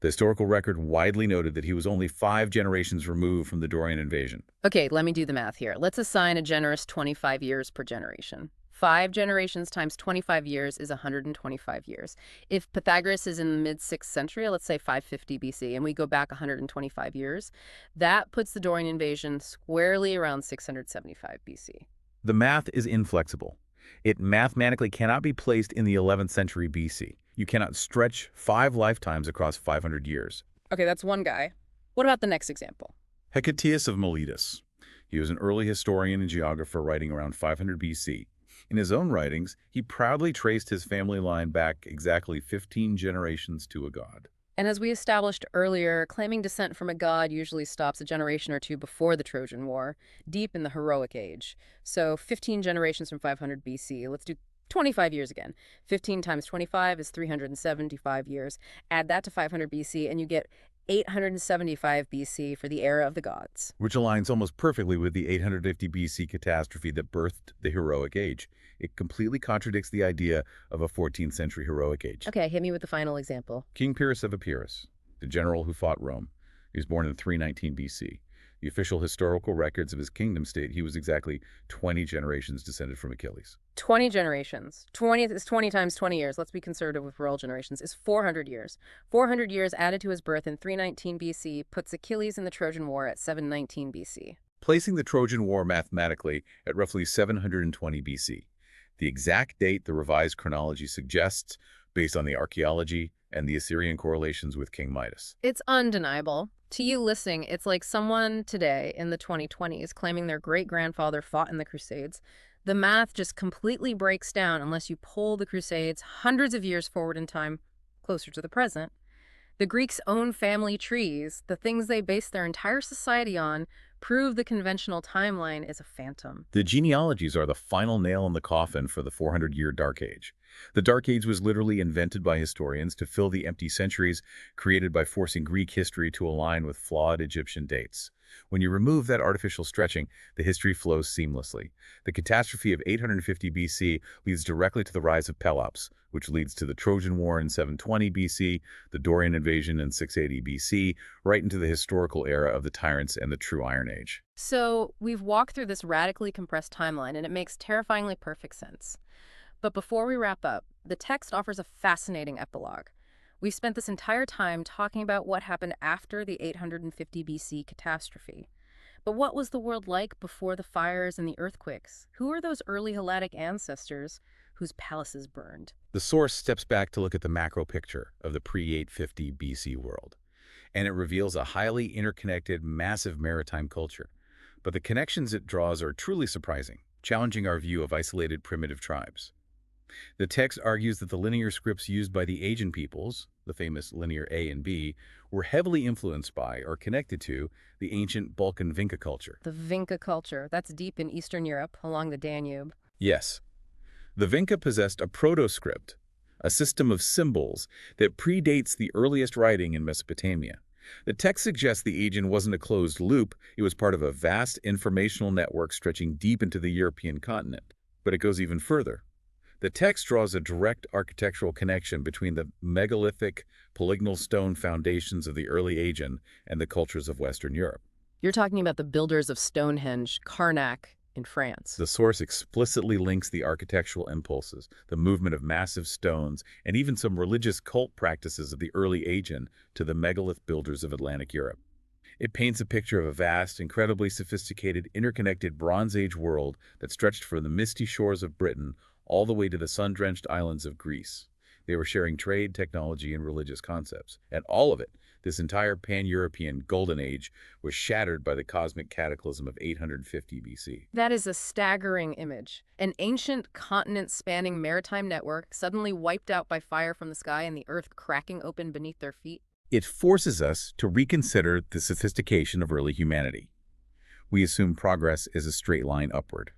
The historical record widely noted that he was only 5 generations removed from the Dorian invasion. Okay, let me do the math here. Let's assign a generous 25 years per generation. 5 generations times 25 years is 125 years. If Pythagoras is in the mid-6th century, let's say 550 BC, and we go back 125 years, that puts the Dorian invasion squarely around 675 BC. The math is inflexible. It mathematically cannot be placed in the 11th century BC. You cannot stretch 5 lifetimes across 500 years. Okay, that's one guy. What about the next example? Hecataeus of Miletus. He was an early historian and geographer writing around 500 BC. In his own writings, he proudly traced his family line back exactly 15 generations to a god. And as we established earlier, claiming descent from a god usually stops a generation or two before the Trojan War, deep in the heroic age. So 15 generations from 500 BC. Let's do 25 years again. 15 times 25 is 375 years. Add that to 500 BC and you get 875 BC for the era of the gods. Which aligns almost perfectly with the 850 BC catastrophe that birthed the heroic age. It completely contradicts the idea of a 14th century heroic age. Okay, hit me with the final example. King Pyrrhus of Epirus, the general who fought Rome. He was born in 319 BC. The official historical records of his kingdom state he was exactly 20 generations descended from Achilles. 20 generations. 20 is 20 times 20 years. Let's be conservative with royal generations. Is 400 years. 400 years added to his birth in 319 BC puts Achilles in the Trojan War at 719 BC. Placing the Trojan War mathematically at roughly 720 BC. The exact date the revised chronology suggests based on the archaeology and the Assyrian correlations with King Midas. It's undeniable. To you listening, it's like someone today in the 2020s claiming their great-grandfather fought in the Crusades. The math just completely breaks down unless you pull the Crusades hundreds of years forward in time, closer to the present. The Greeks' own family trees, the things they base their entire society on, prove the conventional timeline is a phantom. The genealogies are the final nail in the coffin for the 400-year Dark Age. The Dark Age was literally invented by historians to fill the empty centuries created by forcing Greek history to align with flawed Egyptian dates. When you remove that artificial stretching, the history flows seamlessly. The catastrophe of 850 BC leads directly to the rise of Pelops, which leads to the Trojan War in 720 BC, the Dorian invasion in 680 BC, right into the historical era of the Tyrants and the True Iron Age. So, we've walked through this radically compressed timeline, and it makes terrifyingly perfect sense. But before we wrap up, the text offers a fascinating epilogue. We've spent this entire time talking about what happened after the 850 BC catastrophe. But what was the world like before the fires and the earthquakes? Who are those early Helladic ancestors whose palaces burned? The source steps back to look at the macro picture of the pre-850 BC world, and it reveals a highly interconnected, massive maritime culture. But the connections it draws are truly surprising, challenging our view of isolated primitive tribes. The text argues that the linear scripts used by the Aegean peoples, the famous linear A and B, were heavily influenced by or connected to the ancient Balkan Vinca culture. The Vinca culture, that's deep in Eastern Europe, along the Danube. Yes, the Vinca possessed a proto-script, a system of symbols that predates the earliest writing in Mesopotamia. The text suggests the Aegean wasn't a closed loop, it was part of a vast informational network stretching deep into the European continent. But it goes even further. The text draws a direct architectural connection between the megalithic, polygonal stone foundations of the early Aegean and the cultures of Western Europe. You're talking about the builders of Stonehenge, Karnak, in France. The source explicitly links the architectural impulses, the movement of massive stones, and even some religious cult practices of the early Aegean to the megalith builders of Atlantic Europe. It paints a picture of a vast, incredibly sophisticated, interconnected Bronze Age world that stretched from the misty shores of Britain all the way to the sun-drenched islands of Greece. They were sharing trade, technology, and religious concepts. And all of it, this entire pan-European golden age, was shattered by the cosmic cataclysm of 850 BC. That is a staggering image. An ancient continent-spanning maritime network suddenly wiped out by fire from the sky and the earth cracking open beneath their feet. It forces us to reconsider the sophistication of early humanity. We assume progress is a straight line upward.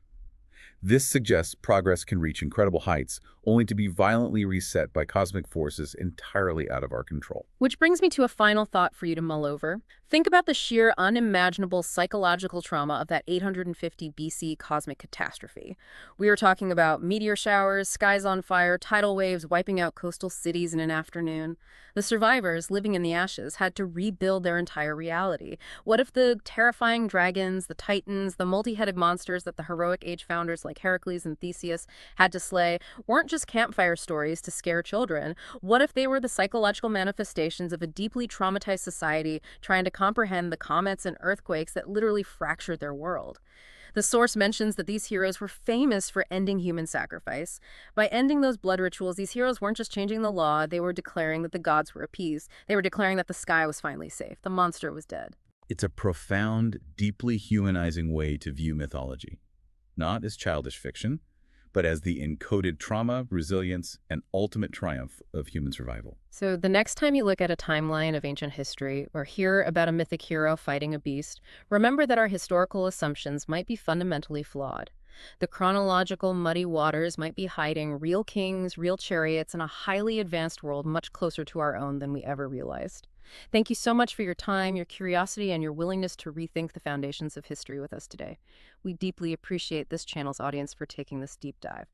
This suggests progress can reach incredible heights, only to be violently reset by cosmic forces entirely out of our control. Which brings me to a final thought for you to mull over. Think about the sheer unimaginable psychological trauma of that 850 BC cosmic catastrophe. We are talking about meteor showers, skies on fire, tidal waves wiping out coastal cities in an afternoon. The survivors, living in the ashes, had to rebuild their entire reality. What if the terrifying dragons, the titans, the multi-headed monsters that the heroic age founders like Heracles and Theseus had to slay weren't just campfire stories to scare children? What if they were the psychological manifestations of a deeply traumatized society trying to comprehend the comets and earthquakes that literally fractured their world? The source mentions that these heroes were famous for ending human sacrifice. By ending those blood rituals, these heroes weren't just changing the law, they were declaring that the gods were appeased. They were declaring that the sky was finally safe. The monster was dead. It's a profound, deeply humanizing way to view mythology. Not as childish fiction, but as the encoded trauma, resilience, and ultimate triumph of human survival. So the next time you look at a timeline of ancient history or hear about a mythic hero fighting a beast, remember that our historical assumptions might be fundamentally flawed. The chronological muddy waters might be hiding real kings, real chariots, and a highly advanced world much closer to our own than we ever realized. Thank you so much for your time, your curiosity, and your willingness to rethink the foundations of history with us today. We deeply appreciate this channel's audience for taking this deep dive.